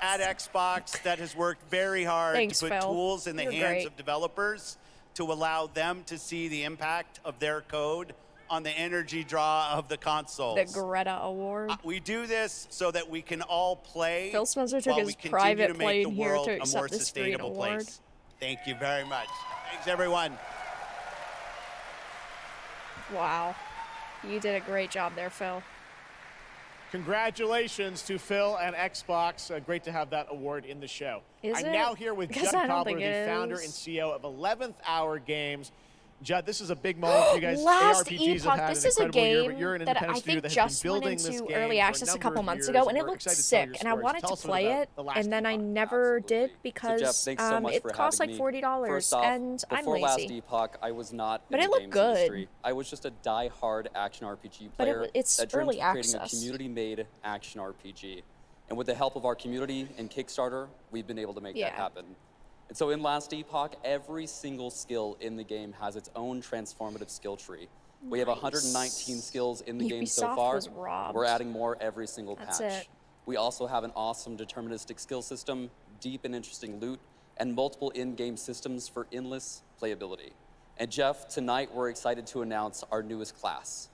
at Xbox that has worked very hard Thanks, to put Phil. tools in the You're hands great. of developers to allow them to see the impact of their code on the energy draw of the consoles. The Greta Award. We do this so that we can all play Phil Spencer took while his we continue private to make plane the here world to a more accept this Green sustainable Award. place. Thank you very much. Thanks, everyone. Wow. You did a great job there, Phil. Congratulations to Phil and Xbox. Great to have that award in the show. Is I'm it? now here with Because Judd I don't Cobbler, think the it founder is. and CEO of 11th Hour Games. Judd, this is a big moment for you guys. Last ARPGs have Epoch. had This an is a incredible year, game but you're an that independent I studio think that has just been went building this into game early for access a number couple of months years, ago, and it we're looked excited to tell sick, your and I stories. wanted Tell to us a bit play about it, the last and then I Epoch. never did because Jeff, thanks so much it for costs like having me. $40, First off, and I'm before last lazy. Epoch, I was not But in it the looked games good. industry. I was just a die-hard action RPG But player it's that dreamed early of creating access. a community-made action RPG. And with the help of our community and Kickstarter, we've been able to make that happen. And so in Last Epoch, every single skill in the game has its own transformative skill tree. We have 119 skills in the game so Ubisoft far. was robbed. We're adding more every single That's patch. it. We also have an awesome deterministic skill system, deep and interesting loot, and multiple in-game systems for endless playability. And Jeff, tonight we're excited to announce our newest class,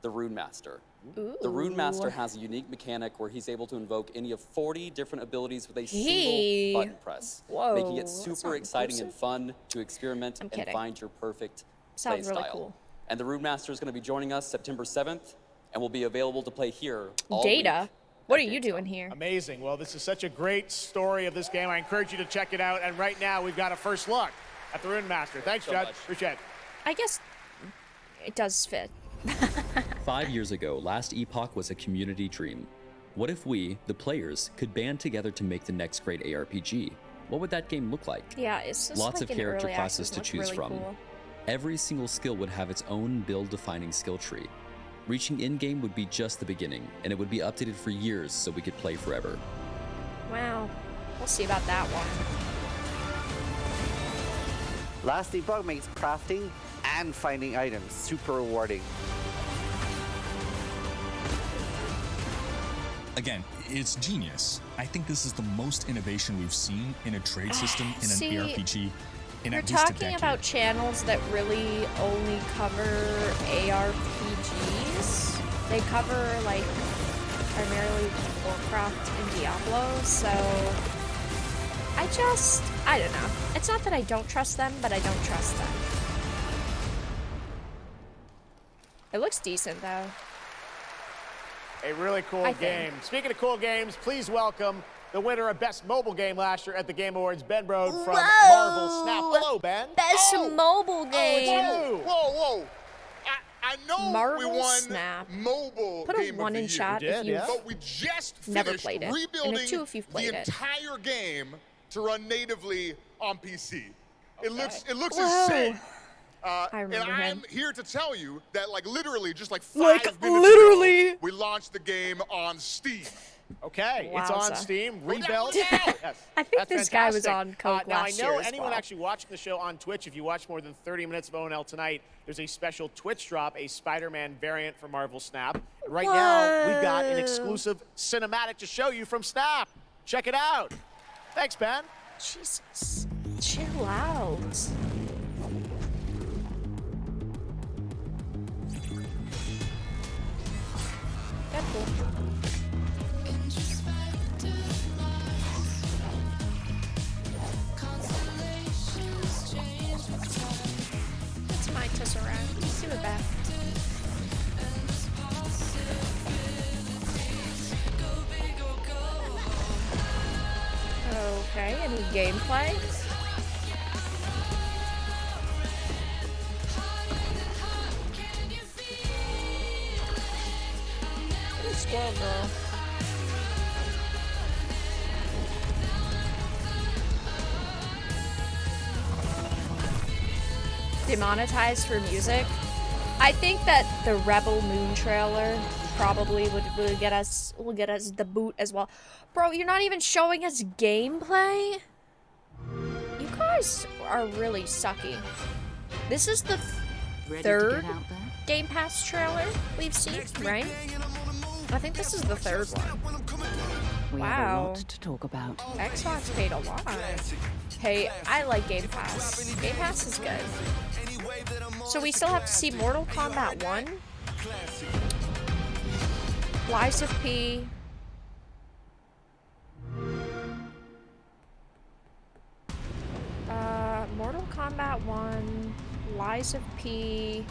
the Rune Master. The Rune Master has a unique mechanic where he's able to invoke any of 40 different abilities with a single button press, Whoa, making it that's super not exciting and inclusive. fun to experiment I'm and kidding. find your perfect Sounds play really style. cool. And the Rune Master is going to be joining us September 7th and will be available to play here all Data? week. What are you doing here? Amazing. Well, this is such a great story of this game. I encourage you to check it out. And right now, we've got a first look at the Rune Master. Thanks, So Judd. much. Appreciate it. I guess it does fit. 5 years ago, Last Epoch was a community dream. What if we, the players, could band together to make the next great ARPG? What would that game look like? Yeah, it's just Lots like of in character early classes access, to looked choose really from. cool. Every single skill would have its own build-defining skill tree. Reaching in-game would be just the beginning, and it would be updated for years so we could play forever. Wow. We'll see about that one. Last Epoch makes crafting and finding items super rewarding. Again, it's genius. I think this is the most innovation we've seen in a trade system in See, an ARPG in We're at least a talking decade. about channels that really only cover ARPGs. They cover like primarily Warcraft and Diablo, so I don't know. It's not that I don't trust them, but I don't trust them. It looks decent though. A really cool I think. game. Speaking of cool games, please welcome the winner of Best Mobile Game last year at the Game Awards, Ben Brode from Marvel Snap. Hello, Ben. Best mobile Oh, game. it's you. Whoa, whoa. I know Marvel we won Snap. mobile Put a game 1 of in the chat year, if you've but we just never finished played it, and a rebuilding 2 if you've played the it. entire game to run natively on PC. It looks Whoa. insane. I remember and him. I'm here to tell you that, like, literally, just like 5 Like, minutes literally. ago, we launched the game on Steam. Okay, it's on Wowza. Steam, rebuilt. I think this guy was on Coke Now, I last know year as anyone well. actually watching the show on Twitch, if you watch more than 30 minutes of ONL tonight, there's a special Twitch drop, a Spider-Man variant for Marvel Snap. And right now, we've got an exclusive cinematic to show you from Snap. Check it out. Thanks, Ben. Jesus. Chill out. Deadpool. That's my Tesseract. Let's do it back. Okay, any gameplay? Ooh, Squirrel Girl. Demonetized for music. I think that the Rebel Moon trailer probably would get us the boot as well. Bro, you're not even showing us gameplay? You guys are really sucky. This is the third Game Pass trailer we've seen, right? I think this is the third one. We have a Wow. lot to talk about. Xbox paid a lot. Hey, I like Game Pass. Game Pass is good. So we still have to see Mortal Kombat 1. Lies of P. Mortal Kombat 1. Lies of P.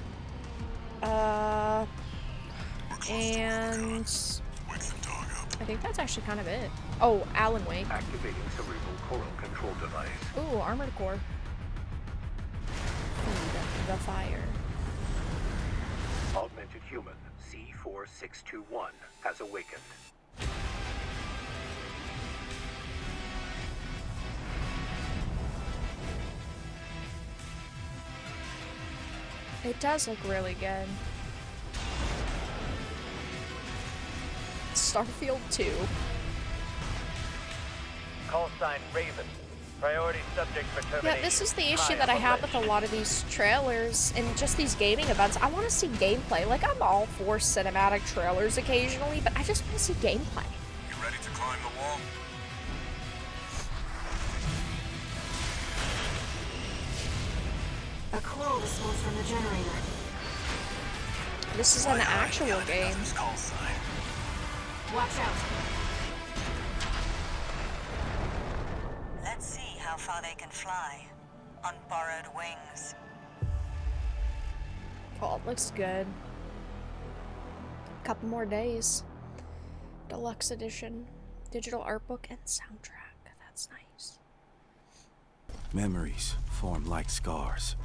And I think that's actually kind of it. Oh, Alan Wake. Activating cerebral coral control device. Ooh, Armored Core. Feed the fire. Augmented human C4621 has awakened. It does look really good. Starfield 2. Call sign Raven. Priority subject for termination. Yeah, this is the issue that I have with a lot of these trailers and just these gaming events. I want to see gameplay. Like, I'm all for cinematic trailers occasionally, but I just want to see gameplay. You ready to climb the wall? A call response from the generator. This is an actual game. Watch out. Let's see how far they can fly on borrowed wings. Oh, it looks good. Couple more days. Deluxe edition, digital art book, and soundtrack. That's nice. Memories form like scars.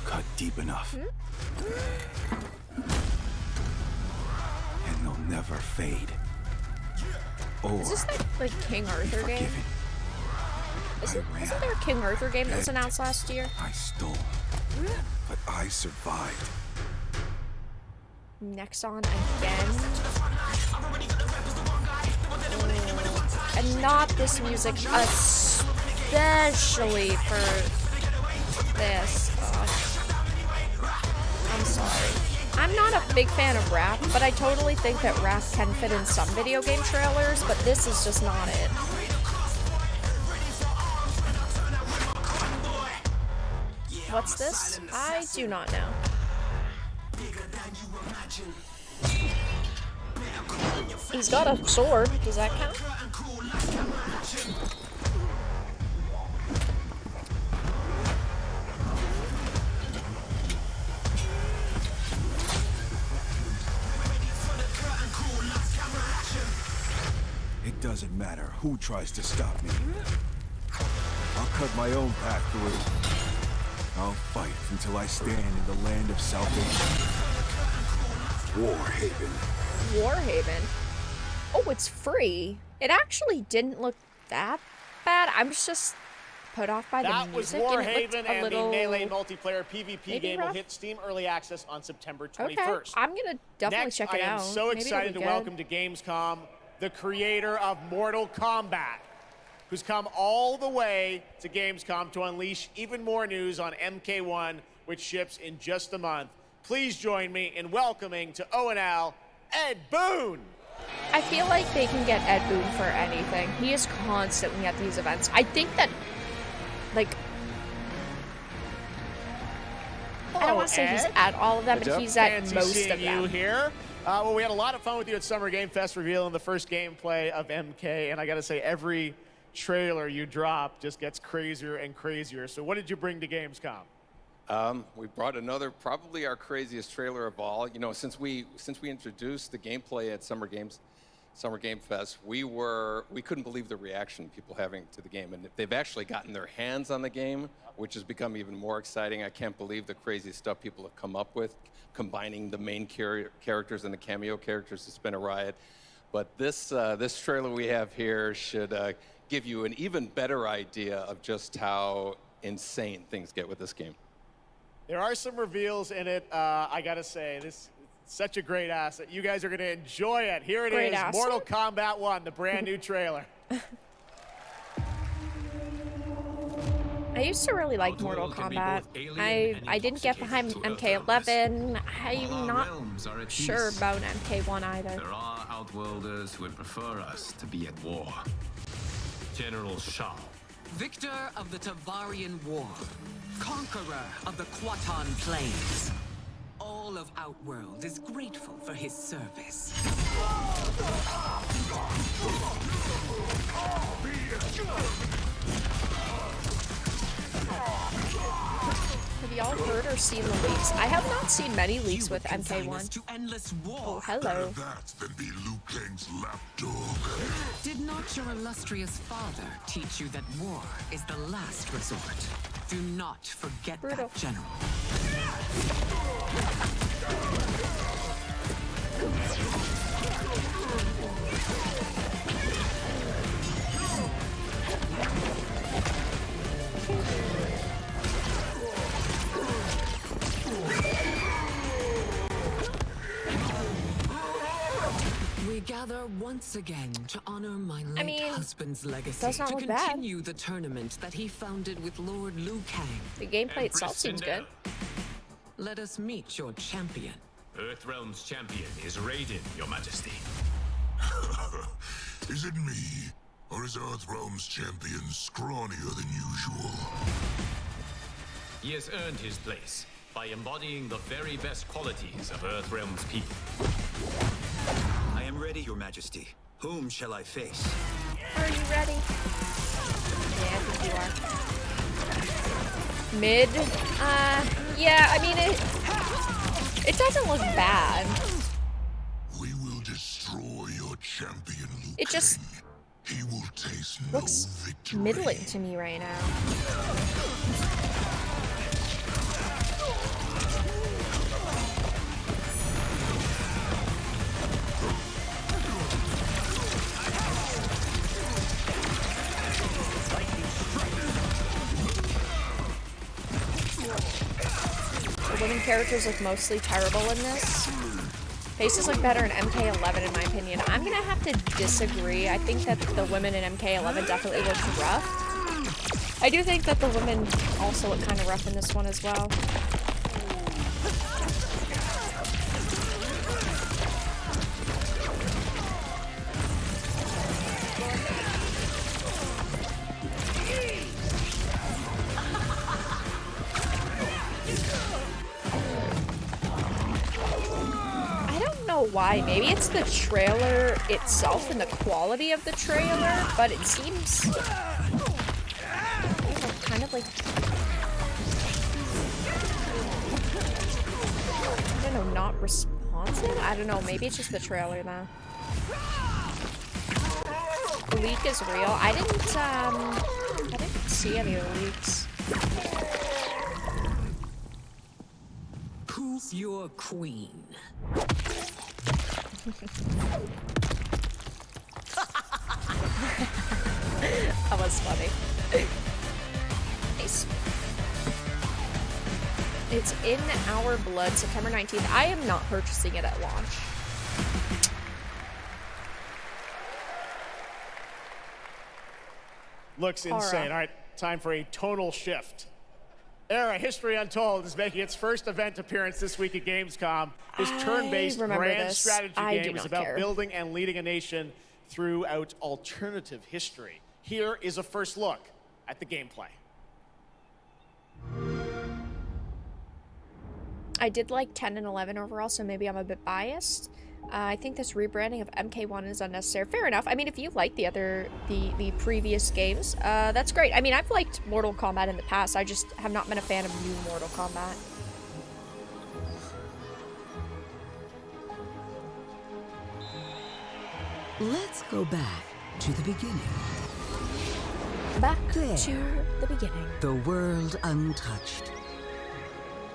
Cut deep enough. And they'll never fade. Or Is this like King Arthur game? Isn't there a King Arthur game that was announced last year? I stole, but I survived. Nexon again. Oh. And not this music, especially for this. I'm sorry. I'm not a big fan of rap, but I totally think that rap can fit in some video game trailers, but this is just not it. What's this? I do not know. He's got a sword. Does that count? It doesn't matter who tries to stop me. I'll cut my own path through. I'll fight until I stand in the land of salvation. Warhaven. Warhaven. Oh, it's free. It actually didn't look that bad. I'm just put off by the music. That was Warhaven, and and the Melee multiplayer PvP game rough. will hit Steam Early Access on September 21st. Okay, I'm gonna definitely Next, check it out. I am so Maybe excited to it'll be welcome to Gamescom the creator of Mortal Kombat, who's come all the way to Gamescom to unleash even more news on MK1, which ships in just a month. Please join me in welcoming to ONL, Ed Boon. I feel like they can get Ed Boon for anything. He is constantly at these events. I think that, like, I don't want to say he's at all of them, but he's at Fancy most seeing of them. you here. Well, we had a lot of fun with you at Summer Game Fest revealing the first gameplay of MK, and I got to say, every trailer you drop just gets crazier and crazier. So what did you bring to Gamescom? We brought another, probably our craziest trailer of all. You know, since we introduced the gameplay at Summer Game Fest, we couldn't believe the reaction people having to the game, and they've actually gotten their hands on the game, which has become even more exciting. I can't believe the crazy stuff people have come up with, combining the main characters and the cameo characters. It's been a riot. But this trailer we have here should give you an even better idea of just how insane things get with this game. There are some reveals in it. I gotta say, this is such a great asset. You guys are gonna enjoy it. Here it is, Mortal Kombat 1, the brand new trailer. I used to really like Mortal Kombat. I didn't get behind MK11. I'm not sure about MK1 either. There are Outworlders who would prefer us to be at war. General Shao. Victor of the Tavarian War. Conqueror of the Quatan Plains. All of Outworld is grateful for his service. Have y'all heard or seen the leaks? I have not seen many leaks with MK1. Oh, hello. Did not your illustrious father teach you that war is the last resort? Do not forget that, General. We gather once again to honor my late husband's legacy, to continue the tournament that he founded with Lord Liu Kang. The gameplay itself seems good. Let us meet your champion. Earthrealm's champion is Raiden, Your Majesty. Is it me, or is Earthrealm's champion scrawnier than usual? He has earned his place by embodying the very best qualities of Earthrealm's people. I am ready, Your Majesty. Whom shall I face? Are you ready? Yeah, I think you are. Mid? Yeah, I mean, it doesn't look bad. We will destroy your champion, Liu It just Kang. He will taste looks no victory. middling to me right now. The women characters look mostly terrible in this. Faces look better in MK11 in my opinion. I'm gonna have to disagree. I think that the women in MK11 definitely look rough. I do think that the women also look kind of rough in this one as well. Why? Maybe it's the trailer itself and the quality of the trailer, but it seems kind of like, I don't know, not responsive? I don't know, maybe it's just the trailer though. The leak is real. I didn't see any of the leaks. Announce your queen. That was funny. Nice. It's in our blood, September 19th. I am not purchasing it at launch. Looks insane. All right, time for a tonal shift. Era History Untold is making its first event appearance this week at Gamescom. This turn-based grand strategy game is about building and leading a nation throughout alternative history. Here is a first look at the gameplay. I did like 10 and 11 overall, so maybe I'm a bit biased. I think this rebranding of MK1 is unnecessary. Fair enough. I mean, if you like the previous games, that's great. I mean, I've liked Mortal Kombat in the past. I just have not been a fan of new Mortal Kombat. Let's go back to the beginning. Back there, to the beginning. The world untouched.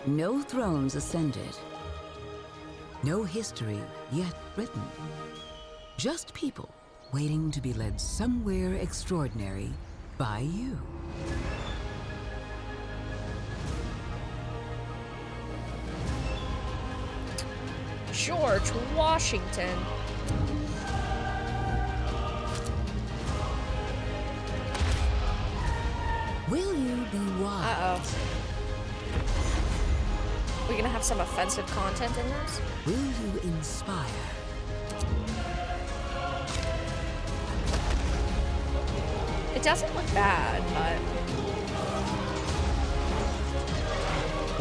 No thrones ascended. No history yet written. Just people waiting to be led somewhere extraordinary by you. George Washington. Will you be wise? Uh-oh. We're gonna have some offensive content in this? Will you inspire? It doesn't look bad, but...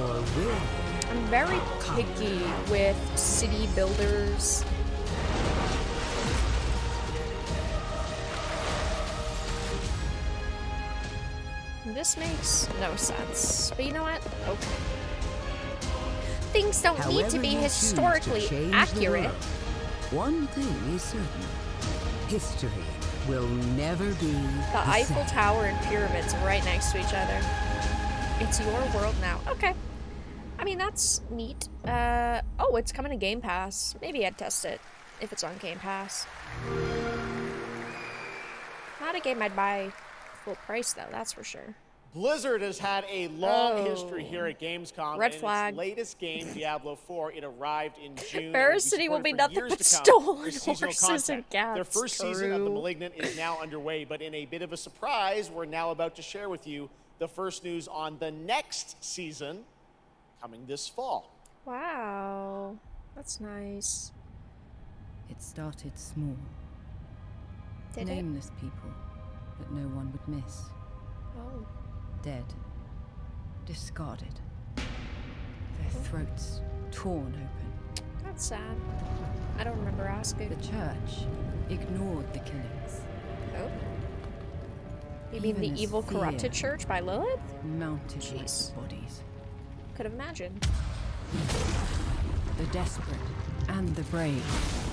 Or will? I'm very picky with city builders. This makes no sense. But you know what? Okay. Things don't need to be historically accurate. One thing is certain. History will never be the Eiffel Tower and pyramids are right next to each other. It's your world now. Okay. I mean, that's neat. Oh, it's coming to Game Pass. Maybe I'd test it if it's on Game Pass. Not a game I'd buy full price, though, that's for sure. Blizzard has had a long history here at Gamescom. Red flag. Its latest game, Diablo 4, it arrived in June. Bear City will be nothing but stolen horses and cats. Their first season of The Malignant is now underway, but in a bit of a surprise, we're now about to share with you the first news on the next season coming this fall. Wow, that's nice. It started small. Did Nameless people that no one would miss. Oh. Dead. Discarded. Their throats torn open. That's sad. I don't remember asking. The church ignored the killings. Oh. You mean the evil corrupted church by Lilith? Mounted like the bodies. Could have imagined. The desperate and the brave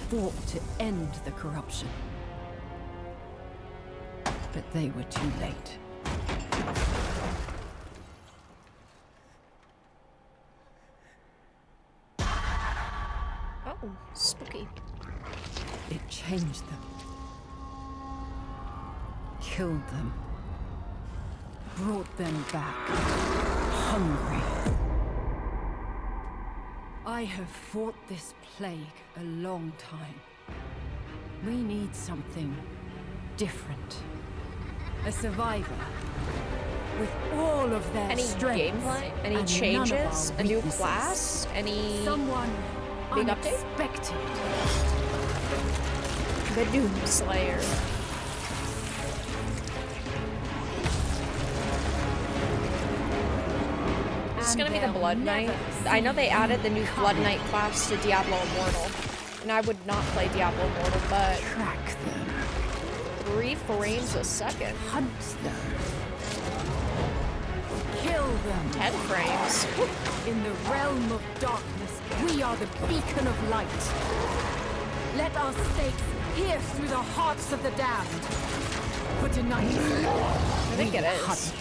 fought to end the corruption. But they were too late. Oh, spooky. It changed them. Killed them. Brought them back. Hungry. I have fought this plague a long time. We need something different. A survivor. With all of their strength. Gameplay? Any changes? A new class? Any someone big unexpected. Update? The Doomslayer. This is gonna be the Blood Knight. I know they added the new Blood Knight class to Diablo Immortal. And I would not play Diablo Immortal, but... Track them. 3 frames a second. Hunt them. Kill them. 10 frames. In the realm of darkness, we are the beacon of light. Let our stakes pierce through the hearts of the damned. For tonight, I think it is. Hunt.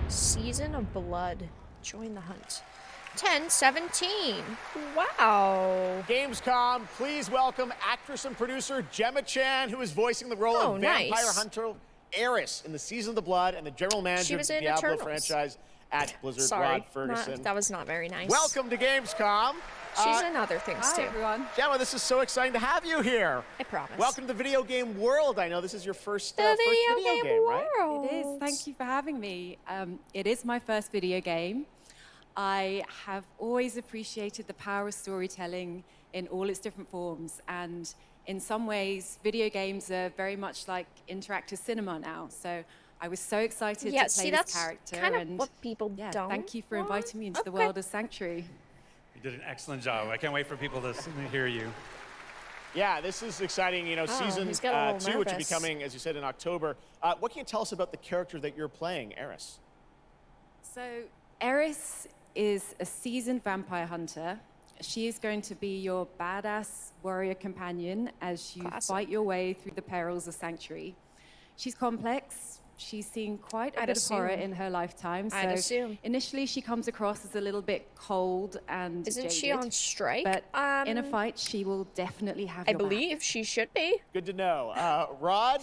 Season of Blood. Join the hunt. 10:17. Wow. Gamescom, please welcome actress and producer Gemma Chan, who is voicing the role of vampire hunter Eris in the Season of the Blood and the general manager of the Diablo franchise at Blizzard. Rod Ferguson. That was not very nice. Welcome to Gamescom. She's in other things too. Everyone. Gemma, this is so exciting to have you here. I promise. Welcome to the video game world. I know this is your first video game, right? It is. Thank you for having me. It is my first video game. I have always appreciated the power of storytelling in all its different forms, and in some ways, video games are very much like interactive cinema now. So I was so excited to play this character. Kind of what people don't. Thank you for inviting me into the world of Sanctuary. You did an excellent job. I can't wait for people to hear you. Yeah, this is exciting. You know, season 2, which will be coming, as you said, in October. What can you tell us about the character that you're playing, Eris? So Eris is a seasoned vampire hunter. She is going to be your badass warrior companion as you fight your way through the perils of Sanctuary. She's complex. She's seen quite a bit of horror in her lifetime. So initially she comes across as a little bit cold and Isn't jaded, she on strike? But in a fight, she will definitely have I your back. believe she should be. Good to know. Rod,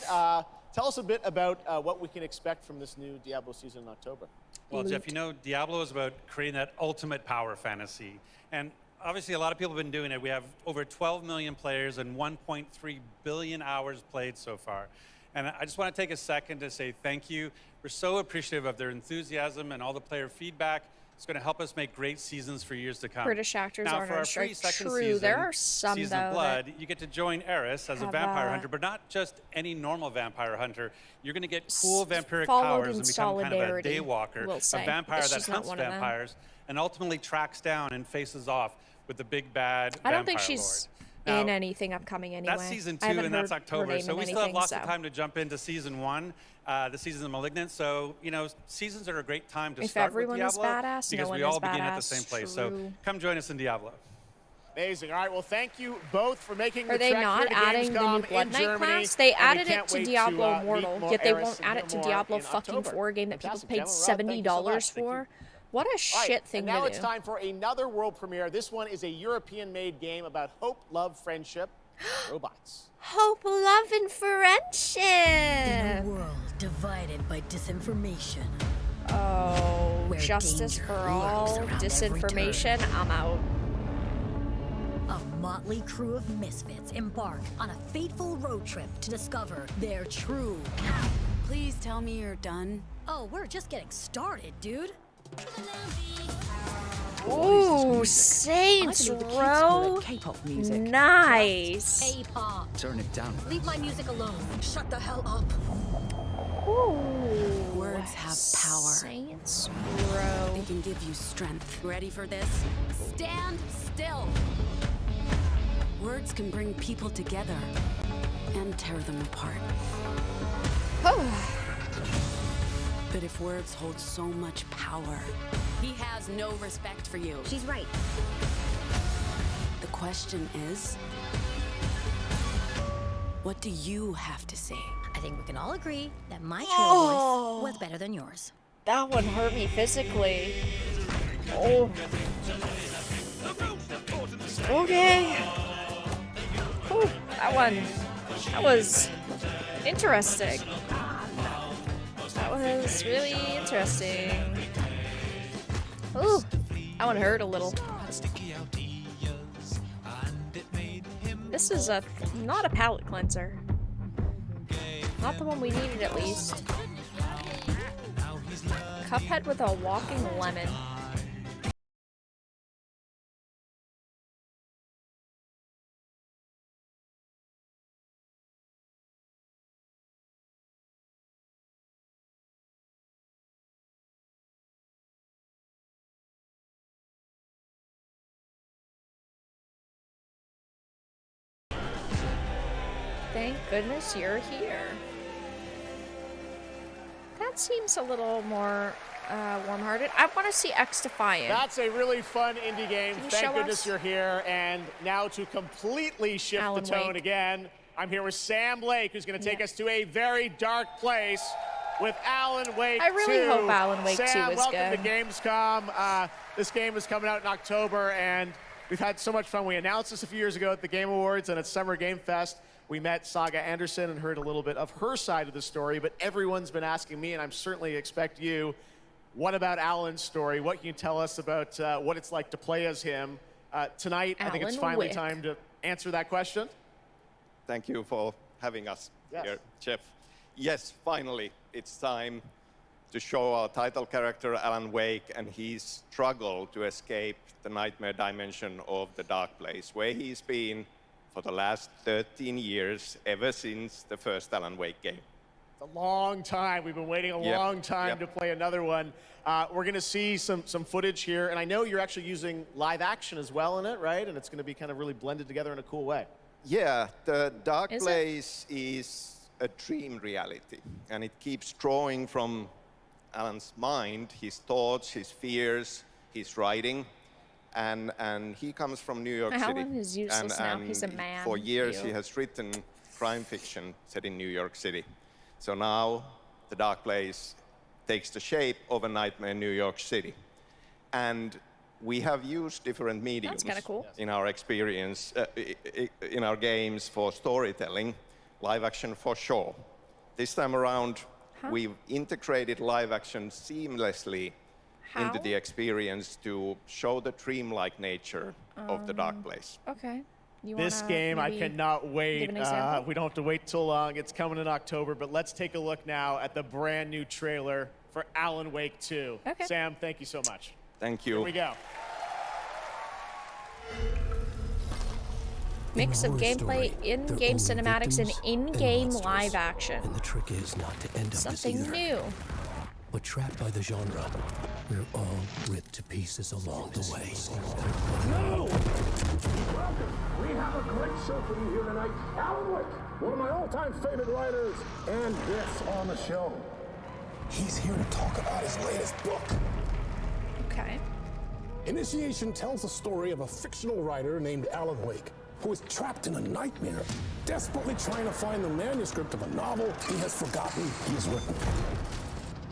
tell us a bit about what we can expect from this new Diablo season in October. Well, Jeff, you know, Diablo is about creating that ultimate power fantasy. And obviously, a lot of people have been doing it. We have over 12 million players and 1.3 billion hours played so far. And I just want to take a second to say thank you. We're so appreciative of their enthusiasm and all the player feedback. It's going to help us make great seasons for years to come. British actors now, aren't for our on strike. free second True, season, there are some Season though of Blood, you get to join Eris as a have, vampire hunter, but not just any normal vampire hunter. You're going to get cool vampiric powers and become kind of a daywalker, a vampire that hunts vampires, and ultimately tracks down and faces off with the big bad vampire I don't think she's in anything upcoming anyway. That's season 2, and that's October. So we still have lots of time to jump into season 1, the season of Malignant. So, you know, seasons are a great time to start with Diablo. If everyone is badass, because no we one all is begin badass. at the same place. True. So come join us in Diablo. Amazing. All right, well, thank you both for making the Are they trek not here to adding the new Gamescom Blood in Knight Germany, class? They and we added can't it to wait Diablo meet Immortal, more yet they Eris won't and add hear it to more Diablo in fucking October. 4, a game that people Fantastic. paid Gemma, Rod, thank you so $70 much. for. What a shit thing and to now do. it's time for another world premiere. This one is a European-made game about hope, love, friendship, robots. Hope, love, and friendship. In a world divided by disinformation. Oh, where justice danger for lurks all, around every disinformation. turn. I'm out. A motley crew of misfits embark on a fateful road trip to discover their true power. Please tell me you're done. Oh, we're just getting started, dude. Ooh, Saints Row. K-pop music. Nice. K-pop. Turn it down. Leave my music alone. Shut the hell up. Ooh. Words have power. Saints Row. They can give you strength. Ready for this? Stand still. Words can bring people together and tear them apart. But if words hold so much power, he has no respect for you. She's right. The question is, what do you have to say? I think we can all agree that my trail voice was better than yours. That one hurt me physically. Oh. Okay. Whew, that was interesting. That was really interesting. Ooh, that one hurt a little. This is not a palate cleanser. Not the one we needed, at least. Cuphead with a walking lemon. Thank goodness you're here. That seems a little more warm-hearted. I want to see X Defiant. That's a really fun indie game. Can you Thank show goodness us? you're here. And now to completely shift Alan the tone Wake. again, I'm here with Sam Lake, who's going to take us to a very dark place. with Alan Wake 2. I really hope Alan Wake 2 is Sam, good. welcome to Gamescom. This game is coming out in October, and we've had so much fun. We announced this a few years ago at the Game Awards and at Summer Game Fest. We met Saga Anderson and heard a little bit of her side of the story, but everyone's been asking me, and I'm certainly expect you, what about Alan's story? What can you tell us about what it's like to play as him? Tonight, I think it's Alan finally Wake. time to answer that question. Thank you for having us Yes. here, Jeff. Yes, finally, it's time to show our title character, Alan Wake, and his struggle to escape the nightmare dimension of the Dark Place, where he's been for the last 13 years, ever since the first Alan Wake game. It's a long time. We've been waiting a long time to play another one. We're going to see some footage here, and I know you're actually using live action as well in it, right? And it's going to be kind of really blended together in a cool way. Yeah, the Dark Place is a dream reality, and it keeps drawing from Alan's mind, his thoughts, his fears, his writing, and he comes from New York City. Alan is useless now. He's a man. For years, Ew. he has written crime fiction set in New York City. So now, the Dark Place takes the shape of a nightmare in New York City. And we have used different mediums cool. in our experience, in our games for storytelling, live action for sure. This time around, we've integrated live action seamlessly into the experience to show the dreamlike nature of the Dark Place. Okay. This game, I cannot wait. We don't have to wait too long. It's coming in October, but let's take a look now at the brand new trailer for Alan Wake 2. Okay. Sam, thank you so much. Thank you. Here we go. Mix of gameplay, in-game cinematics, and in-game live action. And the trick is not to end up Something as either. new. But trapped by the genre, we're all ripped to pieces along the way. No! Welcome! We have a great show for you here tonight. Alan Wake, one of my all-time favorite writers, and guests on the show. He's here to talk about his latest book. Okay. Initiation tells the story of a fictional writer named Alan Wake, who is trapped in a nightmare, desperately trying to find the manuscript of a novel he has forgotten he has written.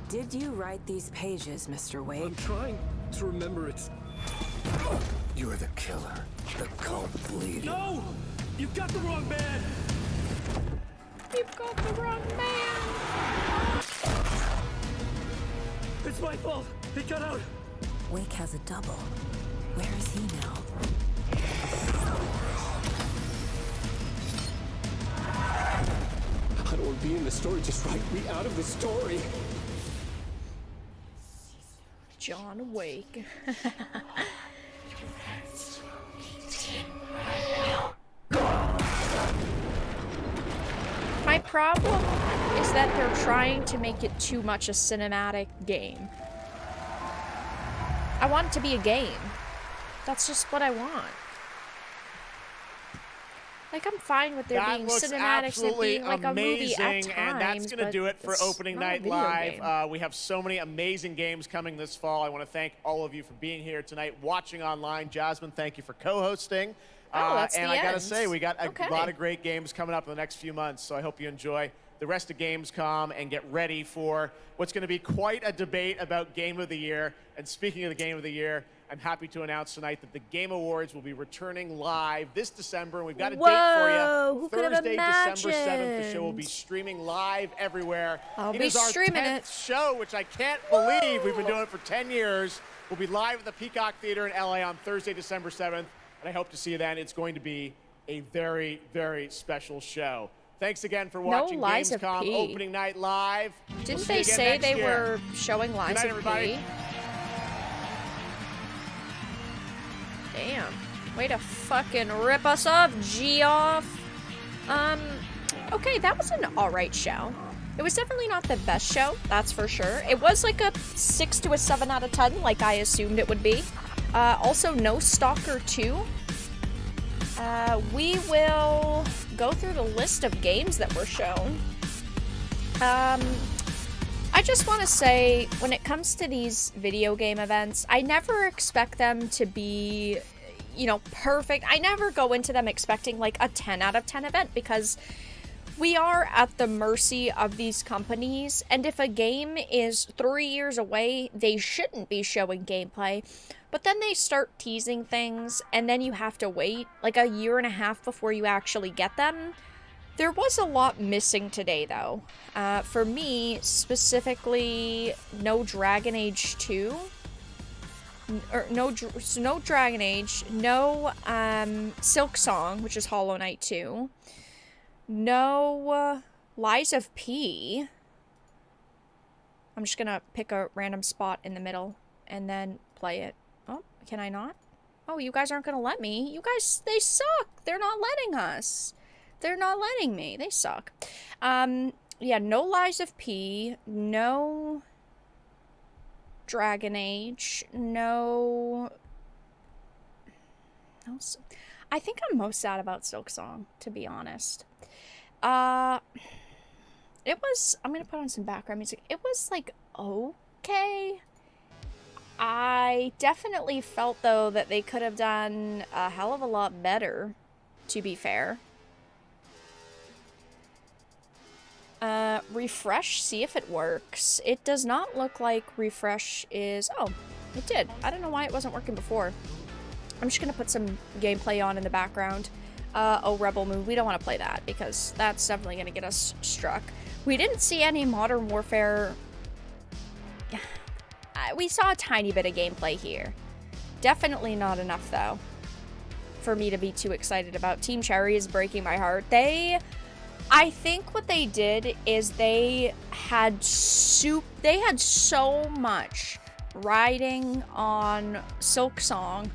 Did you write these pages, Mr. Wake? I'm trying to remember it. You're the killer, the cult leader. No! You've got the wrong man! You've got the wrong man! It's my fault! He got out! Wake has a double. Where is he now? I don't want to be in the story. Just write me out of the story. John Wake. My problem is that they're trying to make it too much a cinematic game. I want it to be a game. That's just what I want. Like, I'm fine with there being cinematics and being like a movie at times, and that's going to do it for Opening Night Live. We have so many amazing games coming this fall. I want to thank all of you for being here tonight, watching online. Jasmine, thank you for co-hosting. And I got to say, we got a lot of great games coming up in the next few months, so I hope you enjoy the rest of Gamescom and get ready for what's going to be quite a debate about Game of the Year. And speaking of the Game of the Year, I'm happy to announce tonight that the Game Awards will be returning live this December. And we've got a date for you. Who could have Thursday, December 7th. The imagined? show will be streaming live everywhere. I'll It be is our streaming 10th show, which I can't believe. We've been doing it for 10 years. We'll be live at the Peacock Theater in LA on Thursday, December 7th. And I hope to see you then. It's going to be a very, very special show. Thanks again for watching Liza Gamescom P. Opening Night Live. Didn't We'll see they you again say next they year. were showing Good Liza night, everybody. P? Damn. Way to fucking rip us off, Geoff. Okay, that was an alright show. It was definitely not the best show, that's for sure. It was like a 6 to a 7 out of 10, like I assumed it would be. Also, no Stalker 2. We will go through the list of games that were shown. I just want to say, when it comes to these video game events, I never expect them to be, you know, perfect. I never go into them expecting like a 10 out of 10 event, because we are at the mercy of these companies, and if a game is 3 years away, they shouldn't be showing gameplay. But then they start teasing things, and then you have to wait like a year and a half before you actually get them. There was a lot missing today, though. For me, specifically, no Dragon Age 2. No Dragon Age. No Silk Song, which is Hollow Knight 2. No Lies of P. I'm just gonna pick a random spot in the middle and then play it. Oh, can I not? Oh, you guys aren't gonna let me. You guys, they suck. They're not letting us. They're not letting me. They suck. Yeah, no Lies of P. No Dragon Age. No... I think I'm most sad about Silk Song, to be honest. It was, I'm gonna put on some background music. It was like okay. I definitely felt though that they could have done a hell of a lot better, to be fair. Refresh, see if it works. It does not look like refresh is, oh, it did. I don't know why it wasn't working before. I'm just gonna put some gameplay on in the background. Oh, Rebel Moon. We don't want to play that because that's definitely going to get us struck. We didn't see any Modern Warfare. We saw a tiny bit of gameplay here. Definitely not enough, though, for me to be too excited about. Team Cherry is breaking my heart. I think what they did is they had so much riding on Silk Song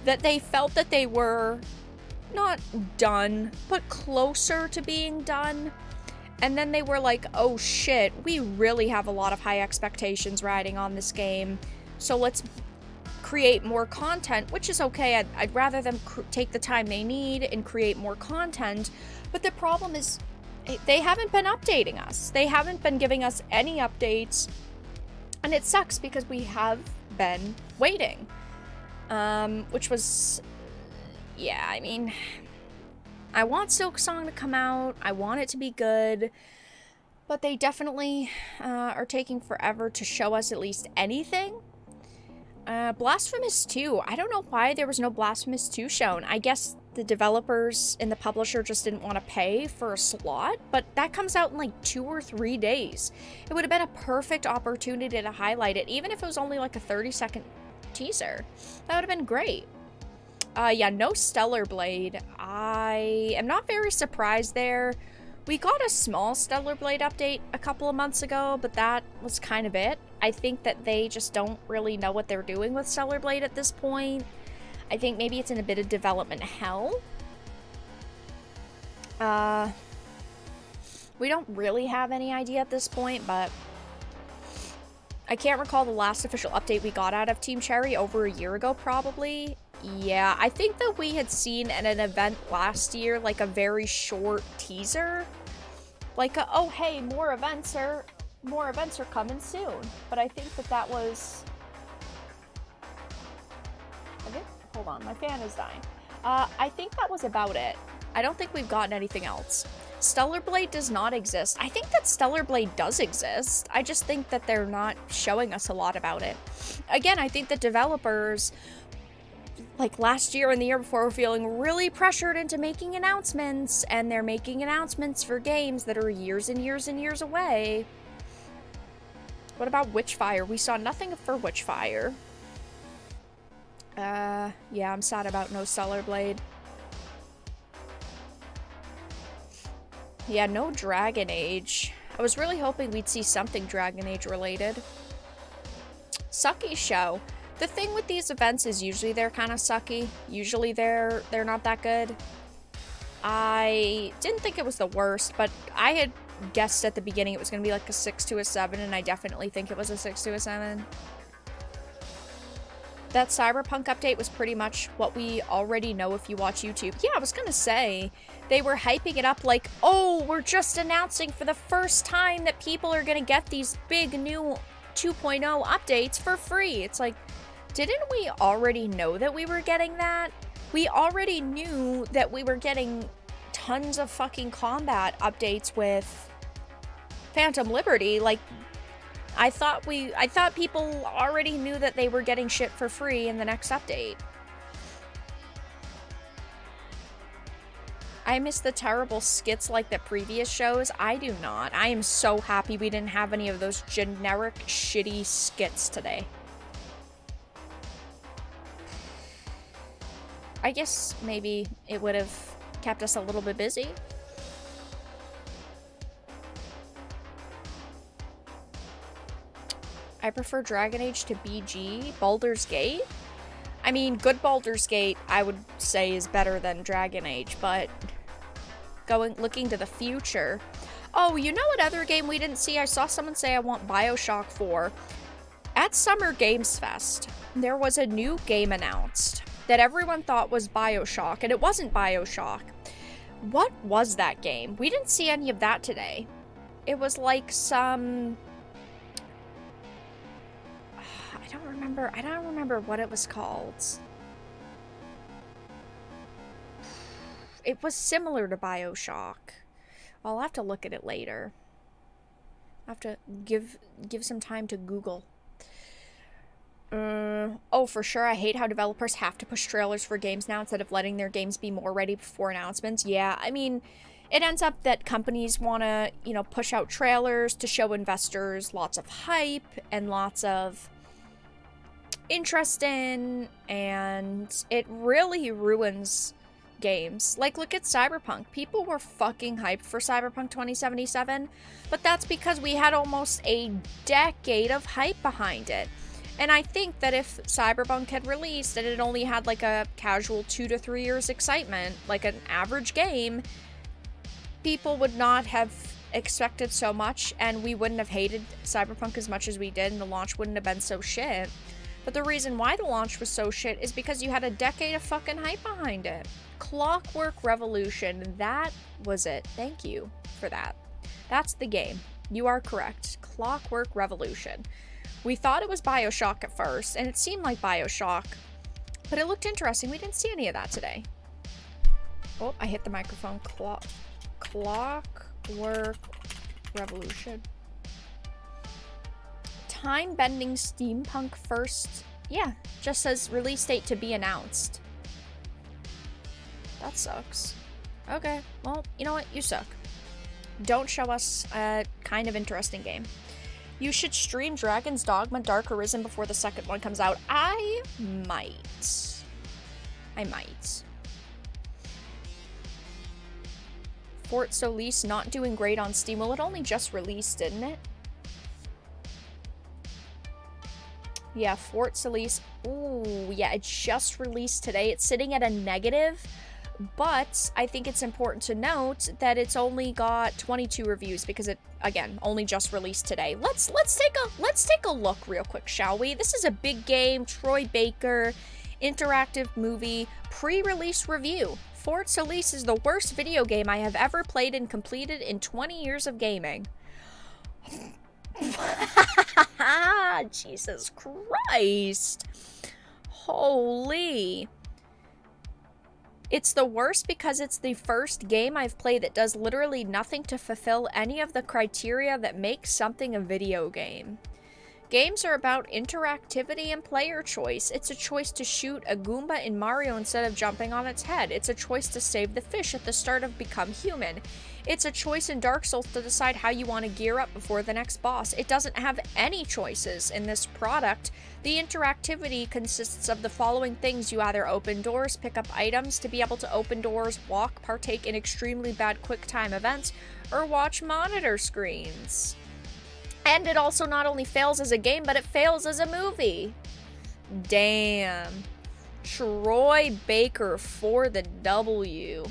that they felt that they were not done, but closer to being done. And then they were like, oh shit, we really have a lot of high expectations riding on this game, so let's create more content, which is okay. I'd rather them take the time they need and create more content. But the problem is they haven't been updating us. They haven't been giving us any updates, and it sucks because we have been waiting, which was, yeah, I mean, I want Silk Song to come out. I want it to be good. But they definitely are taking forever to show us at least anything. Blasphemous 2. I don't know why there was no Blasphemous 2 shown. I guess the developers and the publisher just didn't want to pay for a slot. But that comes out in like 2 or 3 days. It would have been a perfect opportunity to highlight it. Even if it was only like a 30-second teaser. That would have been great. Yeah, no Stellar Blade. I am not very surprised there. We got a small Stellar Blade update a couple of months ago, but that was kind of it. I think that they just don't really know what they're doing with Stellar Blade at this point. I think maybe it's in a bit of development hell. We don't really have any idea at this point, but I can't recall the last official update we got out of Team Cherry over a year ago, probably. Yeah, I think that we had seen at an event last year, like a very short teaser. Like, oh hey, more events are coming soon. But I think that was... Okay, hold on, my fan is dying. I think that was about it. I don't think we've gotten anything else. Stellar Blade does not exist. I think that Stellar Blade does exist. I just think that they're not showing us a lot about it. Again, I think the developers, like last year and the year before, were feeling really pressured into making announcements, and they're making announcements for games that are years and years and years away. What about Witchfire? We saw nothing for Witchfire. Yeah, I'm sad about no Stellar Blade. Yeah, no Dragon Age. I was really hoping we'd see something Dragon Age related. Sucky show. The thing with these events is usually they're kind of sucky. Usually they're not that good. I didn't think it was the worst, but I had guessed at the beginning it was going to be like a 6 to a 7, and I definitely think it was a 6 to a 7. That Cyberpunk update was pretty much what we already know if you watch YouTube. Yeah, I was going to say, they were hyping it up like, oh, we're just announcing for the first time that people are going to get these big new 2.0 updates for free. It's like, didn't we already know that we were getting that? We already knew that we were getting tons of fucking combat updates with Phantom Liberty. Like, I thought people already knew that they were getting shit for free in the next update. I miss the terrible skits like the previous shows. I do not. I am so happy we didn't have any of those generic, shitty skits today. I guess maybe it would have kept us a little bit busy. I prefer Dragon Age to BG. Baldur's Gate? I mean, good Baldur's Gate, I would say, is better than Dragon Age, but looking to the future. Oh, you know what other game we didn't see? I saw someone say I want BioShock 4. At Summer Games Fest, there was a new game announced that everyone thought was BioShock, and it wasn't BioShock. What was that game? We didn't see any of that today. It was like some... I don't remember what it was called. It was similar to BioShock. I'll have to look at it later. I'll have to give some time to Google. Oh, for sure, I hate how developers have to push trailers for games now instead of letting their games be more ready before announcements. Yeah, I mean, it ends up that companies want to, you know, push out trailers to show investors lots of hype and lots of interest in, and it really ruins games. Like, look at Cyberpunk. People were fucking hyped for Cyberpunk 2077, but that's because we had almost a decade of hype behind it. And I think that if Cyberpunk had released and it only had like a casual 2 to 3 years excitement, like an average game, people would not have expected so much, and we wouldn't have hated Cyberpunk as much as we did, and the launch wouldn't have been so shit. But the reason why the launch was so shit is because you had a decade of fucking hype behind it. Clockwork Revolution, that was it. Thank you for that. That's the game. You are correct. Clockwork Revolution. We thought it was BioShock at first, and it seemed like BioShock, but it looked interesting. We didn't see any of that today. Oh, I hit the microphone. Clockwork Revolution. Time-bending steampunk first. Yeah, just says release date to be announced. That sucks. Okay, well, you know what? You suck. Don't show us a kind of interesting game. You should stream Dragon's Dogma Dark Arisen before the second one comes out. I might. Fort Solis not doing great on Steam. Well, it only just released, didn't it? Yeah, Fort Solis. Ooh, yeah, it just released today. It's sitting at a negative, but I think it's important to note that it's only got 22 reviews because it, again, only just released today. Let's take a look real quick, shall we? This is a big game, Troy Baker, interactive movie, pre-release review. Fort Solis is the worst video game I have ever played and completed in 20 years of gaming. Jesus Christ. Holy. It's the worst because it's the first game I've played that does literally nothing to fulfill any of the criteria that makes something a video game. Games are about interactivity and player choice. It's a choice to shoot a Goomba in Mario instead of jumping on its head. It's a choice to save the fish at the start of Become Human. It's a choice in Dark Souls to decide how you want to gear up before the next boss. It doesn't have any choices in this product. The interactivity consists of the following things. You either open doors, pick up items to be able to open doors, walk, partake in extremely bad QuickTime events, or watch monitor screens. And it also not only fails as a game, but it fails as a movie. Damn. Troy Baker for the W.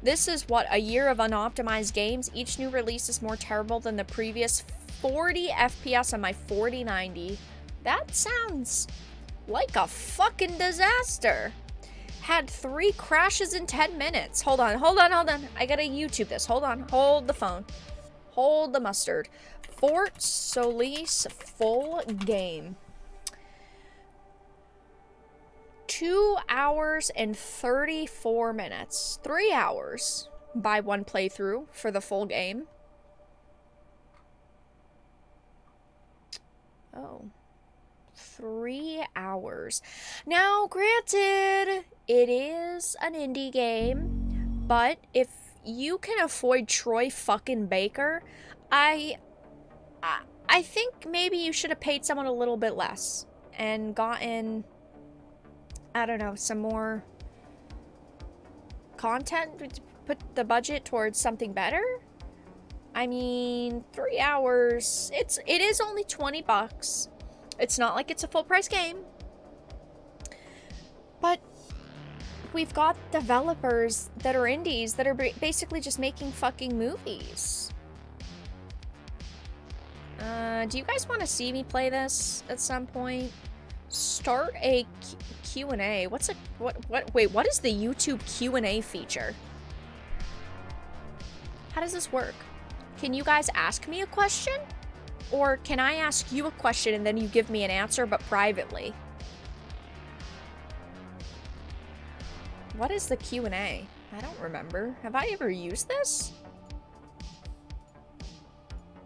This is what, a year of unoptimized games? Each new release is more terrible than the previous. 40 FPS on my 4090. That sounds like a fucking disaster. Had 3 crashes in 10 minutes. Hold on. I gotta YouTube this. Hold on. Hold the phone. Hold the mustard. Fort Solis full game. 2 hours and 34 minutes. 3 hours. buy one playthrough for the full game. Oh. 3 hours. Now, granted, it is an indie game, but if you can avoid Troy fucking Baker, I think maybe you should have paid someone a little bit less and gotten, I don't know, some more content, put the budget towards something better. I mean, 3 hours, it is only 20 bucks. It's not like it's a full price game. But we've got developers that are indies that are basically just making fucking movies. Do you guys want to see me play this at some point? Start a Q&A. Wait, what is the YouTube Q&A feature? How does this work? Can you guys ask me a question? Or can I ask you a question and then you give me an answer, but privately? What is the Q&A? I don't remember. Have I ever used this?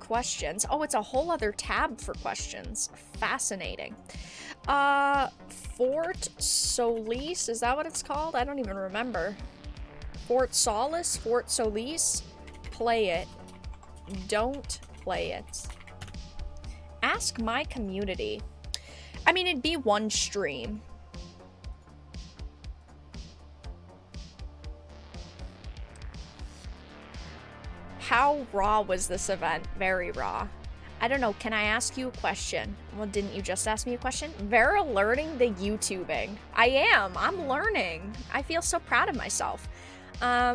Questions. Oh, it's a whole other tab for questions. Fascinating. Fort Solis, is that what it's called? I don't even remember. Fort Solis, Fort Solis. Play it. Don't play it. Ask my community. I mean, it'd be one stream. How raw was this event? Very raw. I don't know, can I ask you a question? Well, didn't you just ask me a question? Vera learning the YouTubing. I am. I'm learning. I feel so proud of myself. I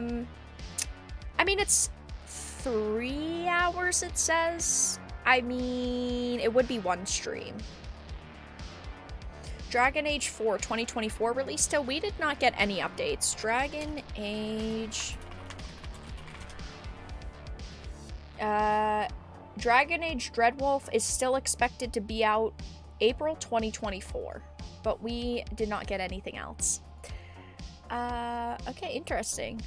mean, it's 3 hours, it says. I mean, it would be one stream. Dragon Age 4 2024 release still. We did not get any updates. Dragon Age Dreadwolf is still expected to be out April 2024, but we did not get anything else. Okay, interesting.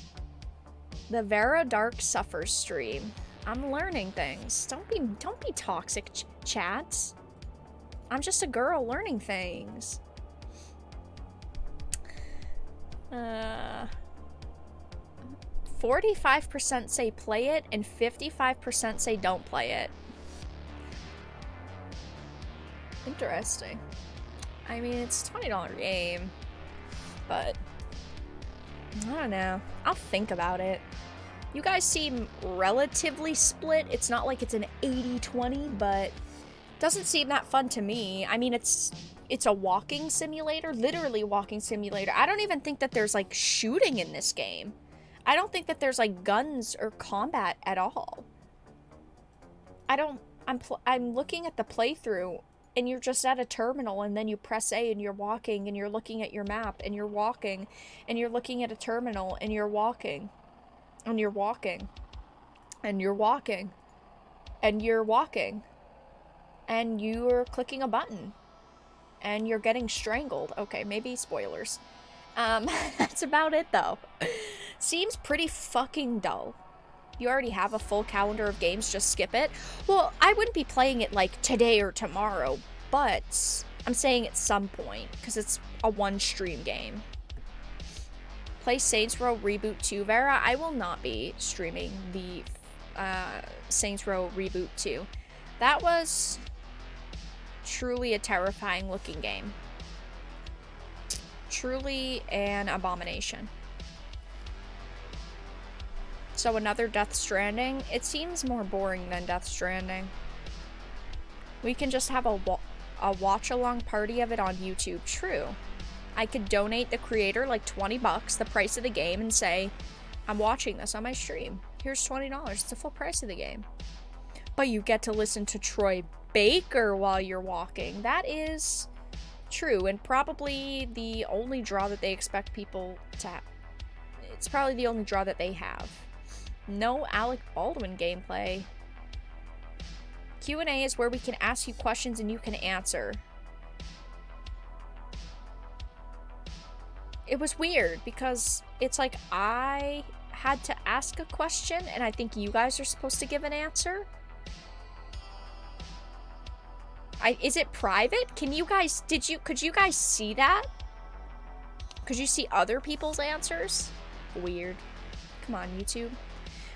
The Varadark Suffers stream. I'm learning things. Don't be toxic, chat. I'm just a girl learning things. 45% say play it, and 55% say don't play it. Interesting. I mean, it's a $20 game, but I don't know. I'll think about it. You guys seem relatively split. It's not like it's an 80-20, but doesn't seem that fun to me. I mean, it's a walking simulator, literally walking simulator. I don't even think that there's like shooting in this game. I don't think that there's like guns or combat at all. I'm looking at the playthrough and you're just at a terminal and then you press A and you're walking and you're looking at your map and you're walking and you're looking at a terminal and you're walking and you're walking and you're walking and you're walking and you're clicking a button and you're getting strangled. Okay, maybe spoilers. That's about it though. Seems pretty fucking dull. You already have a full calendar of games, just skip it. Well, I wouldn't be playing it like today or tomorrow, but I'm saying at some point, because it's a one stream game. Play Saints Row Reboot 2, Vera. I will not be streaming the Saints Row Reboot 2. That was truly a terrifying looking game. Truly an abomination. So another Death Stranding. It seems more boring than Death Stranding. We can just have a watch-along party of it on YouTube. True. I could donate the creator like 20 bucks, the price of the game, and say, I'm watching this on my stream. Here's $20. It's the full price of the game. But you get to listen to Troy Baker while you're walking. That is true, and probably the only draw that they expect people to have. It's probably the only draw that they have. No Alec Baldwin gameplay. Q&A is where we can ask you questions and you can answer. It was weird because it's like I had to ask a question, and I think you guys are supposed to give an answer. Is it private? Can you guys, could you guys see that? Could you see other people's answers? Weird. Come on, YouTube.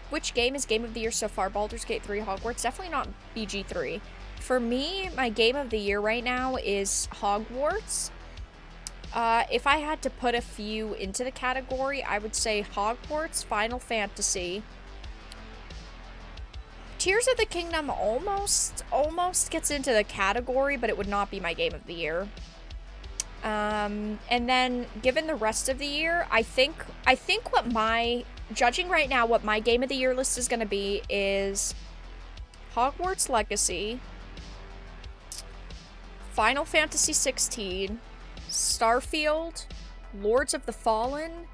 Which game is Game of the Year so far? Baldur's Gate 3, Hogwarts? Definitely not BG3. For me, my Game of the Year right now is Hogwarts. If I had to put a few into the category, I would say Hogwarts, Final Fantasy. Tears of the Kingdom almost gets into the category, but it would not be my Game of the Year. And then, given the rest of the year, I think judging right now, what my Game of the Year list is going to be is Hogwarts Legacy, Final Fantasy 16, Starfield, Lords of the Fallen,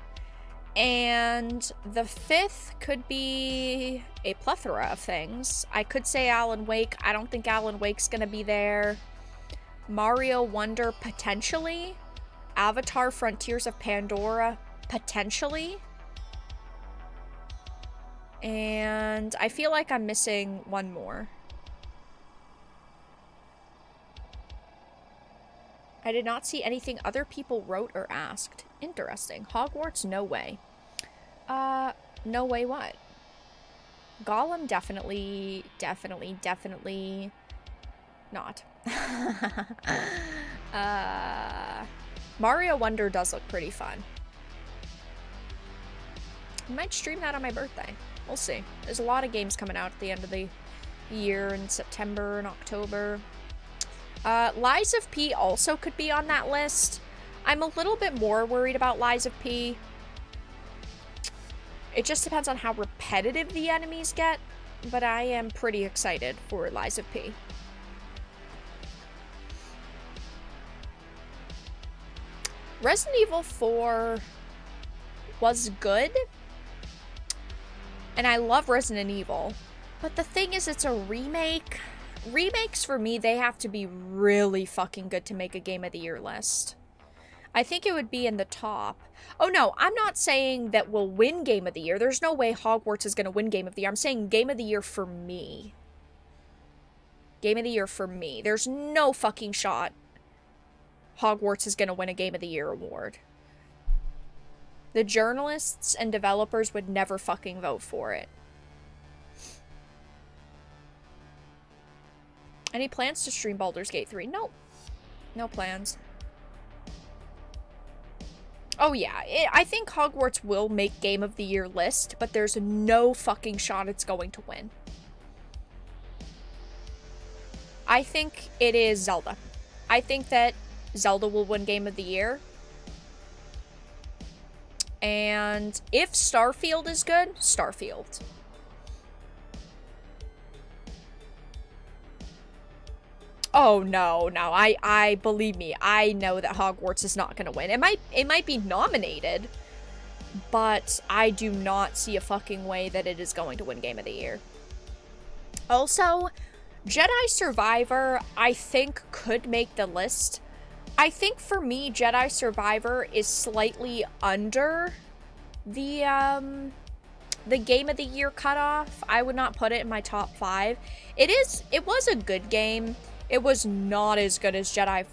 and the 5th could be a plethora of things. I could say Alan Wake. I don't think Alan Wake's gonna be there. Mario Wonder, potentially. Avatar Frontiers of Pandora, potentially. And I feel like I'm missing one more. I did not see anything other people wrote or asked. Interesting. Hogwarts, no way. No way what? Gollum, definitely not. Mario Wonder does look pretty fun. I might stream that on my birthday. We'll see. There's a lot of games coming out at the end of the year in September and October. Lies of P also could be on that list. I'm a little bit more worried about Lies of P. It just depends on how repetitive the enemies get, but I am pretty excited for Lies of P. Resident Evil 4 was good, and I love Resident Evil, but the thing is, it's a remake. Remakes, for me, they have to be really fucking good to make a Game of the Year list. I think it would be in the top. Oh no, I'm not saying that we'll win Game of the Year. There's no way Hogwarts is going to win Game of the Year. I'm saying Game of the Year for me. Game of the Year for me. There's no fucking shot Hogwarts is going to win a Game of the Year award. The journalists and developers would never fucking vote for it. Any plans to stream Baldur's Gate 3? Nope. No plans. Oh yeah, I think Hogwarts will make Game of the Year list, but there's no fucking shot it's going to win. I think it is Zelda. I think that Zelda will win Game of the Year. And if Starfield is good, Starfield. Oh no, I believe me, I know that Hogwarts is not gonna win. It might be nominated, but I do not see a fucking way that it is going to win Game of the Year. Also, Jedi Survivor, I think, could make the list. I think for me, Jedi Survivor is slightly under the Game of the Year cutoff. I would not put it in my top 5. It was a good game. It was not as good as Jedi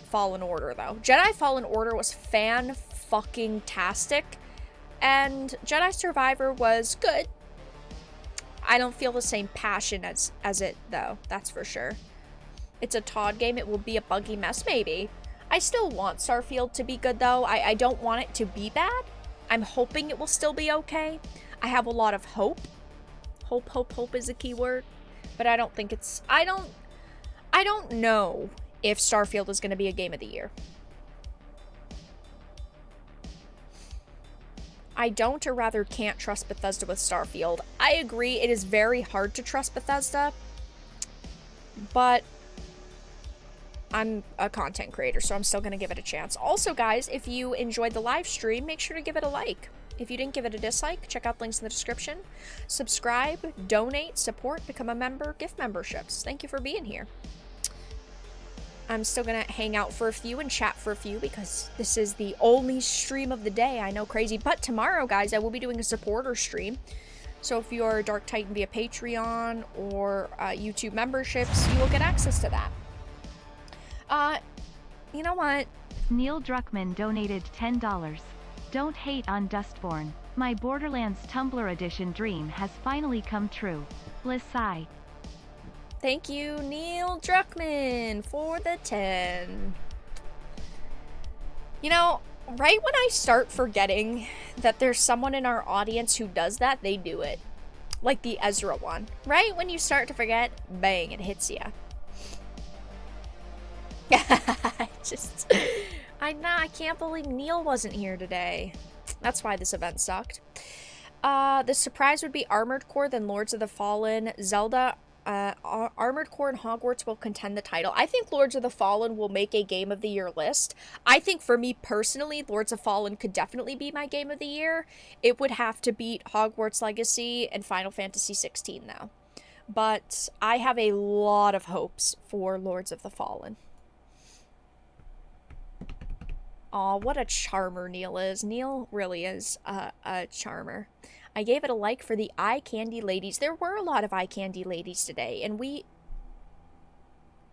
Fallen Order, though. Jedi Fallen Order was fan-fucking-tastic, and Jedi Survivor was good. I don't feel the same passion as it, though. That's for sure. It's a Todd game. It will be a buggy mess, maybe. I still want Starfield to be good, though. I don't want it to be bad. I'm hoping it will still be okay. I have a lot of hope. Hope is a key word. But I don't think it's... I don't know if Starfield is going to be a Game of the Year. I don't, or rather can't, trust Bethesda with Starfield. I agree, it is very hard to trust Bethesda, but I'm a content creator, so I'm still going to give it a chance. Also, guys, if you enjoyed the live stream, make sure to give it a like. If you didn't give it a dislike, check out the links in the description. Subscribe, donate, support, become a member, gift memberships. Thank you for being here. I'm still gonna hang out for a few and chat for a few because this is the only stream of the day. I know, crazy. But tomorrow, guys, I will be doing a supporter stream. So if you are a Dark Titan via Patreon or YouTube memberships, you will get access to that. You know what? Neil Druckmann donated $10. Don't hate on Dustborn. My Borderlands Tumblr edition dream has finally come true. Blissai. Thank you, Neil Druckmann, for the 10. You know, right when I start forgetting that there's someone in our audience who does that, they do it. Like the Ezra one. Right when you start to forget, bang, it hits you. I can't believe Neil wasn't here today. That's why this event sucked. The surprise would be Armored Core, then Lords of the Fallen. Zelda, Armored Core and Hogwarts will contend the title. I think Lords of the Fallen will make a Game of the Year list. I think for me personally, Lords of Fallen could definitely be my Game of the Year. It would have to beat Hogwarts Legacy and Final Fantasy 16 though. But I have a lot of hopes for Lords of the Fallen. Aw, what a charmer Neil is. Neil really is a charmer. I gave it a like for the eye candy ladies. There were a lot of eye candy ladies today, and we...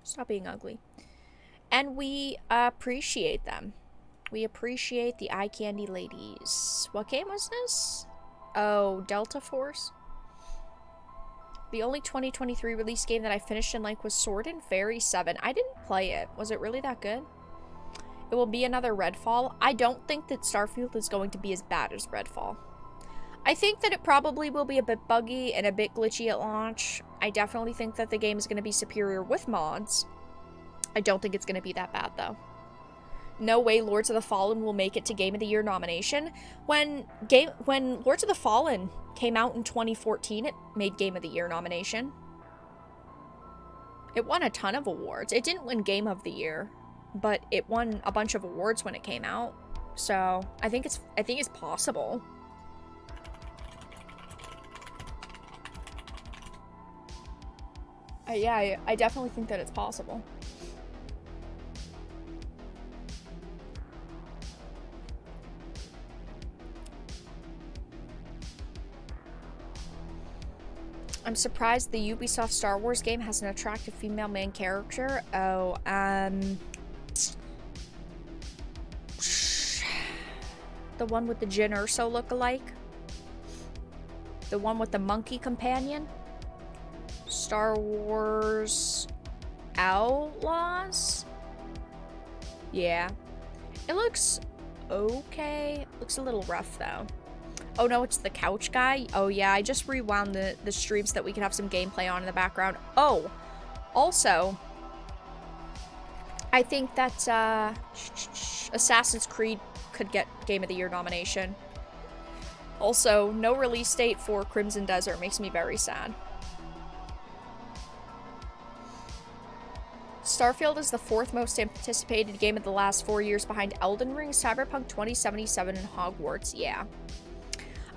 Stop being ugly. And we appreciate them. We appreciate the eye candy ladies. What game was this? Oh, Delta Force? The only 2023 release game that I finished in like was Sword and Fairy 7. I didn't play it. Was it really that good? It will be another Redfall. I don't think that Starfield is going to be as bad as Redfall. I think that it probably will be a bit buggy and a bit glitchy at launch. I definitely think that the game is going to be superior with mods. I don't think it's going to be that bad, though. No way Lords of the Fallen will make it to Game of the Year nomination. When Lords of the Fallen came out in 2014, it made Game of the Year nomination. It won a ton of awards. It didn't win Game of the Year, but it won a bunch of awards when it came out. So I think it's possible. Yeah, I definitely think that it's possible. I'm surprised the Ubisoft Star Wars game has an attractive female main character. Oh, the one with the Jyn Erso look-alike? The one with the monkey companion? Star Wars Outlaws? Yeah. It looks okay. Looks a little rough, though. Oh, no, it's the couch guy? Oh, yeah, I just rewound the streams that we could have some gameplay on in the background. Oh, also, I think that Assassin's Creed could get Game of the Year nomination. Also, no release date for Crimson Desert makes me very sad. Starfield is the 4th most anticipated game of the last 4 years behind Elden Ring, Cyberpunk 2077, and Hogwarts. Yeah.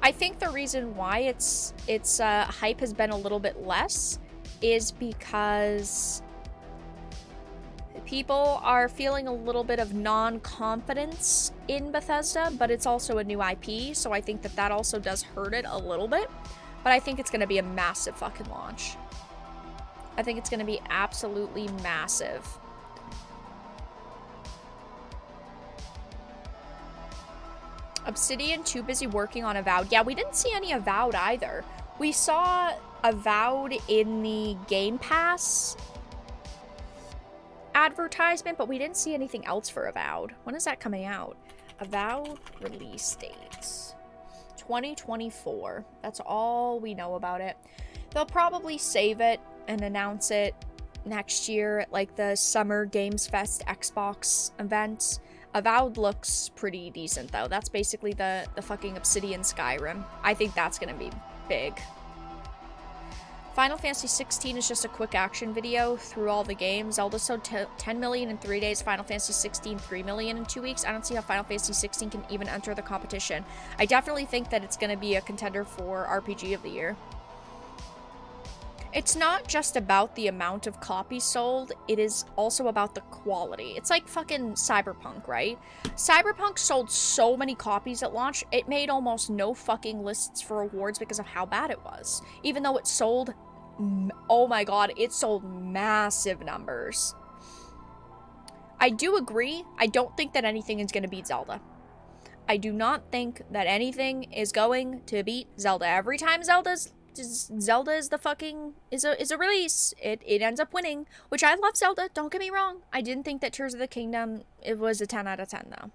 I think the reason why its hype has been a little bit less is because people are feeling a little bit of non-confidence in Bethesda, but it's also a new IP, so I think that also does hurt it a little bit. But I think it's going to be a massive fucking launch. I think it's going to be absolutely massive. Obsidian too busy working on Avowed. Yeah, we didn't see any Avowed either. We saw Avowed in the Game Pass advertisement, but we didn't see anything else for Avowed. When is that coming out? Avowed release dates. 2024. That's all we know about it. They'll probably save it and announce it next year at like the Summer Games Fest Xbox event. Avowed looks pretty decent though. That's basically the fucking Obsidian Skyrim. I think that's gonna be big. Final Fantasy 16 is just a quick action video through all the games. Zelda sold 10 million in 3 days. Final Fantasy 16, 3 million in 2 weeks. I don't see how Final Fantasy 16 can even enter the competition. I definitely think that it's gonna be a contender for RPG of the Year. It's not just about the amount of copies sold, it is also about the quality. It's like fucking Cyberpunk, right? Cyberpunk sold so many copies at launch, it made almost no fucking lists for awards because of how bad it was. Even though it sold, oh my god, it sold massive numbers. I do agree, I don't think that anything is going to beat Zelda. I do not think that anything is going to beat Zelda. Every time Zelda is the fucking is a release, it ends up winning, which I love Zelda, don't get me wrong. I didn't think that Tears of the Kingdom, it was a 10 out of 10 though.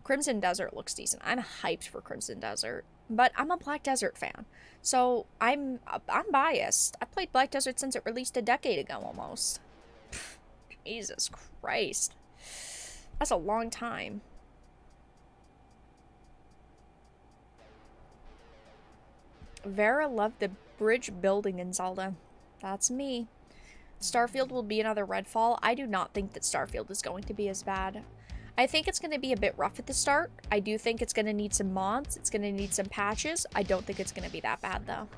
Crimson Desert looks decent. I'm hyped for Crimson Desert, but I'm a Black Desert fan, so I'm biased. I played Black Desert since it released a decade ago almost. Jesus Christ, that's a long time. Vera loved the bridge building in Zelda. That's me. Starfield will be another Redfall. I do not think that Starfield is going to be as bad. I think it's going to be a bit rough at the start. I do think it's going to need some mods. It's going to need some patches. I don't think it's going to be that bad, though.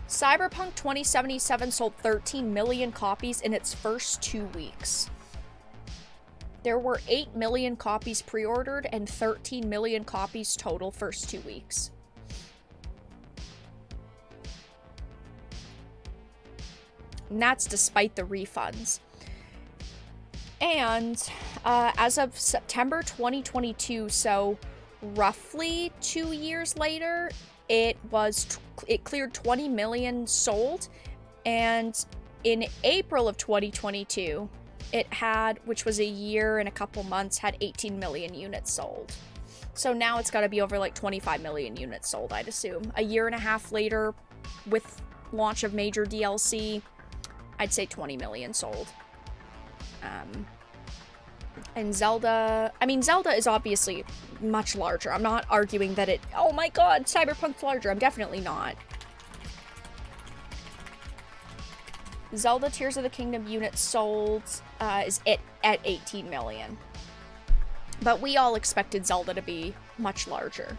Cyberpunk 2077 sold 13 million copies in its first 2 weeks. There were 8 million copies pre-ordered and 13 million copies total first 2 weeks. And that's despite the refunds. And as of September 2022, so roughly 2 years later, it cleared 20 million sold, and in April of 2022 it had, which was a year and a couple months, had 18 million units sold. So now it's got to be over like 25 million units sold, I'd assume. A year and a half later, with launch of major DLC, I'd say 20 million sold. And Zelda, I mean, Zelda is obviously much larger. I'm not arguing that it, oh my god, Cyberpunk's larger. I'm definitely not. Zelda Tears of the Kingdom units sold is at 18 million. But we all expected Zelda to be much larger.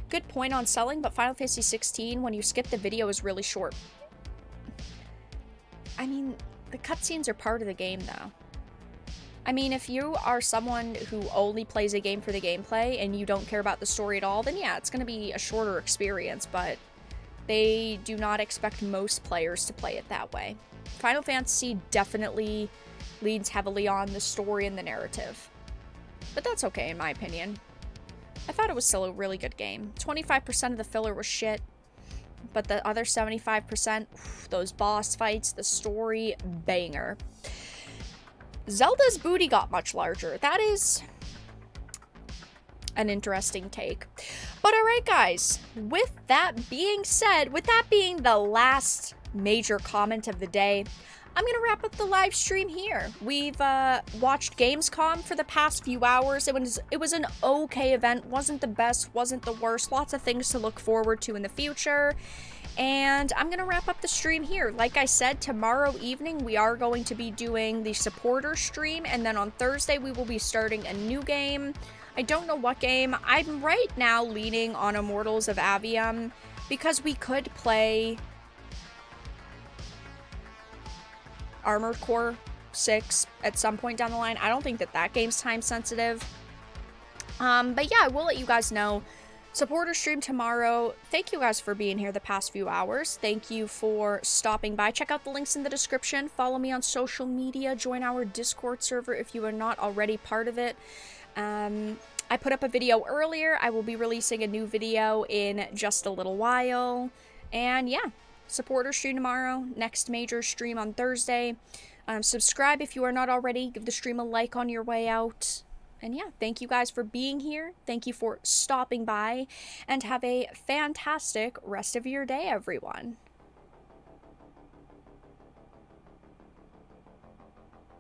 Good point on selling, but Final Fantasy 16, when you skip the video, is really short. I mean, the cutscenes are part of the game, though. I mean, if you are someone who only plays a game for the gameplay and you don't care about the story at all, then yeah, it's going to be a shorter experience, but they do not expect most players to play it that way. Final Fantasy definitely leans heavily on the story and the narrative. But that's okay, in my opinion. I thought it was still a really good game. 25% of the filler was shit, but the other 75%, those boss fights, the story, banger. Zelda's booty got much larger. That is an interesting take. But alright guys, with that being said, with that being the last major comment of the day, I'm going to wrap up the live stream here. We've watched Gamescom for the past few hours. It was an okay event. Wasn't the best, wasn't the worst. Lots of things to look forward to in the future. And I'm going to wrap up the stream here. Like I said, tomorrow evening we are going to be doing the supporter stream. And then on Thursday we will be starting a new game. I don't know what game. I'm right now leaning on Immortals of Avium because we could play Armored Core 6 at some point down the line. I don't think that that game's time sensitive. But yeah, I will let you guys know. Supporter stream tomorrow. Thank you guys for being here the past few hours. Thank you for stopping by. Check out the links in the description. Follow me on social media. Join our Discord server if you are not already part of it. I put up a video earlier. I will be releasing a new video in just a little while. And yeah. Supporter stream tomorrow, next major stream on Thursday. Subscribe if you are not already. Give the stream a like on your way out. And yeah, thank you guys for being here. Thank you for stopping by. And have a fantastic rest of your day, everyone.